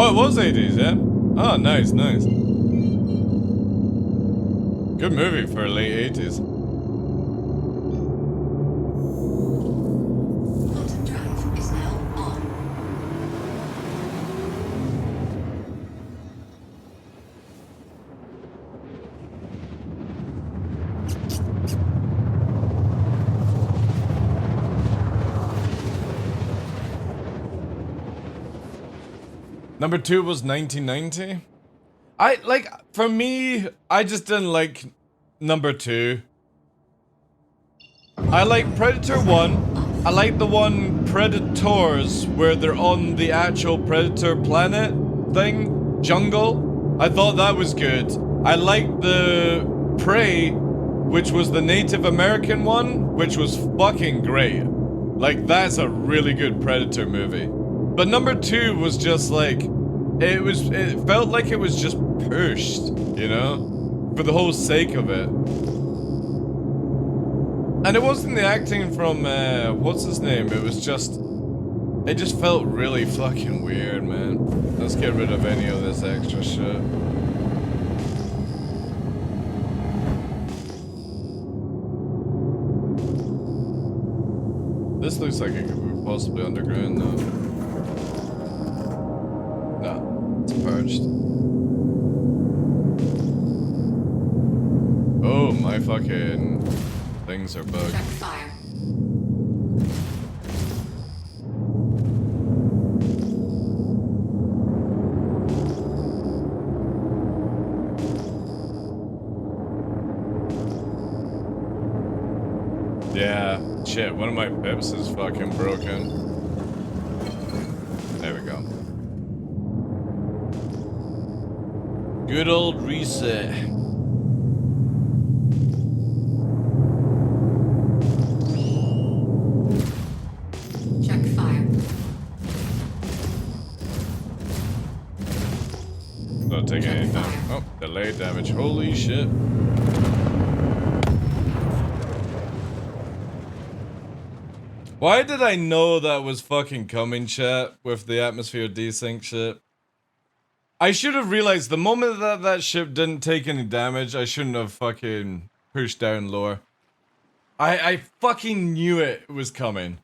Speaker 1: Oh, it was 80s, yeah? Oh, nice, nice. Good movie for late 80s.
Speaker 3: Quantum drive is now on.
Speaker 1: Number 2 was 1990. For me, I just didn't like number 2. I like Predator 1. I like the one Predators where they're on the actual Predator planet thing, jungle. I thought that was good. I liked the Prey, which was the Native American one, which was fucking great. Like, that's a really good Predator movie. But number 2 was just like, it felt like it was just pushed, you know? For the whole sake of it. And it wasn't the acting from, what's his name? It just felt really fucking weird, man. Let's get rid of any of this extra shit. This looks like it could be possibly underground, though. No, it's purged. Oh, my fucking things are bugged.
Speaker 3: Check fire.
Speaker 1: Yeah, shit, one of my pips is fucking broken. There we go. Good old reset.
Speaker 3: Check fire.
Speaker 1: Not taking any damage. Oh, delayed damage. Holy shit. Why did I know that was fucking coming, chat, with the atmosphere desync shit? I should have realized the moment that that ship didn't take any damage, I shouldn't have fucking pushed down lower. I fucking knew it was coming.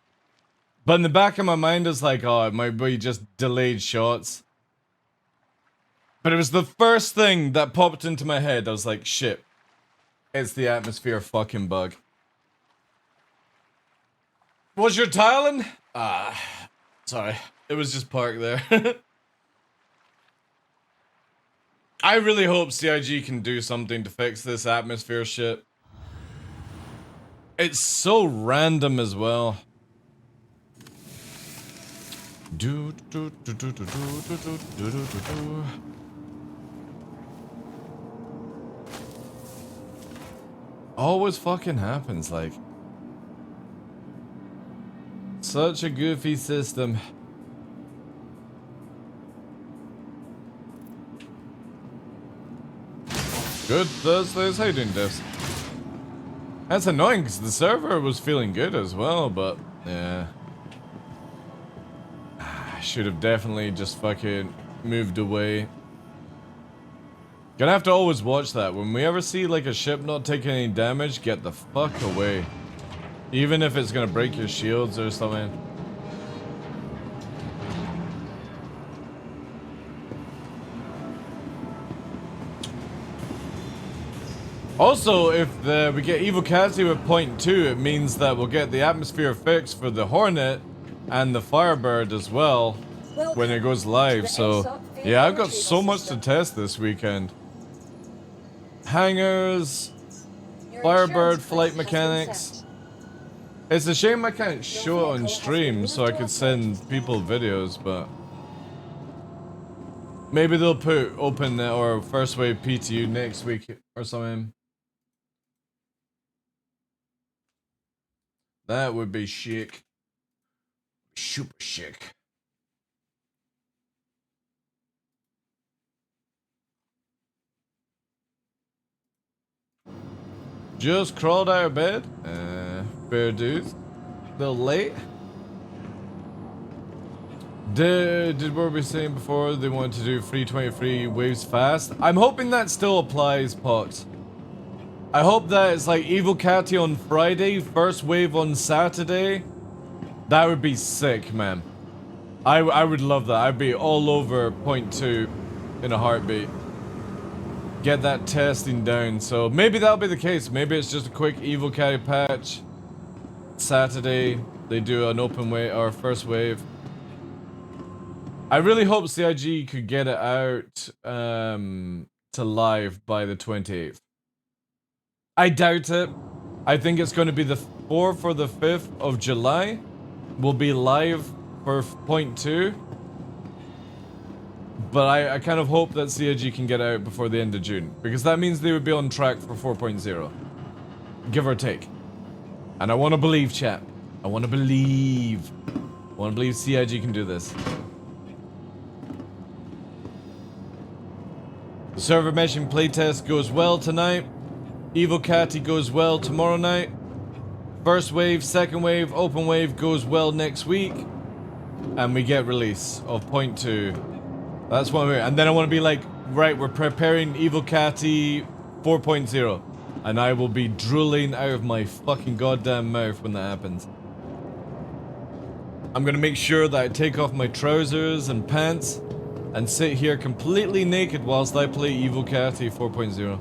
Speaker 1: But in the back of my mind, it's like, oh, it might be just delayed shots. But it was the first thing that popped into my head. I was like, shit. It's the atmosphere fucking bug. Was your tiling? Sorry. It was just parked there. I really hope CIG can do something to fix this atmosphere shit. It's so random as well. Always fucking happens, like. Such a goofy system. Good Thursdays, how you doing, Devs? That's annoying because the server was feeling good as well, but yeah. I should have definitely just fucking moved away. Gonna have to always watch that. When we ever see like a ship not taking any damage, get the fuck away. Even if it's gonna break your shields or something. Also, if we get Evil Cassie with point 2, it means that we'll get the atmosphere fixed for the Hornet and the Firebird as well when it goes live. So, yeah, I've got so much to test this weekend. Hangars, Firebird flight mechanics. It's a shame I can't show it on stream so I could send people videos, but maybe they'll put open or first wave PTU next week or something. That would be chic. Super chic. Just crawled out of bed. Fair dude. A little late. Did what we were saying before? They wanted to do 323 waves fast. I'm hoping that still applies, Pox. I hope that it's like Evil Catty on Friday, first wave on Saturday. That would be sick, man. I would love that. I'd be all over point 2 in a heartbeat. Get that testing down. So maybe that'll be the case. Maybe it's just a quick Evil Catty patch. Saturday, they do an open wave or first wave. I really hope CIG could get it out to live by the 28th. I doubt it. I think it's going to be the 4th or the 5th of July. We'll be live for point 2. But I kind of hope that CIG can get out before the end of June. Because that means they would be on track for 4.0. Give or take. And I want to believe, chat. I want to believe. I want to believe CIG can do this. The server meshing playtest goes well tonight. Evil Catty goes well tomorrow night. First wave, second wave, open wave goes well next week. And we get release of point 2. That's one way. And then I want to be like, right, we're preparing Evil Catty 4.0. And I will be drooling out of my fucking goddamn mouth when that happens. I'm gonna make sure that I take off my trousers and pants and sit here completely naked whilst I play Evil Catty 4.0.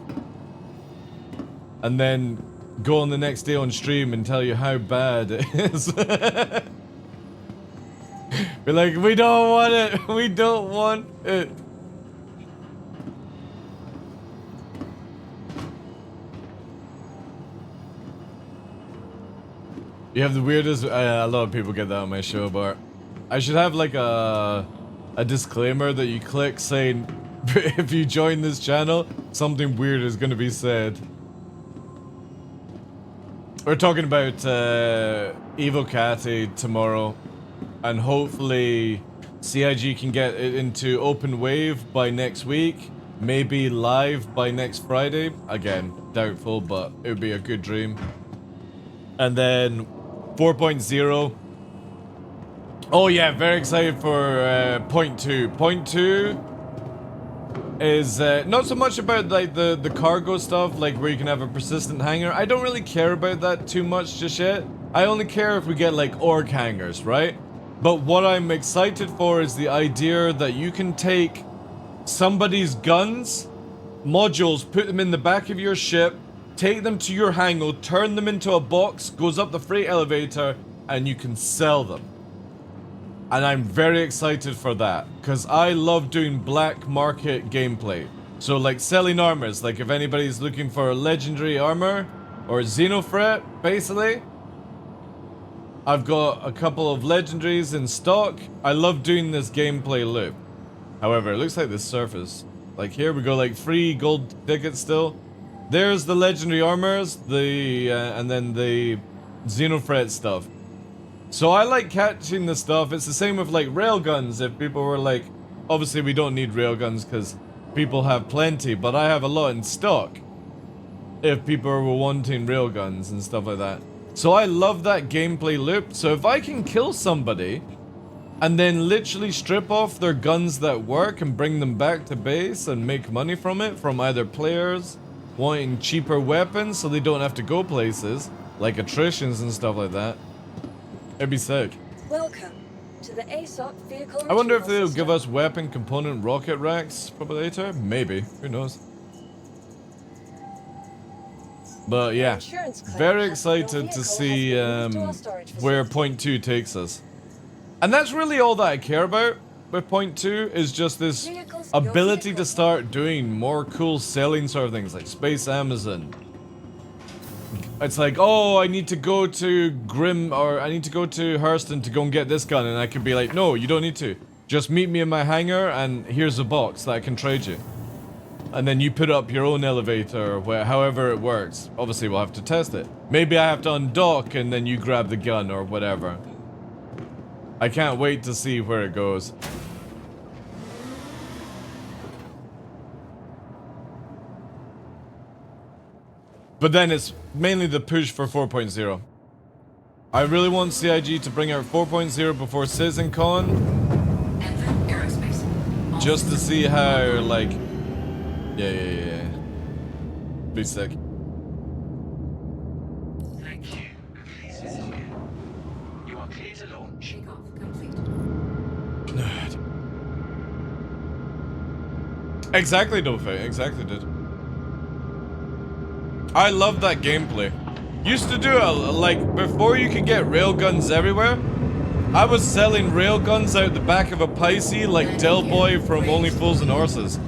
Speaker 1: And then go on the next day on stream and tell you how bad it is. Be like, we don't want it. We don't want it. You have the weirdest. A lot of people get that on my show, but I should have like a disclaimer that you click saying if you join this channel, something weird is going to be said. We're talking about Evil Catty tomorrow, and hopefully CIG can get it into open wave by next week, maybe live by next Friday. Again, doubtful, but it would be a good dream. And then 4.0. Oh yeah, very excited for point 2. Point 2 is not so much about like the cargo stuff, like where you can have a persistent hangar. I don't really care about that too much just yet. I only care if we get like org hangars, right? But what I'm excited for is the idea that you can take somebody's guns, modules, put them in the back of your ship, take them to your hangar, turn them into a box, goes up the freight elevator, and you can sell them. And I'm very excited for that, because I love doing black market gameplay. So like selling armors, like if anybody's looking for a legendary armor, or Xenofret, basically. I've got a couple of legendaries in stock. I love doing this gameplay loop. However, it looks like the surface. Like here we go, like free gold tickets still. There's the legendary armors, the and then the Xenofret stuff. So I like catching the stuff. It's the same with like railguns. If people were like, obviously we don't need railguns because people have plenty, but I have a lot in stock. If people were wanting railguns and stuff like that. So I love that gameplay loop. So if I can kill somebody and then literally strip off their guns that work and bring them back to base and make money from it, from either players wanting cheaper weapons so they don't have to go places, like attritions and stuff like that, it'd be sick.
Speaker 2: Welcome to the ASOC vehicle.
Speaker 1: I wonder if
Speaker 2: retrieval
Speaker 1: they'll give
Speaker 2: system.
Speaker 1: us weapon component rocket racks probably later. Maybe. Who knows? But yeah,
Speaker 2: Insurance claim
Speaker 1: very
Speaker 2: has your
Speaker 1: excited to
Speaker 2: vehicle
Speaker 1: see
Speaker 2: has been moved to our storage
Speaker 1: where
Speaker 2: facility.
Speaker 1: point 2 takes us. And that's really all that I care about with point 2, is just this
Speaker 2: Vehicles-
Speaker 1: ability
Speaker 2: your
Speaker 1: to
Speaker 2: vehicle-
Speaker 1: start doing more cool selling sort of things, like Space Amazon. It's like, oh, I need to go to Grim, or I need to go to Hurston to go and get this gun, and I could be like, no, you don't need to. Just meet me in my hangar, and here's a box that I can trade you. And then you put up your own elevator, however it works. Obviously, we'll have to test it. Maybe I have to undock, and then you grab the gun, or whatever. I can't wait to see where it goes. But then it's mainly the push for 4.0. I really want CIG to bring out 4.0 before CitizenCon,
Speaker 3: Enter aerospace. All
Speaker 1: just to
Speaker 3: systems
Speaker 1: see how,
Speaker 3: online.
Speaker 1: like... Yeah. Be sick.
Speaker 5: Thank you. This is you. You are clear to launch.
Speaker 3: Takeoff complete.
Speaker 1: Exactly, Dolphin. Exactly, dude. I love that gameplay. Used to do it, like, before you could get railguns everywhere, I was selling railguns out the back of a Pisces like Del Boy from Only Fools and Horses.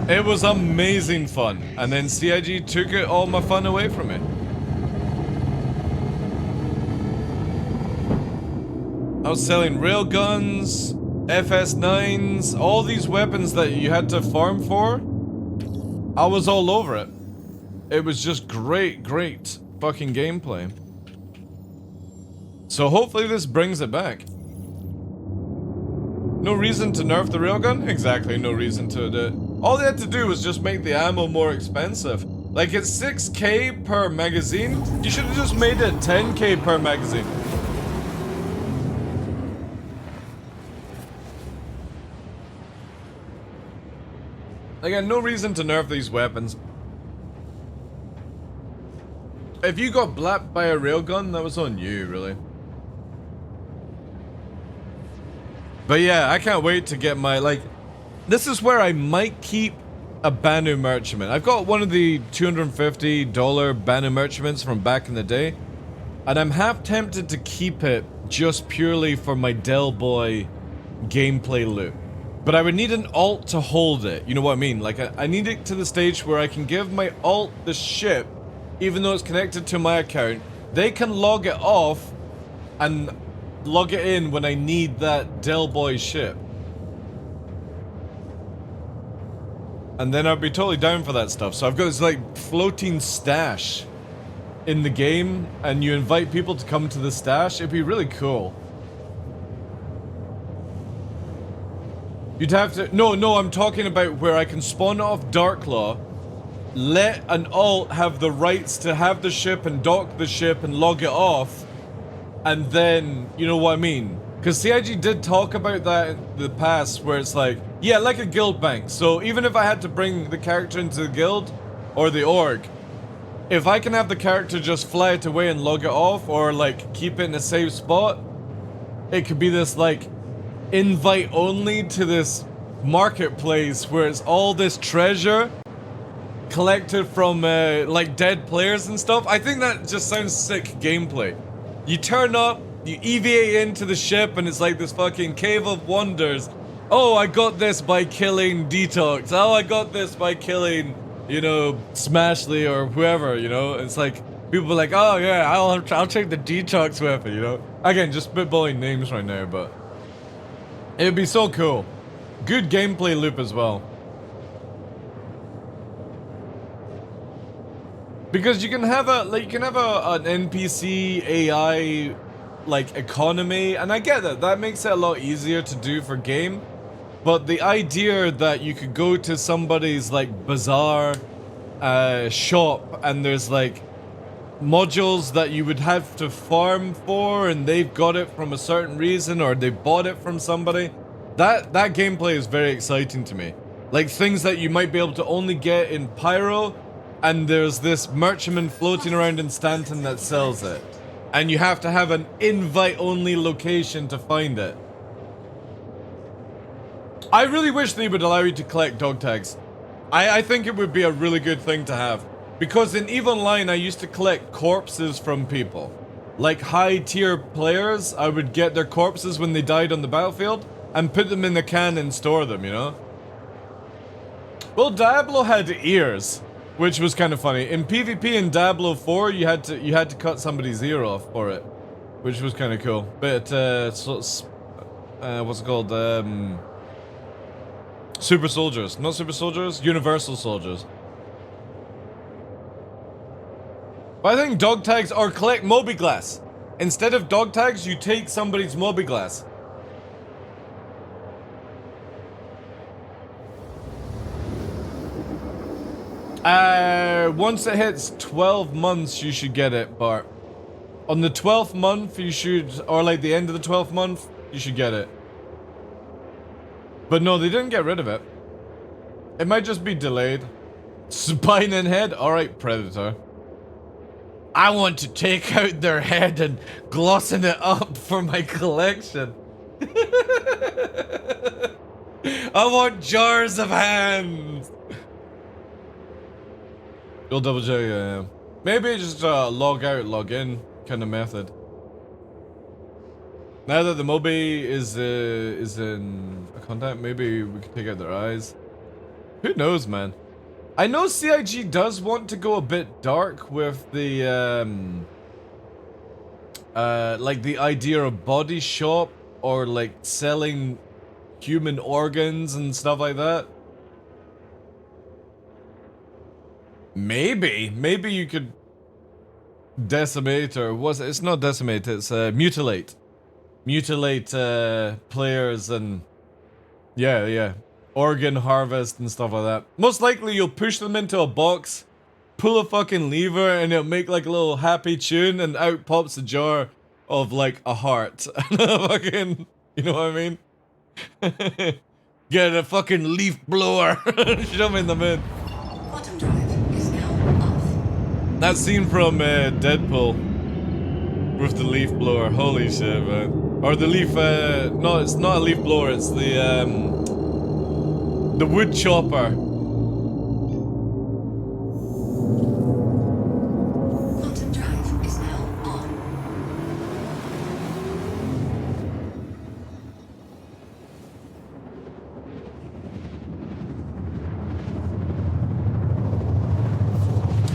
Speaker 1: It was amazing fun. And then CIG took all my fun away from me. I was selling railguns, FS9s, all these weapons that you had to farm for. I was all over it. It was just great, great fucking gameplay. So hopefully this brings it back. No reason to nerf the railgun? Exactly, no reason to do it. All they had to do was just make the ammo more expensive. Like, it's 6k per magazine. You should have just made it 10k per magazine. Again, no reason to nerf these weapons. If you got blapped by a railgun, that was on you, really. But yeah, I can't wait to get my, like... This is where I might keep a Banu Merchantman. I've got one of the $250 Banu Merchantmans from back in the day. And I'm half tempted to keep it just purely for my Del Boy gameplay loop. But I would need an alt to hold it, you know what I mean? Like, I need it to the stage where I can give my alt the ship, even though it's connected to my account. They can log it off and log it in when I need that Del Boy ship. And then I'd be totally down for that stuff. So I've got this, like, floating stash in the game, and you invite people to come to the stash. It'd be really cool. You'd have to... No, I'm talking about where I can spawn off DarkLaw, let an alt have the rights to have the ship and dock the ship and log it off, and then, you know what I mean? Because CIG did talk about that in the past, where it's like, yeah, like a guild bank. So even if I had to bring the character into the guild, or the org, if I can have the character just fly it away and log it off, or like keep it in a safe spot, it could be this like invite only to this marketplace where it's all this treasure collected from like dead players and stuff. I think that just sounds sick gameplay. You turn up, you EVA into the ship, and it's like this fucking cave of wonders. Oh, I got this by killing Detox. Oh, I got this by killing, you know, Smashley or whoever, you know? It's like, people are like, oh yeah, I'll check the Detox weapon, you know? Again, just spitballing names right now, but it'd be so cool. Good gameplay loop as well. Because you can have a, like, you can have an NPC AI, like, economy, and I get that. That makes it a lot easier to do for game. But the idea that you could go to somebody's, like, bazaar shop, and there's, like, modules that you would have to farm for, and they've got it from a certain reason, or they bought it from somebody. That gameplay is very exciting to me. Like, things that you might be able to only get in Pyro, and there's this merchantman floating around in Stanton that sells it. And you have to have an invite-only location to find it. I really wish they would allow you to collect dog tags. I think it would be a really good thing to have. Because in EVE Online, I used to collect corpses from people. Like high-tier players, I would get their corpses when they died on the battlefield, and put them in the can and store them, you know? Well, Diablo had ears, which was kind of funny. In PvP in Diablo 4, you had to cut somebody's ear off for it, which was kind of cool. But what's it called? Super soldiers, not super soldiers, universal soldiers. But I think dog tags, or collect Mobiglass. Instead of dog tags, you take somebody's Mobiglass. Once it hits 12 months, you should get it, Bart. On the 12th month, you should, or like the end of the 12th month, you should get it. But no, they didn't get rid of it. It might just be delayed. Spine and head? Alright, Predator. I want to take out their head and glossing it up for my collection. I want jars of hands. You'll double check, yeah. Maybe just log out, log in kind of method. Now that the Moby is in contact, maybe we can take out their eyes. Who knows, man? I know CIG does want to go a bit dark with the like the idea of body shop or like selling human organs and stuff like that. Maybe you could decimate, or was it? It's not decimate, it's mutilate. Mutilate players and yeah, organ harvest and stuff like that. Most likely you'll push them into a box, pull a fucking lever, and it'll make like a little happy tune, and out pops a jar of like a heart. Fucking, you know what I mean? Get a fucking leaf blower, shove in the mid.
Speaker 3: Quantum drive is now off.
Speaker 1: That scene from Deadpool with the leaf blower, holy shit, man. Or the leaf, no, it's not a leaf blower, it's the wood chopper.
Speaker 3: Quantum drive is now on.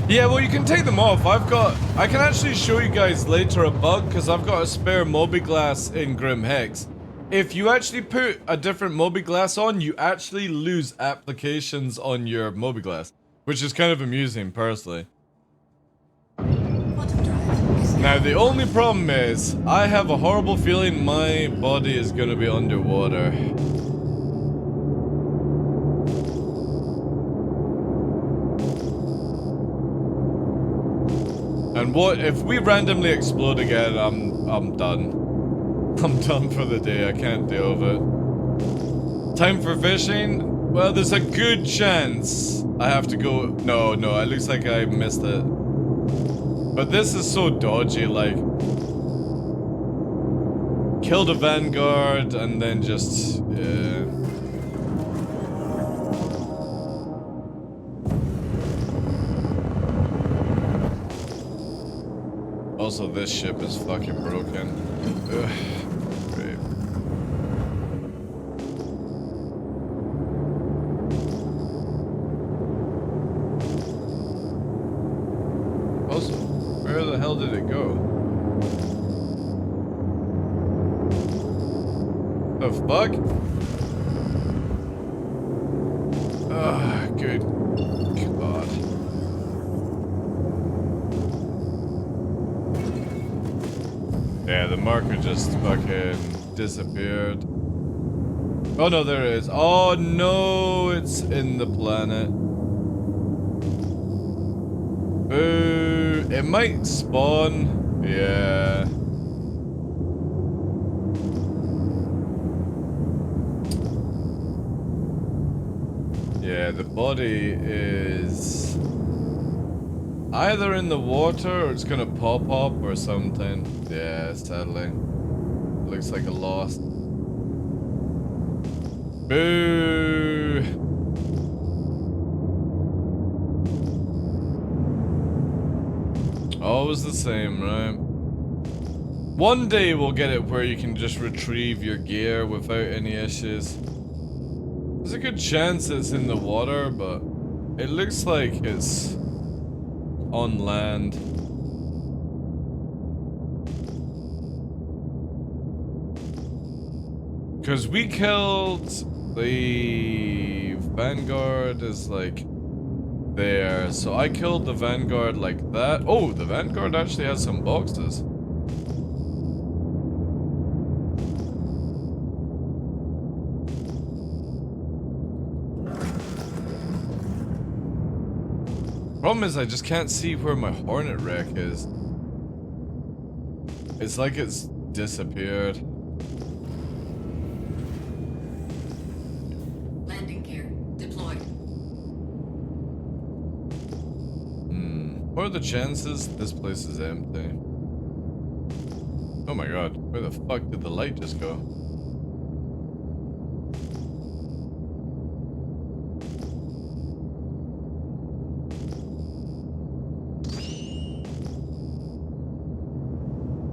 Speaker 1: Yeah, well, you can take them off. I can actually show you guys later a bug, because I've got a spare Moby Glass in Grim Hex. If you actually put a different Moby Glass on, you actually lose applications on your Moby Glass, which is kind of amusing, personally.
Speaker 3: Quantum drive is
Speaker 1: Now, the only problem is, I have a horrible feeling my body is going to be underwater. And what if we randomly explode again? I'm done. I'm done for the day. I can't deal with it. Time for fishing? Well, there's a good chance I have to go. No, it looks like I missed it. But this is so dodgy, like kill the Vanguard and then just Also, this ship is fucking broken. Ugh. Great. Also, where the hell did it go? The fuck? Ah, good God. Yeah, the marker just fucking disappeared. Oh no, there it is. Oh no, it's in the planet. Boo. It might spawn. Yeah. Yeah, the body is either in the water or it's gonna pop up or something. Yeah, sadly. Looks like a lost. Boo! Always the same, right? One day we'll get it where you can just retrieve your gear without any issues. There's a good chance it's in the water, but it looks like it's on land. Because we killed the Vanguard is like there. So I killed the Vanguard like that. Oh, the Vanguard actually has some boxes. Problem is I just can't see where my Hornet wreck is. It's like it's disappeared.
Speaker 3: landing gear deployed.
Speaker 1: What are the chances this place is empty? Oh my god, where the fuck did the light just go?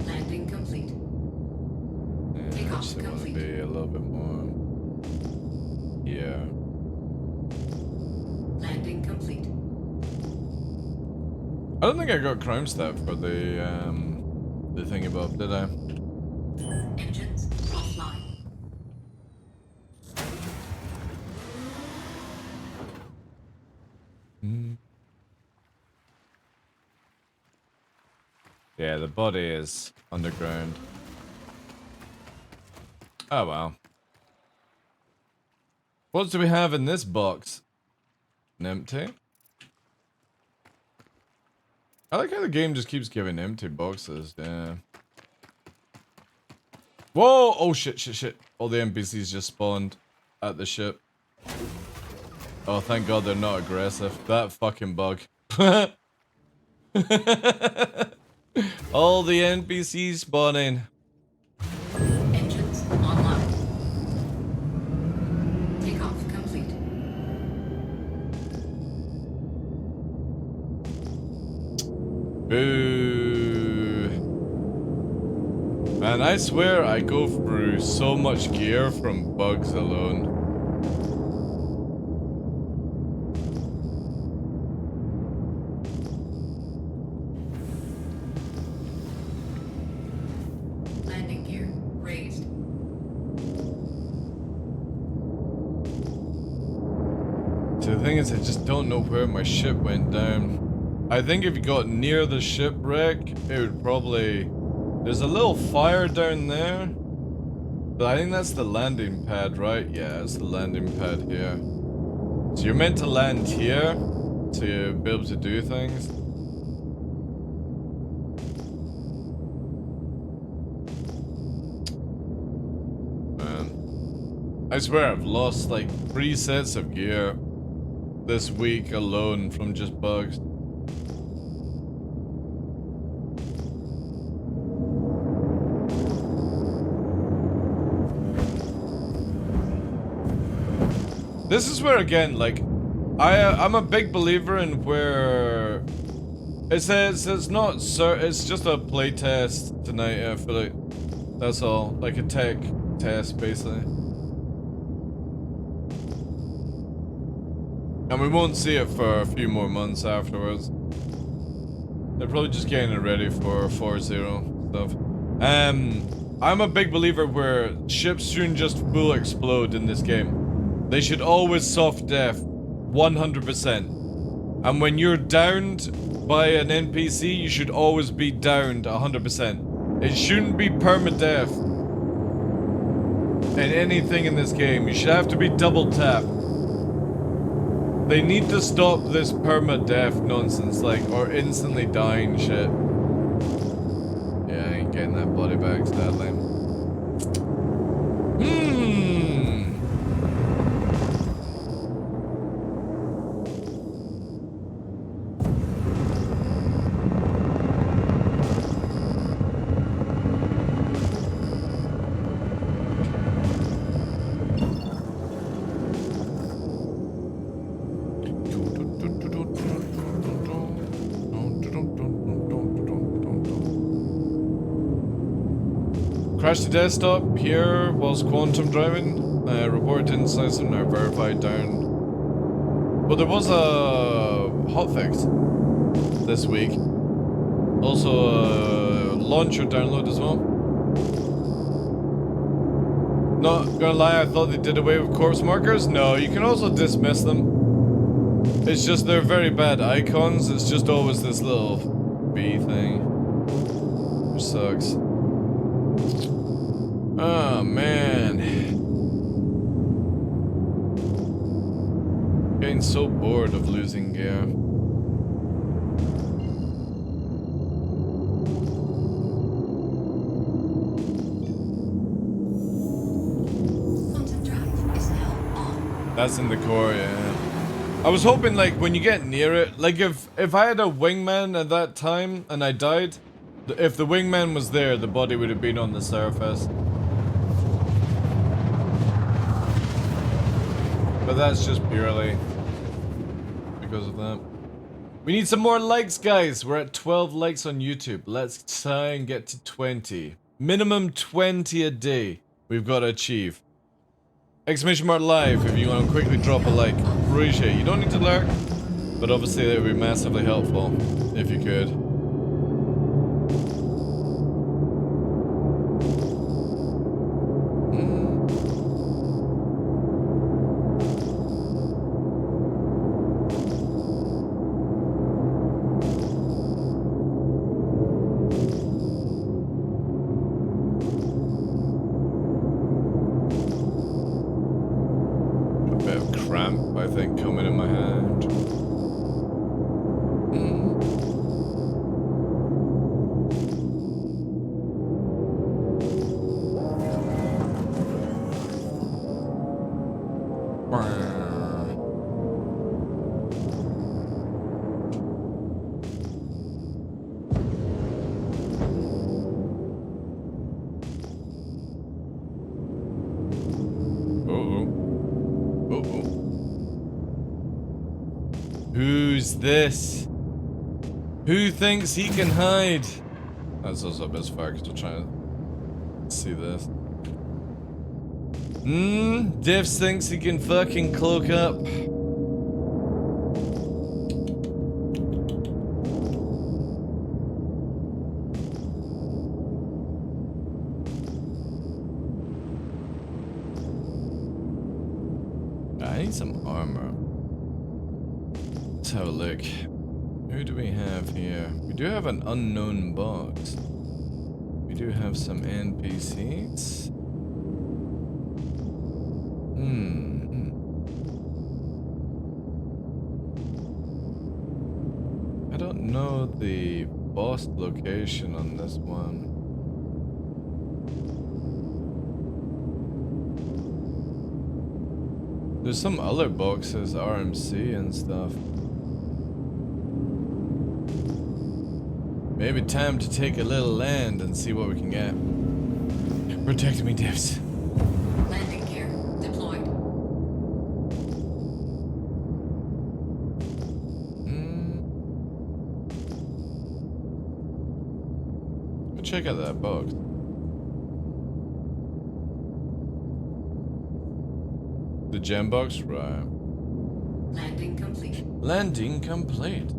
Speaker 3: Landing complete.
Speaker 1: actually want to be a little bit more. Yeah.
Speaker 3: Landing complete.
Speaker 1: I don't think I got crime stat for the thing above, did I?
Speaker 3: Engines offline.
Speaker 1: Yeah, the body is underground. Oh well. What do we have in this box? An empty? I like how the game just keeps giving empty boxes, yeah. Whoa! Oh shit, shit, shit. All the NPCs just spawned at the ship. Oh, thank god they're not aggressive. That fucking bug. All the NPCs spawning.
Speaker 3: Engines online. Takeoff complete.
Speaker 1: Boo. Man, I swear I go through so much gear from bugs alone.
Speaker 3: Landing gear raised.
Speaker 1: So the thing is, I just don't know where my ship went down. I think if you got near the shipwreck, it would probably... There's a little fire down there. But I think that's the landing pad, right? Yeah, it's the landing pad here. So you're meant to land here to be able to do things. Man. I swear I've lost like 3 sets of gear this week alone from just bugs. This is where again, like, I'm a big believer in where it says it's not it's just a play test tonight. I feel like that's all, like a tech test basically, and we won't see it for a few more months afterwards. They're probably just getting it ready for 4.0 stuff. I'm a big believer where ships shouldn't just full explode in this game. They should always soft def, 100%. And when you're downed by an NPC, you should always be downed 100%. It shouldn't be permadeath in anything in this game. You should have to be double tap. They need to stop this permadeath nonsense, like, or instantly dying shit. Yeah, I ain't getting that body back, sadly. Crashed the desktop here whilst quantum driving. Reported insights and now verified down. But there was a hotfix this week. Also a launcher download as well. Not gonna lie, I thought they did away with corpse markers. No, you can also dismiss them. It's just they're very bad icons. It's just always this little B thing. Which sucks. Oh man. Getting so bored of losing gear.
Speaker 3: Quantum drive is now on.
Speaker 1: That's in the core, yeah. I was hoping like when you get near it, like if I had a wingman at that time and I died, if the wingman was there, the body would have been on the surface. But that's just purely because of that. We need some more likes, guys. We're at 12 likes on YouTube. Let's try and get to 20. Minimum 20 a day. we've got to achieve. Exclamation mark live if you want to quickly drop a like. Appreciate it. You don't need to lurk, but obviously that would be massively helpful if you could. Who's this? Who thinks he can hide? That's also a bit far because we're trying to see this. Diffs thinks he can fucking cloak up. I need some armor. Let's have a look. Who do we have here? We do have an unknown box. We do have some NPCs. I don't know the boss location on this one. There's some other boxes, RMC and stuff. Maybe time to take a little land and see what we can get. Protect me, Divs.
Speaker 3: Landing gear deployed.
Speaker 1: Go check out that box. The gem box, right?
Speaker 3: Landing complete.
Speaker 1: Landing complete.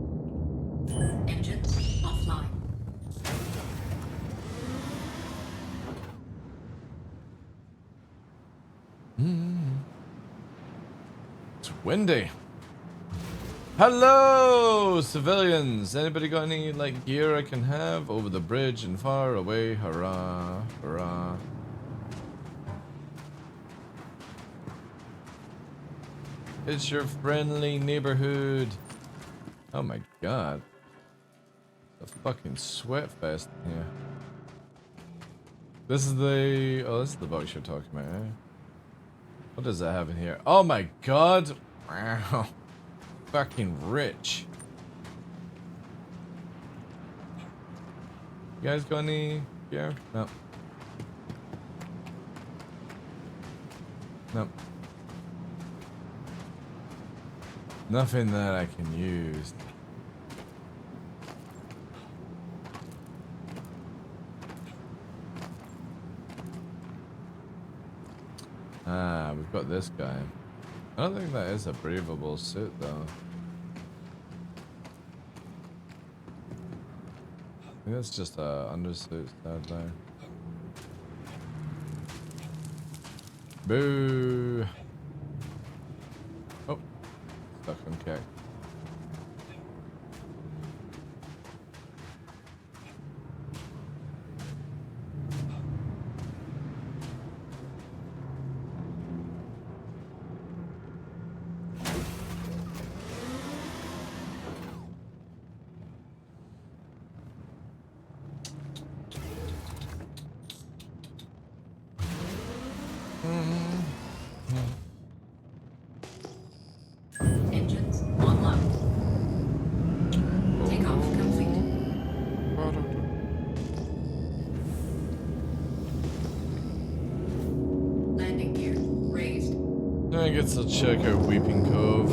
Speaker 3: Engines offline.
Speaker 1: It's windy. Hello, civilians. Anybody got any like gear I can have over the bridge and far away? Hurrah, hurrah. It's your friendly neighborhood. Oh my god. A fucking sweat fest here. This is the... Oh, this is the box you're talking about, right? What does that have in here? Oh my god! Wow. Fucking rich. You guys got any gear? No. Nope. Nothing that I can use. Ah, we've got this guy. I don't think that is a breathable suit though. I think that's just a undersuit sadly. Boo! Oh, stuck on kick.
Speaker 3: Engines online. Takeoff complete. Landing gear raised.
Speaker 1: I guess I'll check out Weeping Cove.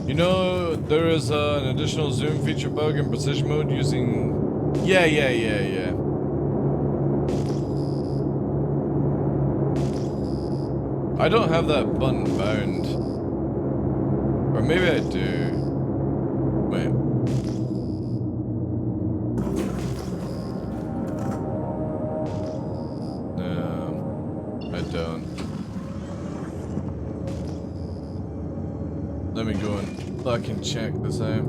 Speaker 1: You know, there is an additional zoom feature bug in precision mode using... Yeah. I don't have that button bound. Or maybe I do. Wait. No, I don't. Let me go and fucking check this out.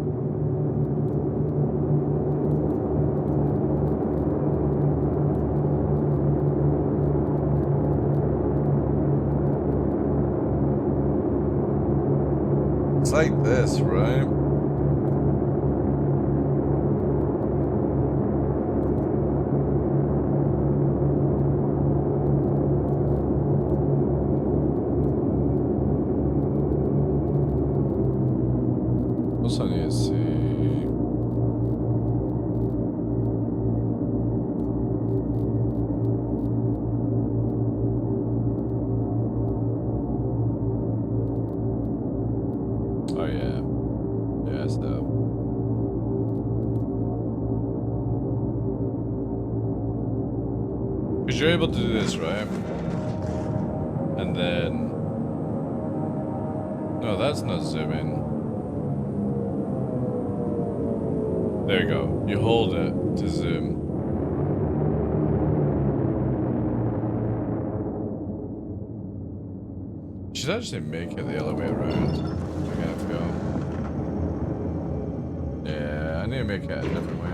Speaker 1: It's like this, right? What's I need to see? Oh yeah. Yeah, stuff. Because you're able to do this, right? And then... No, that's not zooming. There you go. You hold it to zoom. Should actually make it the other way around. I kind of feel. Yeah, I need to make it a different way.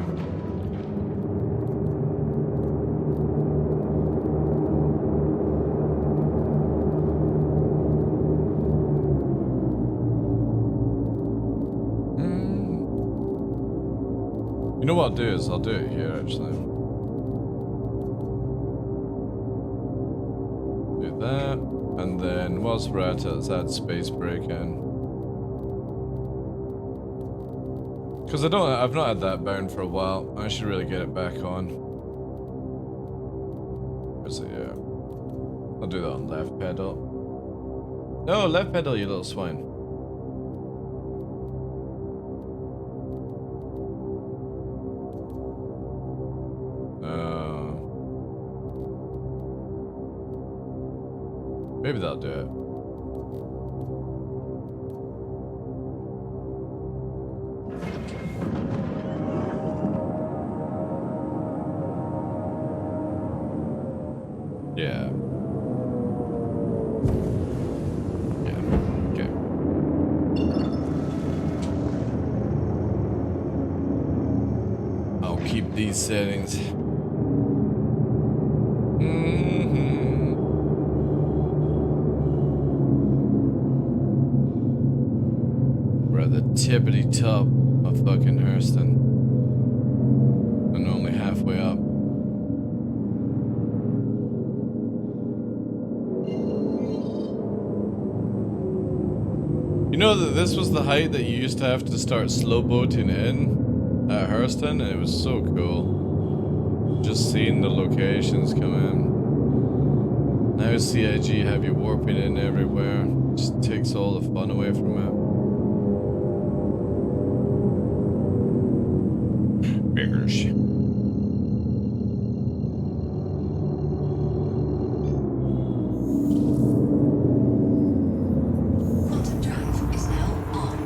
Speaker 1: You know what I'll do is I'll do it here actually. Do that, and then whilst we're at it, let's add space break in. Because I've not had that bound for a while. I should really get it back on. So yeah, I'll do that on left pedal. No, left pedal, you little swine. Maybe that'll do it. Yeah. Yeah. Okay. I'll keep these settings. Tippity top of fucking Hurston, and only halfway up. You know that this was the height that you used to have to start slow boating in at Hurston, and it was so cool. Just seeing the locations come in. Now CIG have you warping in everywhere. Just takes all the fun away from it. Bears.
Speaker 3: Quantum drive is now on.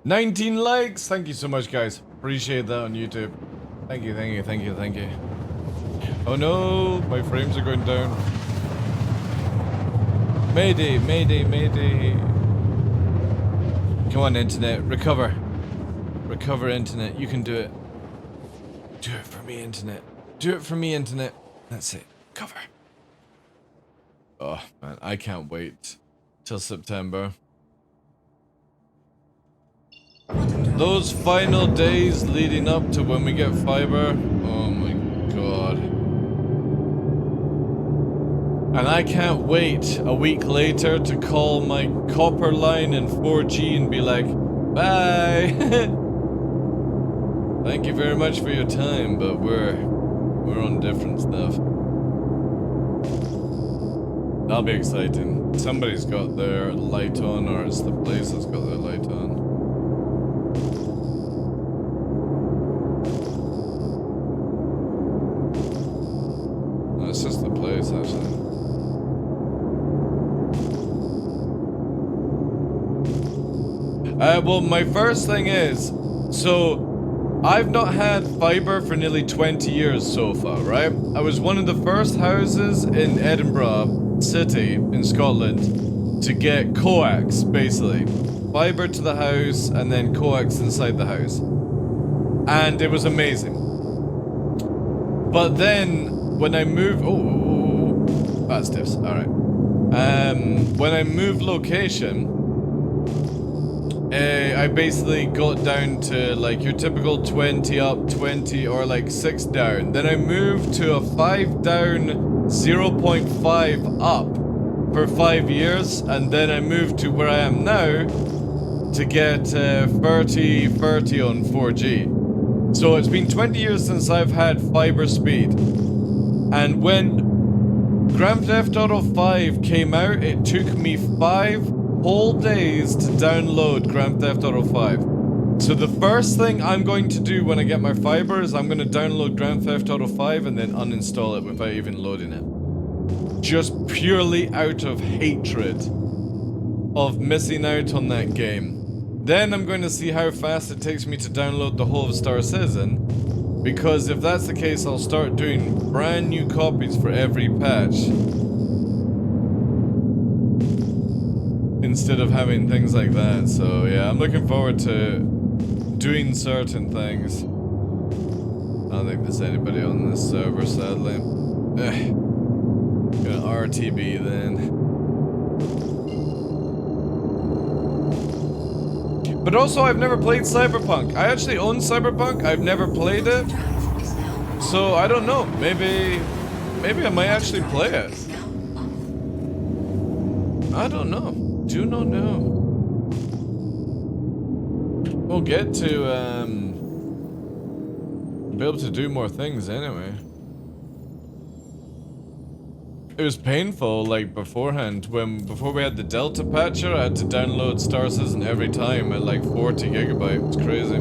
Speaker 1: $19 likes! Thank you so much, guys. Appreciate that on YouTube. Thank you. Oh no, my frames are going down. Mayday. Come on, internet, recover. Recover, internet, you can do it. Do it for me, internet. Do it for me, internet. That's it, cover. Oh, man, I can't wait till September. Those final days leading up to when we get fiber, oh my god. And I can't wait a week later to call my copper line in 4G and be like, bye! Thank you very much for your time, but we're on different stuff. That'll be exciting. Somebody's got their light on, or it's the place that's got their light on. No, it's just the place, actually. Well, my first thing is, so I've not had fiber for nearly 20 years so far, right? I was one of the first houses in Edinburgh City in Scotland to get coax, basically. Fiber to the house and then coax inside the house. And it was amazing. But then when I moved, bad stiffs, alright. When I moved location, I basically got down to like your typical 20 up, 20 or like 6 down. Then I moved to a 5 down, 0.5 up for 5 years. And then I moved to where I am now to get 30 on 4G. So it's been 20 years since I've had fiber speed. And when Grand Theft Auto 5 came out, it took me 5 whole days to download Grand Theft Auto 5. So the first thing I'm going to do when I get my fiber is I'm going to download Grand Theft Auto 5 and then uninstall it without even loading it. Just purely out of hatred of missing out on that game. Then I'm going to see how fast it takes me to download the whole of Star Citizen, because if that's the case, I'll start doing brand new copies for every patch. Instead of having things like that. So yeah, I'm looking forward to doing certain things. I don't think there's anybody on this server, sadly. Gonna RTB then. But also, I've never played Cyberpunk. I actually own Cyberpunk. I've never played it. So I don't know. Maybe I might actually play it. I don't know. Do not know. We'll get to be able to do more things anyway. It was painful, like beforehand, before we had the Delta patcher, I had to download Star Citizen every time at like 40 gigabytes. It's crazy.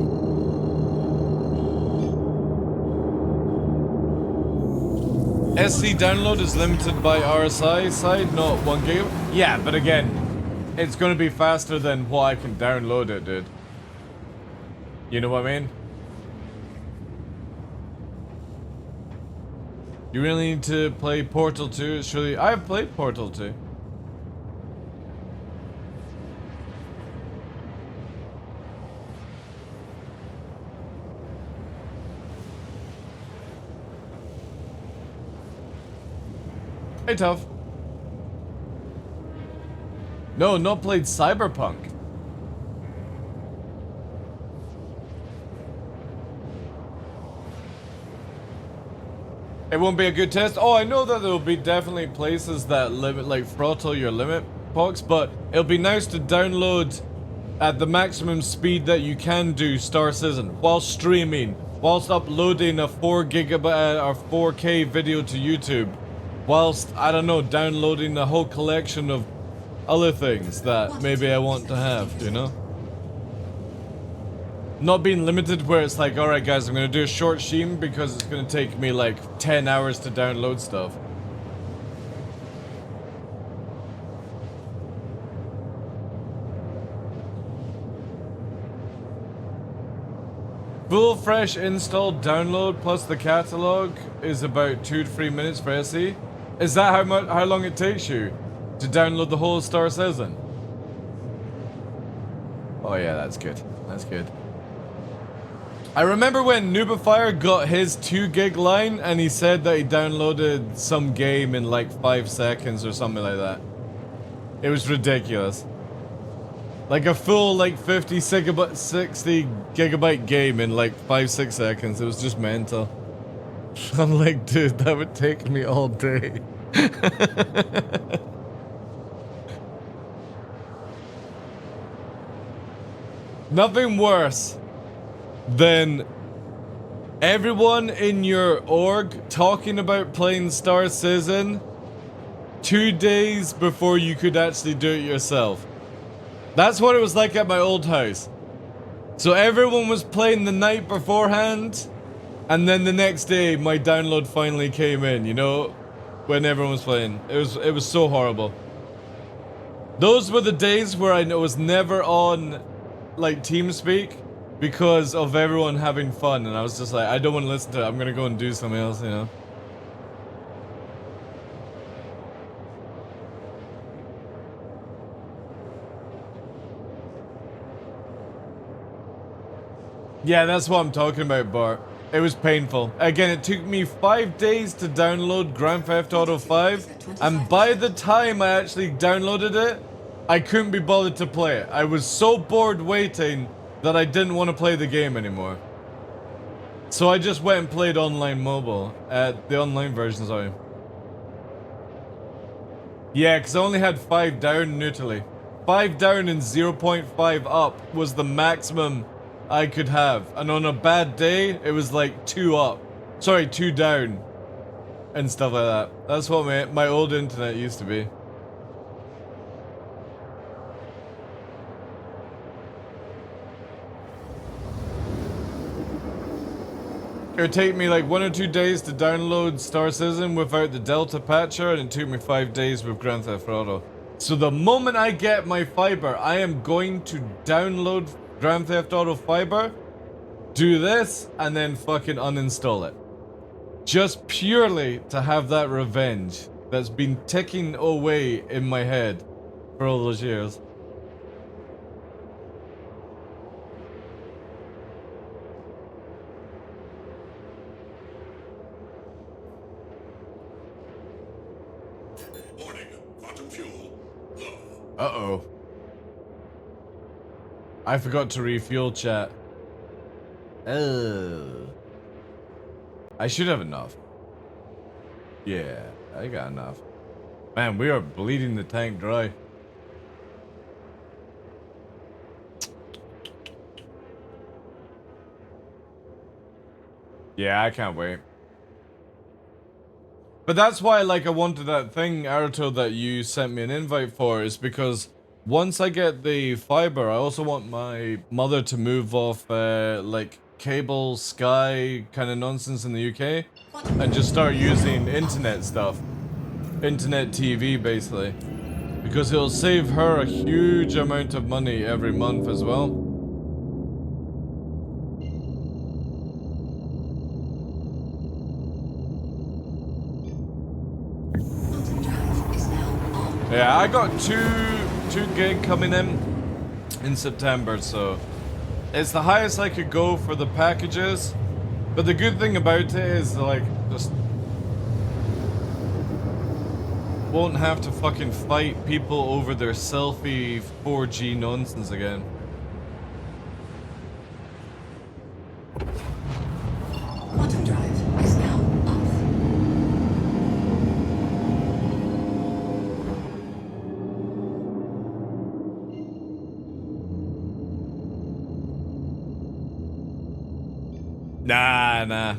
Speaker 1: SC download is limited by RSI side, not 1 gig. Yeah, but again, it's gonna be faster than what I can download it, dude. You know what I mean? You really need to play Portal 2. Surely I've played Portal 2. Hey, Tough. No, not played Cyberpunk. It won't be a good test. Oh, I know that there will be definitely places that limit, like throttle your limit box, but it'll be nice to download at the maximum speed that you can do Star Citizen while streaming, whilst uploading a 4 gigabyte or 4K video to YouTube, whilst, I don't know, downloading a whole collection of other things that maybe I want to have, you know? Not being limited where it's like, alright guys, I'm gonna do a short stream because it's gonna take me like 10 hours to download stuff. Full fresh install download plus the catalog is about 2 to 3 minutes for SE. Is that how long it takes you to download the whole Star Citizen? Oh yeah, that's good. That's good. I remember when Noobifier got his 2 gig line and he said that he downloaded some game in like 5 seconds or something like that. It was ridiculous. Like a full like 60 gigabyte game in like 5-6 seconds. It was just mental. I'm like, dude, that would take me all day. Nothing worse than everyone in your org talking about playing Star Citizen 2 days before you could actually do it yourself. That's what it was like at my old house. So everyone was playing the night beforehand, and then the next day my download finally came in, you know, when everyone was playing. It was so horrible. Those were the days where I was never on like TeamSpeak because of everyone having fun, and I was just like, I don't want to listen to it. I'm gonna go and do something else, you know. Yeah, that's what I'm talking about, Bart. It was painful. Again, it took me 5 days to download Grand Theft Auto 5, and by the time I actually downloaded it, I couldn't be bothered to play it. I was so bored waiting that I didn't want to play the game anymore. So I just went and played online mobile, the online version, sorry. Yeah, because I only had 5 down in Italy. 5 down and 0.5 up was the maximum I could have. And on a bad day, it was like 2 up. Sorry, 2 down. And stuff like that. That's what my old internet used to be. It would take me like 1 or 2 days to download Star Citizen without the Delta patcher, and it took me 5 days with Grand Theft Auto. So the moment I get my fiber, I am going to download Grand Theft Auto Fiber, do this, and then fucking uninstall it. Just purely to have that revenge that's been ticking away in my head for all those years.
Speaker 6: Warning, quantum fuel low.
Speaker 1: Uh-oh. I forgot to refuel, chat. Oh. I should have enough. Yeah, I got enough. Man, we are bleeding the tank dry. Yeah, I can't wait. But that's why, like, I wanted that thing, Aruto, that you sent me an invite for, is because once I get the fiber, I also want my mother to move off, like, cable, Sky kind of nonsense in the UK, and just start using internet stuff. Internet TV, basically. Because it'll save her a huge amount of money every month as well. Yeah, I got 2 gig coming in September, so it's the highest I could go for the packages. But the good thing about it is, like, just won't have to fucking fight people over their selfie 4G nonsense again.
Speaker 3: Quantum drive is now off.
Speaker 1: Nah.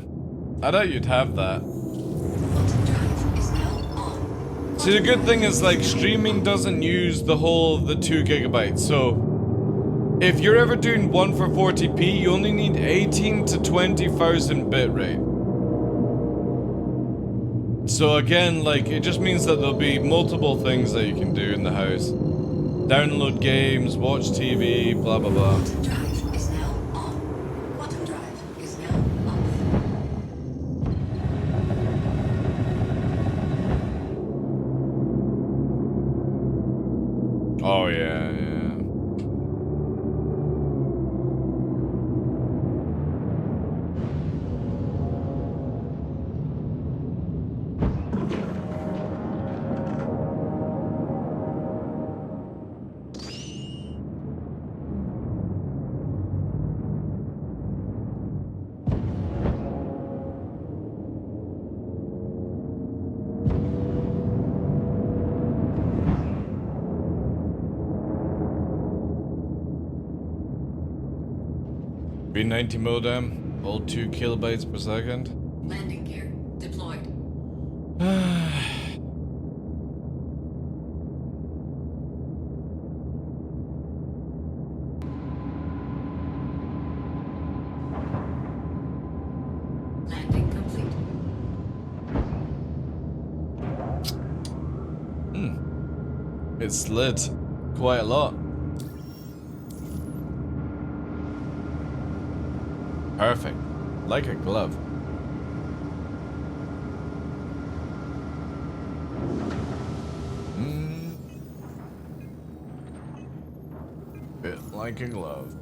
Speaker 1: I thought you'd have that.
Speaker 3: Quantum drive is now on.
Speaker 1: See, the good thing is, like, streaming doesn't use the whole of the 2 gigabytes, so if you're ever doing 1 for 40p, you only need 18 to 20,000 bitrate. So again, like, it just means that there'll be multiple things that you can do in the house. Download games, watch TV, blah blah blah.
Speaker 3: Quantum drive is now on. Quantum drive is now off.
Speaker 1: Oh yeah. B90 modem, all 2 kilobytes per second.
Speaker 3: Landing gear deployed.
Speaker 1: It slid quite a lot. Perfect. Like a glove. Fit like a glove.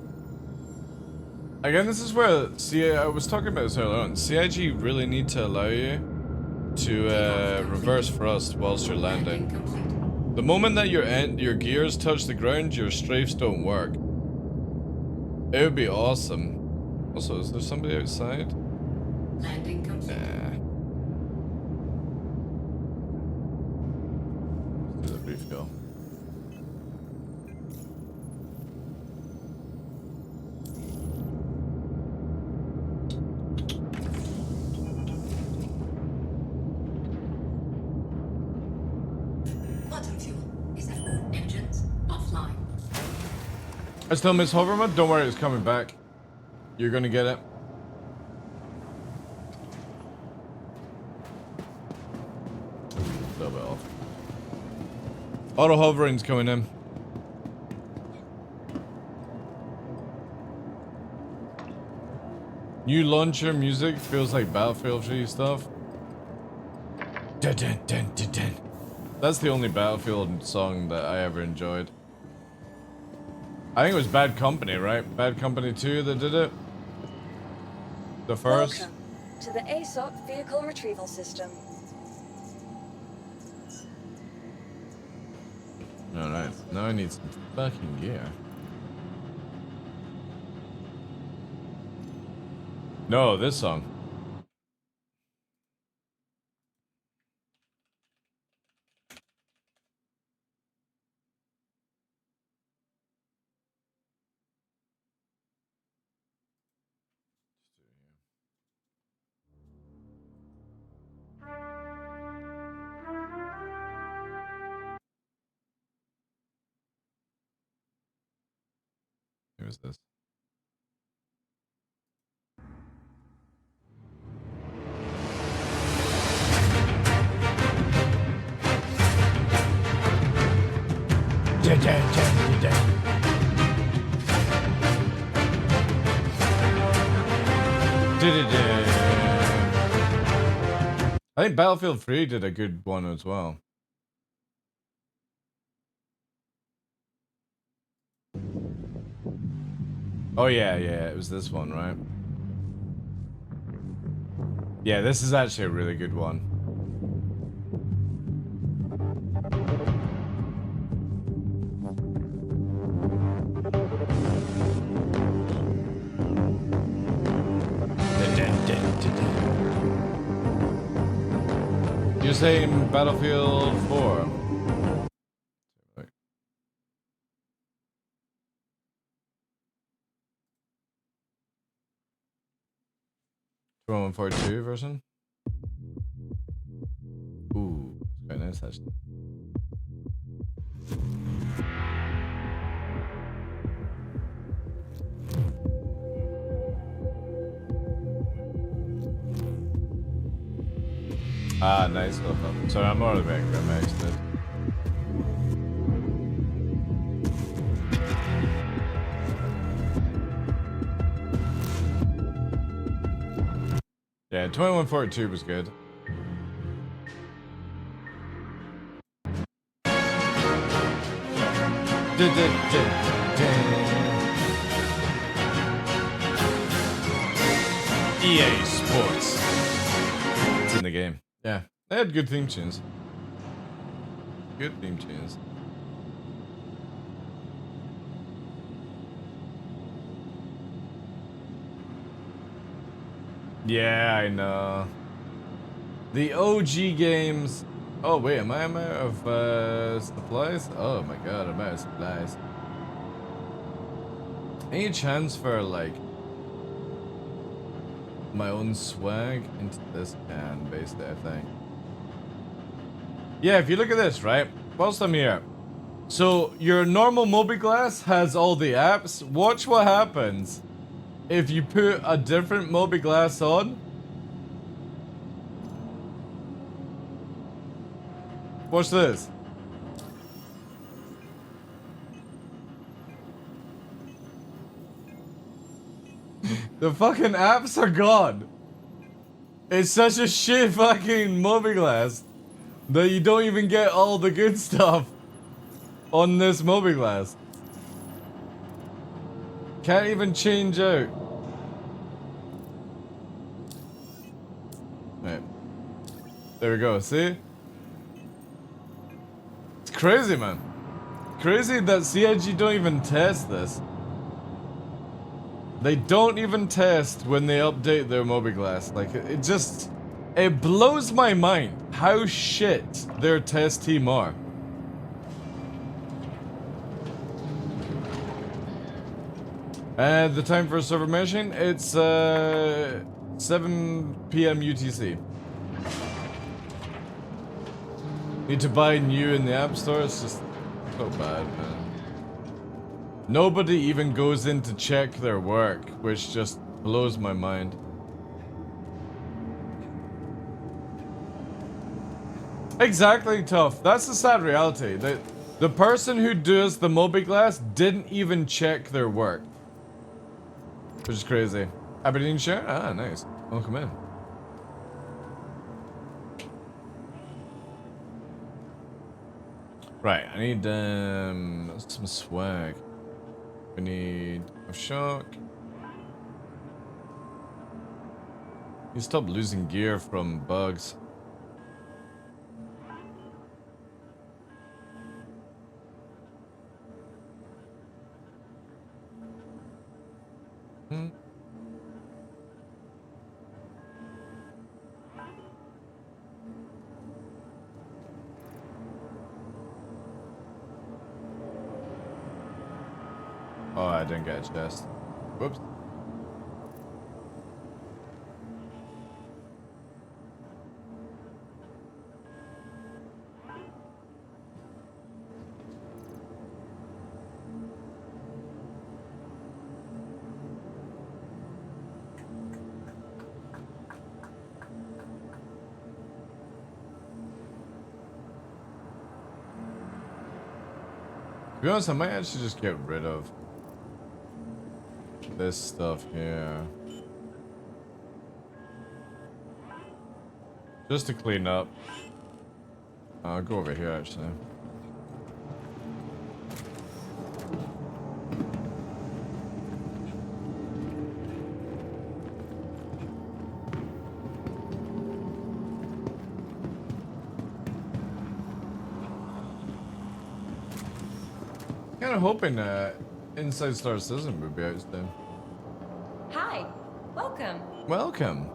Speaker 1: Again, this is where, see, I was talking about this earlier on. CIG really need to allow you to reverse thrust whilst you're landing. The moment that your gears touch the ground, your strafes don't work. It would be awesome. Also, is there somebody outside?
Speaker 3: Landing complete.
Speaker 1: Nah. Let's do the refuel.
Speaker 3: Quantum fuel is at engines offline.
Speaker 1: I still miss Hoverman. Don't worry, it's coming back. You're gonna get it. A little bit off. Auto hovering's coming in. New launcher music feels like Battlefield 3 stuff. Dun, dun, dun, dun, dun. That's the only Battlefield song that I ever enjoyed. I think it was Bad Company, right? Bad Company 2 that did it. The first.
Speaker 2: Welcome to the ASOC Vehicle Retrieval System.
Speaker 1: Alright, now I need some fucking gear. No, this song. Who is this? I think Battlefield 3 did a good one as well. Oh yeah, it was this one, right? Yeah, this is actually a really good one. You're saying Battlefield 4? 2142 version? Ooh, quite nice actually. Ah, nice. Sorry, I'm already back. I'm actually. Yeah, 2142 was good. EA Sports. It's in the game. Yeah, they had good theme tunes. Good theme tunes. Yeah, I know. The OG games. Oh wait, am I out of supplies? Oh my god, I'm out of supplies. Any chance for like my own swag into this can, basically, I think. Yeah, if you look at this, right? Whilst I'm here. So your normal mobi-glass has all the apps. Watch what happens if you put a different mobi-glass on. Watch this. The fucking apps are gone. It's such a shit fucking mobiGlas that you don't even get all the good stuff on this mobiGlas. Can't even change out. Right. There we go, see? It's crazy, man. Crazy that CIG don't even test this. They don't even test when they update their mobiGlas. Like, it just... It blows my mind how shit their test team are. And the time for server meshing, it's 7 PM UTC. Need to buy new in the App Store, it's just so bad, man. Nobody even goes in to check their work, which just blows my mind. Exactly, Tough. That's the sad reality. The person who does the mobiGlas didn't even check their work. Which is crazy. Aberdeenshire? Ah, nice. Welcome in. Right, I need some swag. We need a shock. You stop losing gear from bugs. Oh, I didn't get a chest. Whoops. To be honest, I might actually just get rid of this stuff here. Just to clean up. I'll go over here actually. Kinda hoping Inside Star Citizen would be out soon.
Speaker 3: Hi. Welcome.
Speaker 1: Welcome.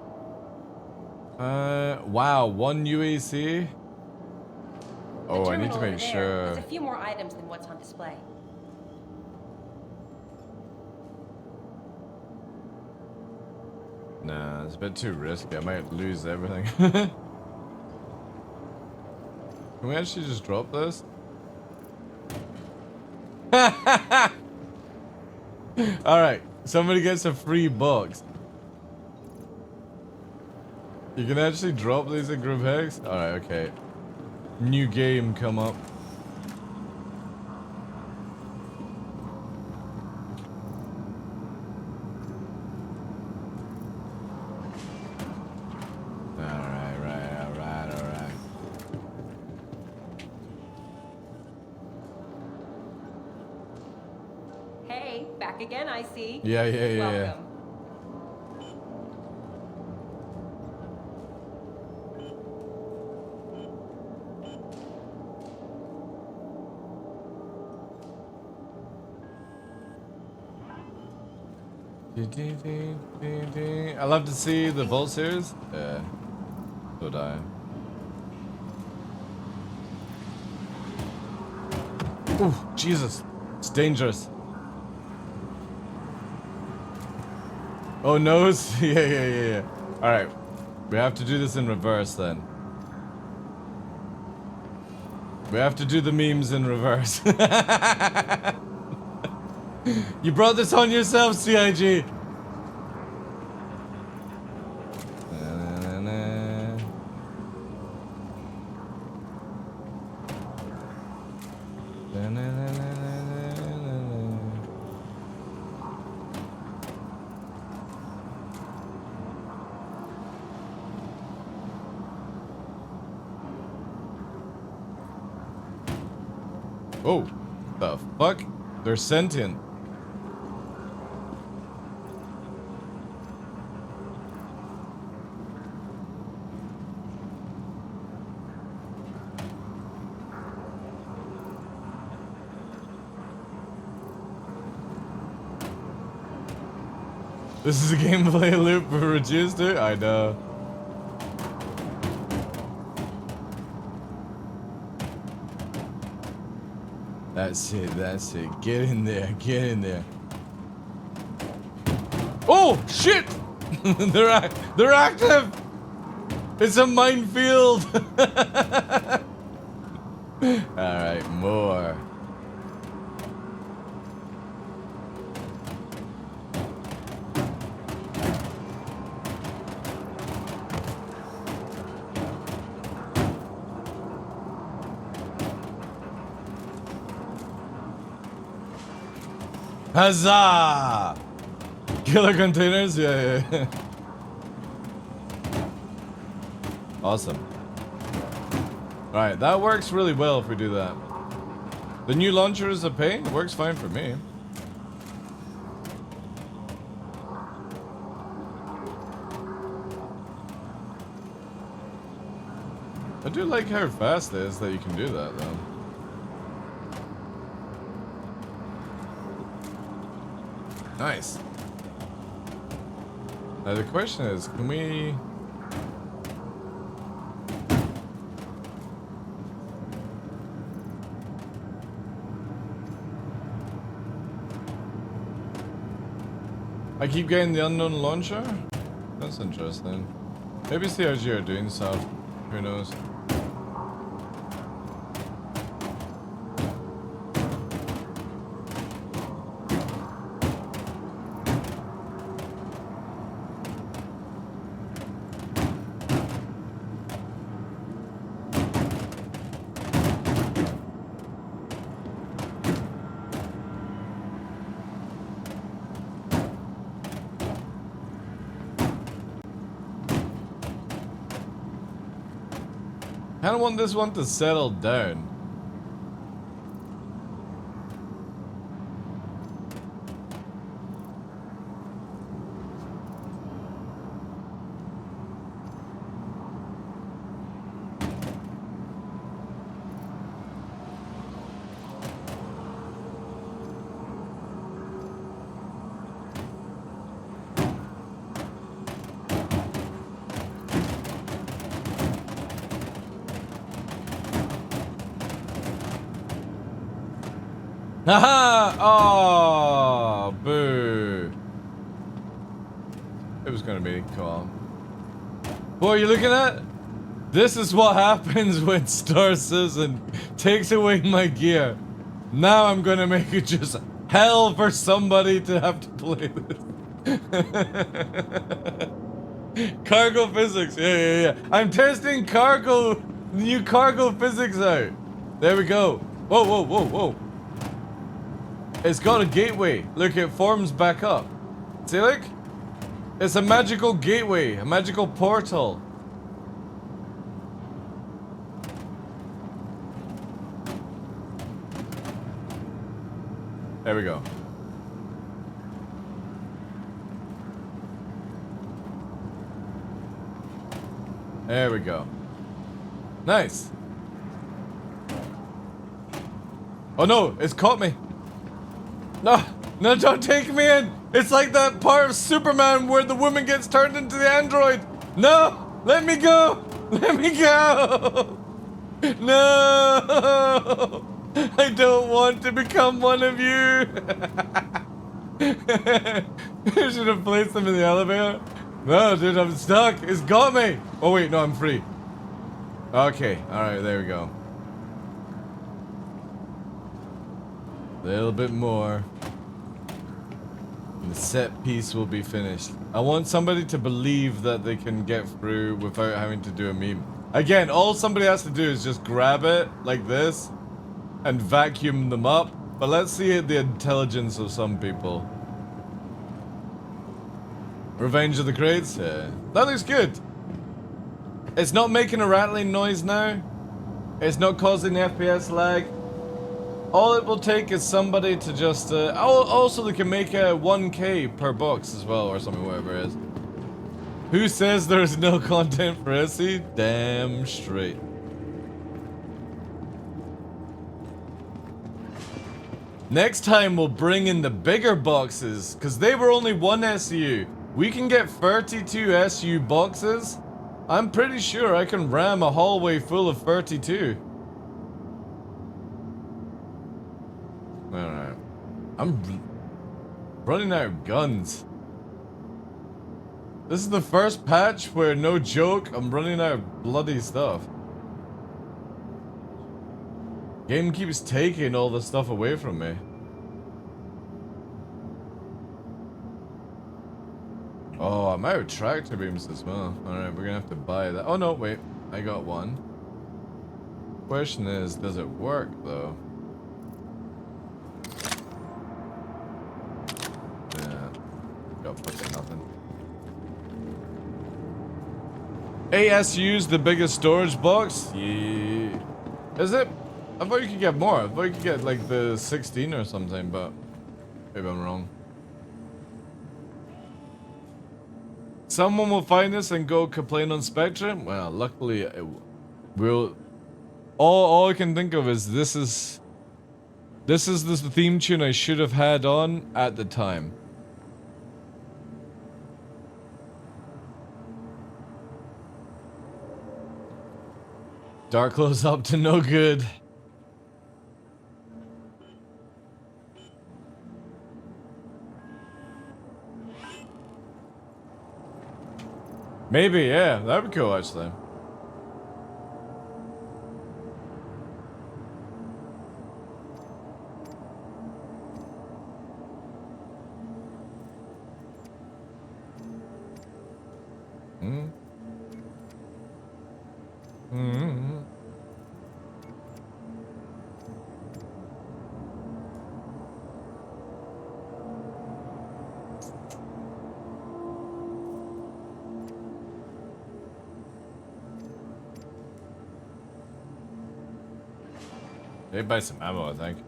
Speaker 1: Wow, 1 UAC? Oh, I need to make sure.
Speaker 3: There's a few more items than what's on display.
Speaker 1: Nah, it's a bit too risky. I might lose everything. Can we actually just drop this? Alright, somebody gets a free box. You can actually drop these in group hex? Alright, okay. New game come up. Alright.
Speaker 3: Hey, back again, I see.
Speaker 1: Yeah.
Speaker 3: Welcome.
Speaker 1: I love to see the Vault series. Yeah. So would I. Ooh, Jesus. It's dangerous. Oh, nose? Yeah. Alright. We have to do this in reverse then. We have to do the memes in reverse. You brought this on yourself, CIG. Oh, the fuck? They're sentient. This is a gameplay loop for reduced it? I know. That's it, that's it. Get in there, get in there. Oh, shit! they're active! It's a minefield! Alright, more. Huzzah! Killer containers? Yeah. Awesome. Alright, that works really well if we do that. The new launcher is a pain? It works fine for me. I do like how fast it is that you can do that though. Nice. Now the question is, can we... I keep getting the unknown launcher? That's interesting. Maybe CRG are doing stuff. Who knows? I kind of want this one to settle down. Haha! Oh, boo. It was gonna be calm. What are you looking at? This is what happens when Star Citizen takes away my gear. Now I'm gonna make it just hell for somebody to have to play this. Cargo physics. Yeah. I'm testing cargo, new cargo physics out. There we go. Whoa. It's got a gateway. Look, it forms back up. See, look? It's a magical gateway, a magical portal. There we go. There we go. Nice. Oh no, it's caught me. No, don't take me in. It's like that part of Superman where the woman gets turned into the android. No, let me go. Let me go. No, I don't want to become one of you. I should have placed them in the elevator. No, dude, I'm stuck. It's got me. Oh wait, no, I'm free. Okay, all right, there we go. A little bit more. And the set piece will be finished. I want somebody to believe that they can get through without having to do a meme. Again, all somebody has to do is just grab it like this and vacuum them up. But let's see the intelligence of some people. Revenge of the Crates? Yeah. That looks good. It's not making a rattling noise now. It's not causing FPS lag. All it will take is somebody to just, also they can make a 1K per box as well, or something, whatever it is. Who says there's no content for SE? Damn straight. Next time we'll bring in the bigger boxes, because they were only 1 SU. We can get 32 SU boxes. I'm pretty sure I can ram a hallway full of 32. Alright. I'm running out of guns. This is the first patch where, no joke, I'm running out of bloody stuff. Game keeps taking all the stuff away from me. Oh, I'm out of tractor beams as well. Alright, we're gonna have to buy that. Oh no, wait. I got one. Question is, does it work though? Yeah. Got fucking nothing. ASU's the biggest storage box? Yeah. Is it? I thought you could get more. I thought you could get like the 16 or something, but maybe I'm wrong. Someone will find this and go complain on Spectrum? Well, luckily it will. All I can think of is this is the theme tune I should have had on at the time. DarkLaw's up to no good. Maybe, yeah, that'd be cool actually. They buy some ammo, I think.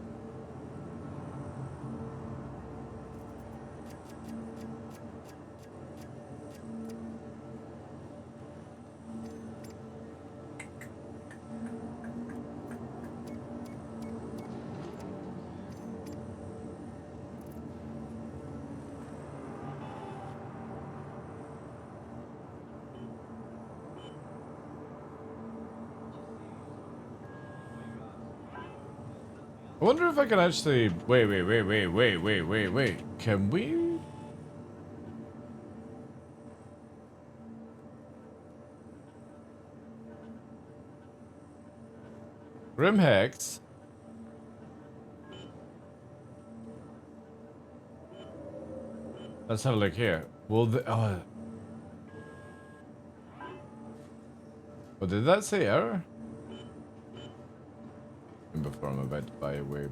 Speaker 1: I wonder if I can actually... Wait. Can we? Grim Hex. Let's have a look here. Well, oh, did that say error? Before I'm about to buy a wave.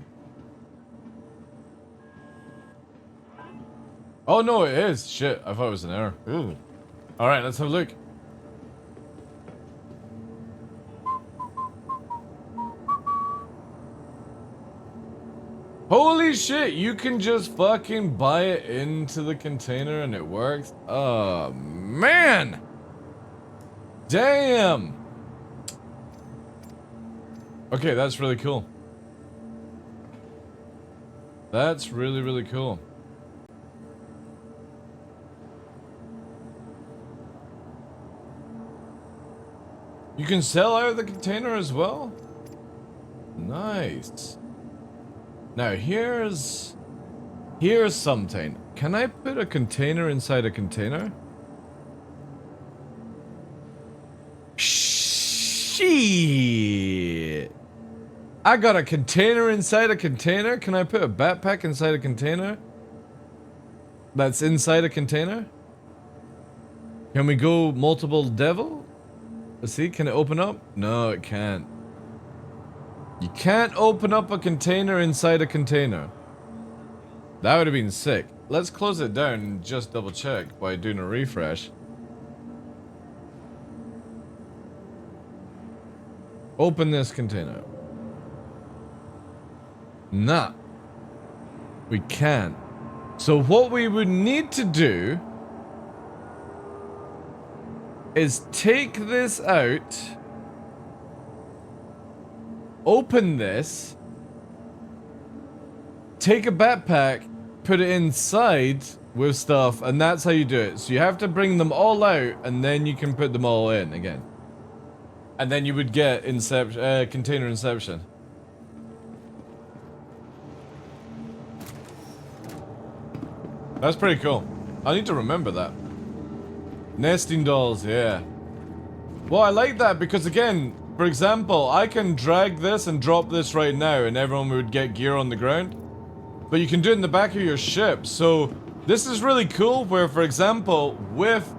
Speaker 1: Oh no, it is. Shit, I thought it was an error. Ooh. Alright, let's have a look. Holy shit, you can just fucking buy it into the container and it works? Oh, man! Damn! Okay, that's really cool. That's really, really cool. You can sell out of the container as well? Nice. Now here's something. Can I put a container inside a container? Shit. I got a container inside a container? Can I put a backpack inside a container? That's inside a container? Can we go multiple devil? Let's see, can it open up? No, it can't. You can't open up a container inside a container. That would have been sick. Let's close it down and just double check by doing a refresh. Open this container. Nah. We can't. So what we would need to do is take this out, open this, take a backpack, put it inside with stuff, and that's how you do it. So you have to bring them all out, and then you can put them all in again. And then you would get container inception. That's pretty cool. I need to remember that. Nesting dolls, yeah. Well, I like that because again, for example, I can drag this and drop this right now and everyone would get gear on the ground. But you can do it in the back of your ship. So this is really cool where, for example, with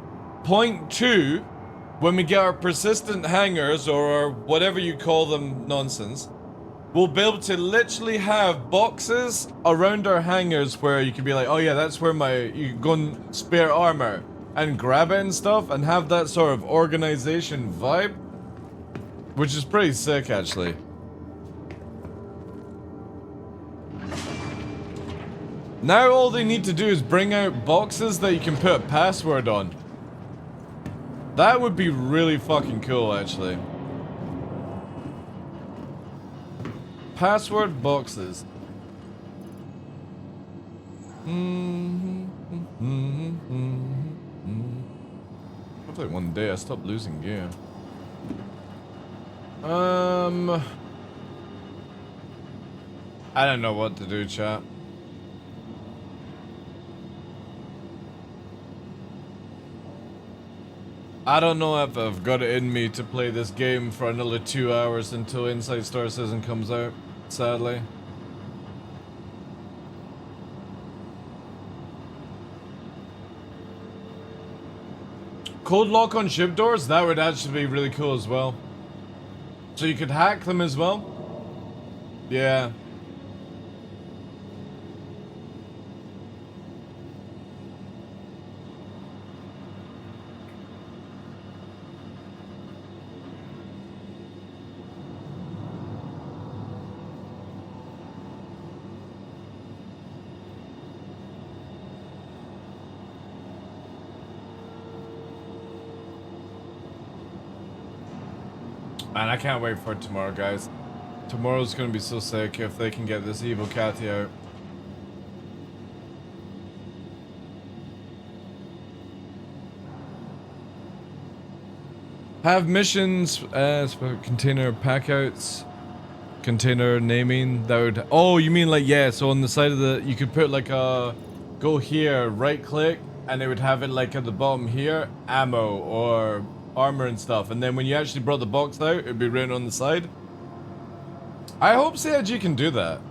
Speaker 1: point 2, when we get our persistent hangars or our whatever you call them nonsense, we'll be able to literally have boxes around our hangars where you can be like, oh yeah, that's where you can go and spare armor and grab it and stuff and have that sort of organization vibe, which is pretty sick actually. Now all they need to do is bring out boxes that you can put a password on. That would be really fucking cool actually. Password boxes. Hopefully one day I stop losing gear. I don't know what to do, chat. I don't know if I've got it in me to play this game for another 2 hours until Inside Star Citizen comes out, sadly. Code lock on ship doors? That would actually be really cool as well. So you could hack them as well? Yeah. Man, I can't wait for tomorrow, guys. Tomorrow's gonna be so sick if they can get this evil Cathy out. Have missions, container packouts, container naming, that would... Oh, you mean like, yeah, so on the side of the... You could put like a... Go here, right click, and it would have it like at the bottom here, ammo or armor and stuff. And then when you actually brought the box out, it'd be written on the side. I hope CIG can do that.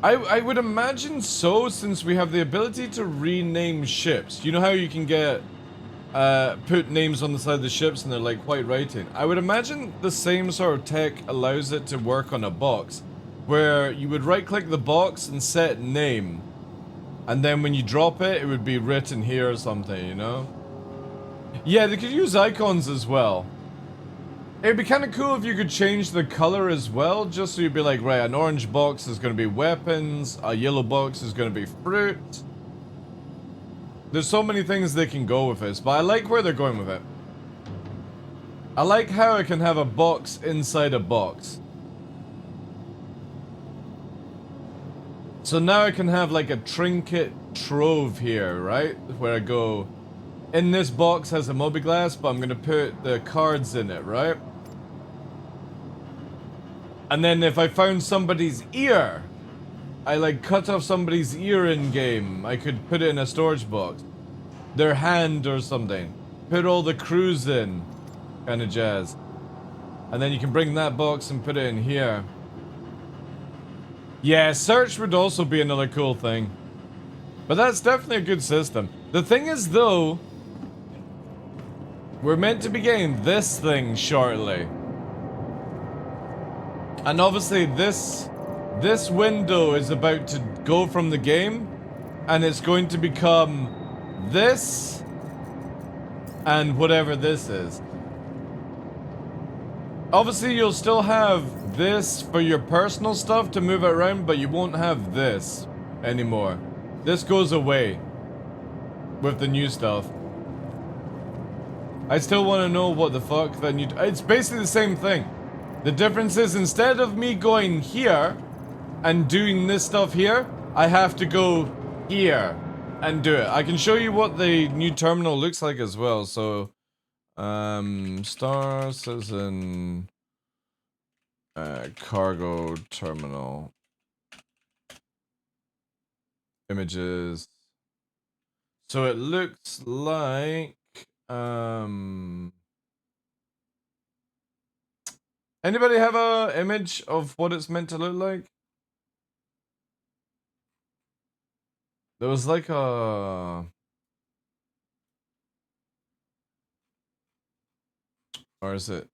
Speaker 1: I would imagine so, since we have the ability to rename ships. You know how you can get... put names on the side of the ships and they're like white writing. I would imagine the same sort of tech allows it to work on a box, where you would right click the box and set name, and then when you drop it, it would be written here or something, you know? Yeah, they could use icons as well. It'd be kind of cool if you could change the color as well, just so you'd be like, right, an orange box is going to be weapons, a yellow box is going to be fruit. There's so many things they can go with this, but I like where they're going with it. I like how I can have a box inside a box. So now I can have like a trinket trove here, right? Where I go, in this box has a mobi-glass, but I'm going to put the cards in it, right? And then if I found somebody's ear, I like cut off somebody's ear in game, I could put it in a storage box. Their hand or something. Put all the crews in. Kind of jazz. And then you can bring that box and put it in here. Yeah, search would also be another cool thing. But that's definitely a good system. The thing is though, we're meant to be getting this thing shortly. And obviously this window is about to go from the game, and it's going to become this and whatever this is. Obviously, you'll still have this for your personal stuff to move it around, but you won't have this anymore. This goes away with the new stuff. I still want to know what the fuck that new... It's basically the same thing. The difference is instead of me going here and doing this stuff here, I have to go here and do it. I can show you what the new terminal looks like as well. So, Star Citizen cargo terminal images. So it looks like anybody have a image of what it's meant to look like? There was like a... Or is it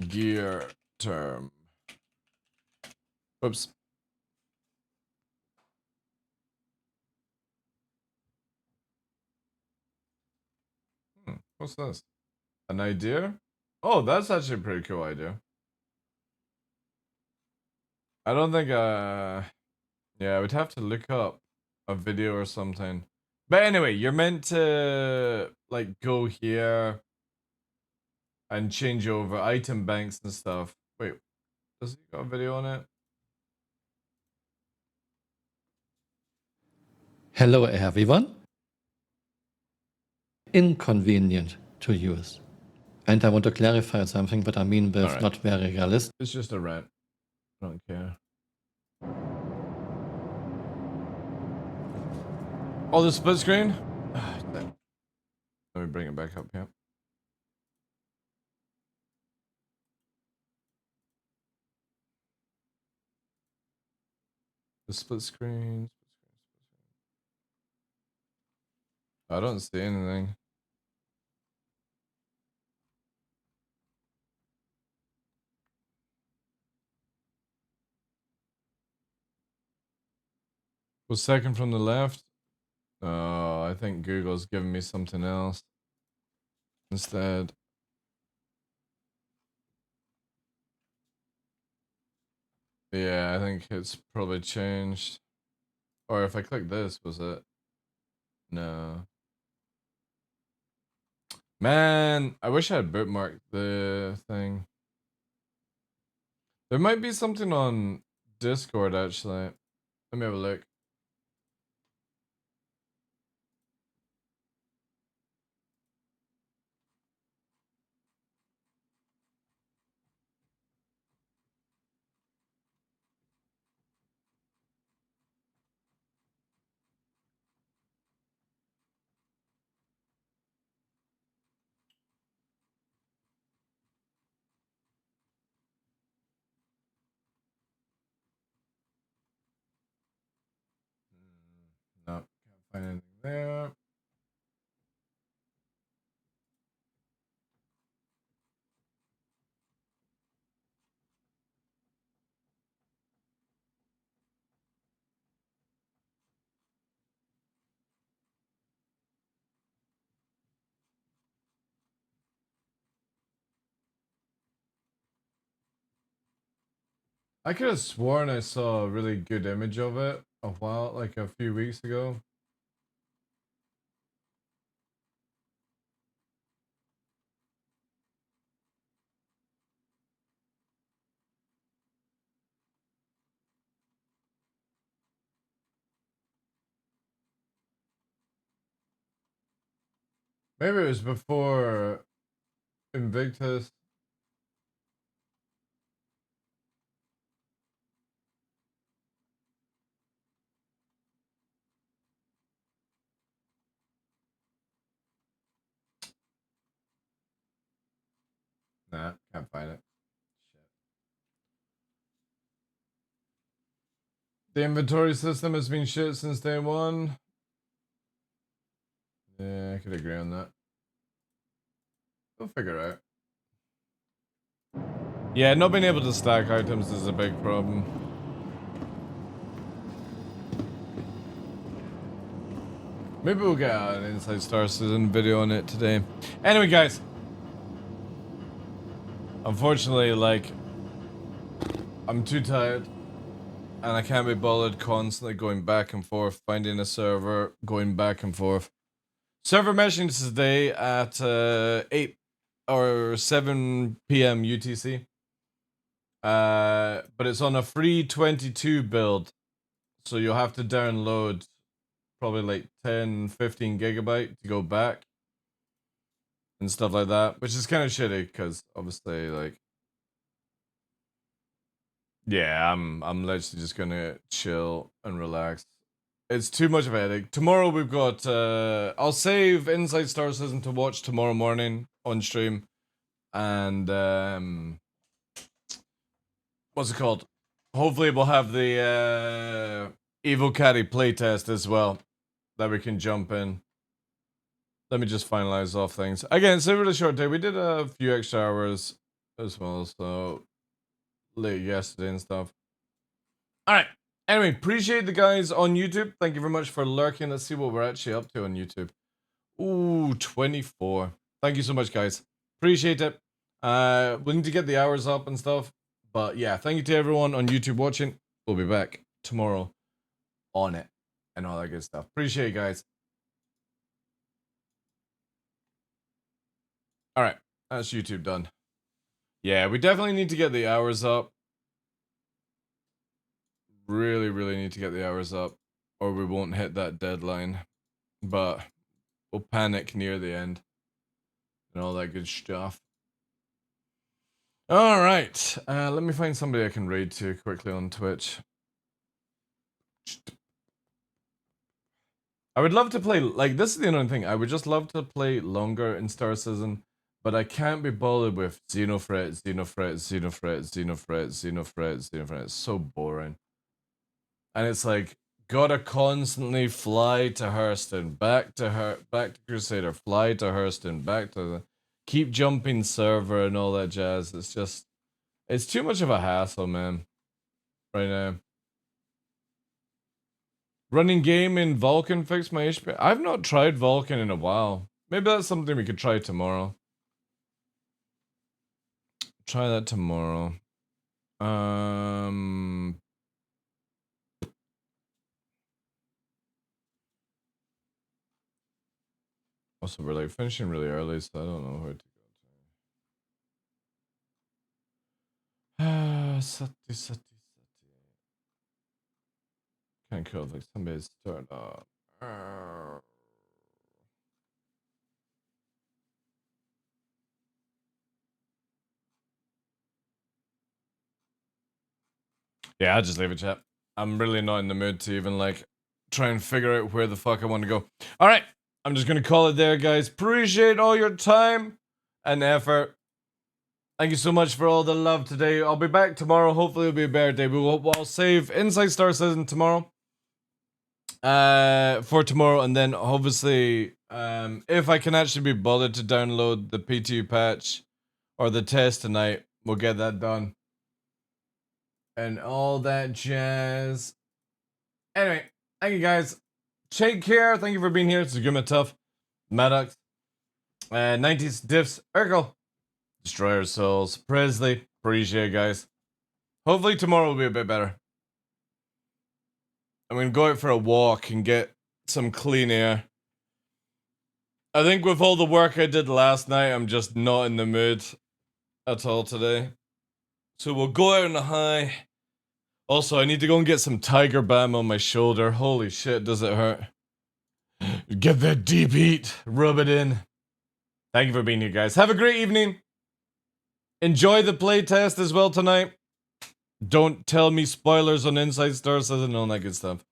Speaker 1: gear term? Oops. What's this? An idea? Oh, that's actually a pretty cool idea. I don't think, yeah, I would have to look up a video or something. But anyway, you're meant to, like, go here and change over item banks and stuff. Wait, does he got a video on it?
Speaker 7: Hello everyone. Inconvenient to use. And I want to clarify something, but I mean with
Speaker 1: Alright.
Speaker 7: not very realistic.
Speaker 1: It's just a rant. I don't care. Oh, the split screen? Let me bring it back up here. The split screen. I don't see anything. Was second from the left? Oh, I think Google's giving me something else instead. Yeah, I think it's probably changed. Or if I click this, was it? No. Man, I wish I had bookmarked the thing. There might be something on Discord, actually. Let me have a look. No, can't find anything there. I could have sworn I saw a really good image of it like a few weeks ago. Maybe it was before Invictus. Nah, can't find it. Shit. The inventory system has been shit since day one. Yeah, I could agree on that. We'll figure it out. Yeah, not being able to stack items is a big problem. Maybe we'll get an Inside Star Citizen video on it today. Anyway, guys. Unfortunately, like, I'm too tired. And I can't be bothered constantly going back and forth, finding a server, going back and forth. Server meshing today at 8 or 7 p.m. UTC. But it's on a free 22 build. So you'll have to download probably like 10, 15 gigabyte to go back. And stuff like that. Which is kind of shitty because obviously like... Yeah, I'm literally just gonna chill and relax. It's too much of a headache. Tomorrow we've got I'll save Inside Star Citizen to watch tomorrow morning on stream. And what's it called? Hopefully we'll have the Evo Caddy playtest as well. That we can jump in. Let me just finalize off things. Again, it's a really short day. We did a few extra hours as well, so late yesterday and stuff. Alright. Anyway, appreciate the guys on YouTube. Thank you very much for lurking. Let's see what we're actually up to on YouTube. Ooh, 24. Thank you so much, guys. Appreciate it. We need to get the hours up and stuff. But yeah, thank you to everyone on YouTube watching. We'll be back tomorrow on it and all that good stuff. Appreciate you guys. Alright, that's YouTube done. Yeah, we definitely need to get the hours up. Really, really need to get the hours up, or we won't hit that deadline. But we'll panic near the end and all that good stuff. All right, let me find somebody I can raid to quickly on Twitch. I would love to play, like, this is the annoying thing. I would just love to play longer in Star Citizen, but I can't be bothered with Xenofret, Xenofret, Xenofret, Xenofret, Xenofret, Xenofret. It's so boring. And it's like, gotta constantly fly to Hurston, back to Crusader, fly to Hurston, back to the... Keep jumping server and all that jazz. It's just... It's too much of a hassle, man. Right now. Running game in Vulkan fix my HP. I've not tried Vulkan in a while. Maybe that's something we could try tomorrow. Try that tomorrow. Also, we're like finishing really early, so I don't know where to go to. Sati. Kind of cool, like somebody's starting up. Yeah, I'll just leave it, chat. I'm really not in the mood to even like try and figure out where the fuck I want to go. All right, I'm just gonna call it there, guys. Appreciate all your time and effort. Thank you so much for all the love today. I'll be back tomorrow. Hopefully it'll be a better day. I'll save Inside Star Citizen tomorrow. For tomorrow, and then obviously, if I can actually be bothered to download the P2 patch or the test tonight, we'll get that done. And all that jazz. Anyway, thank you guys. Take care. Thank you for being here. It's Guma Tough, Maddox, 90s Diffs, Urkel, Destroyer Souls, Presley. Appreciate it, guys. Hopefully tomorrow will be a bit better. I'm gonna go out for a walk and get some clean air. I think with all the work I did last night, I'm just not in the mood at all today. So we'll go out on a high. Also, I need to go and get some Tiger Balm on my shoulder. Holy shit, does it hurt? Get that deep heat. Rub it in. Thank you for being here, guys. Have a great evening. Enjoy the playtest as well tonight. Don't tell me spoilers on Inside Star Citizen and all that good stuff.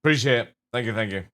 Speaker 1: Appreciate it. Thank you, thank you.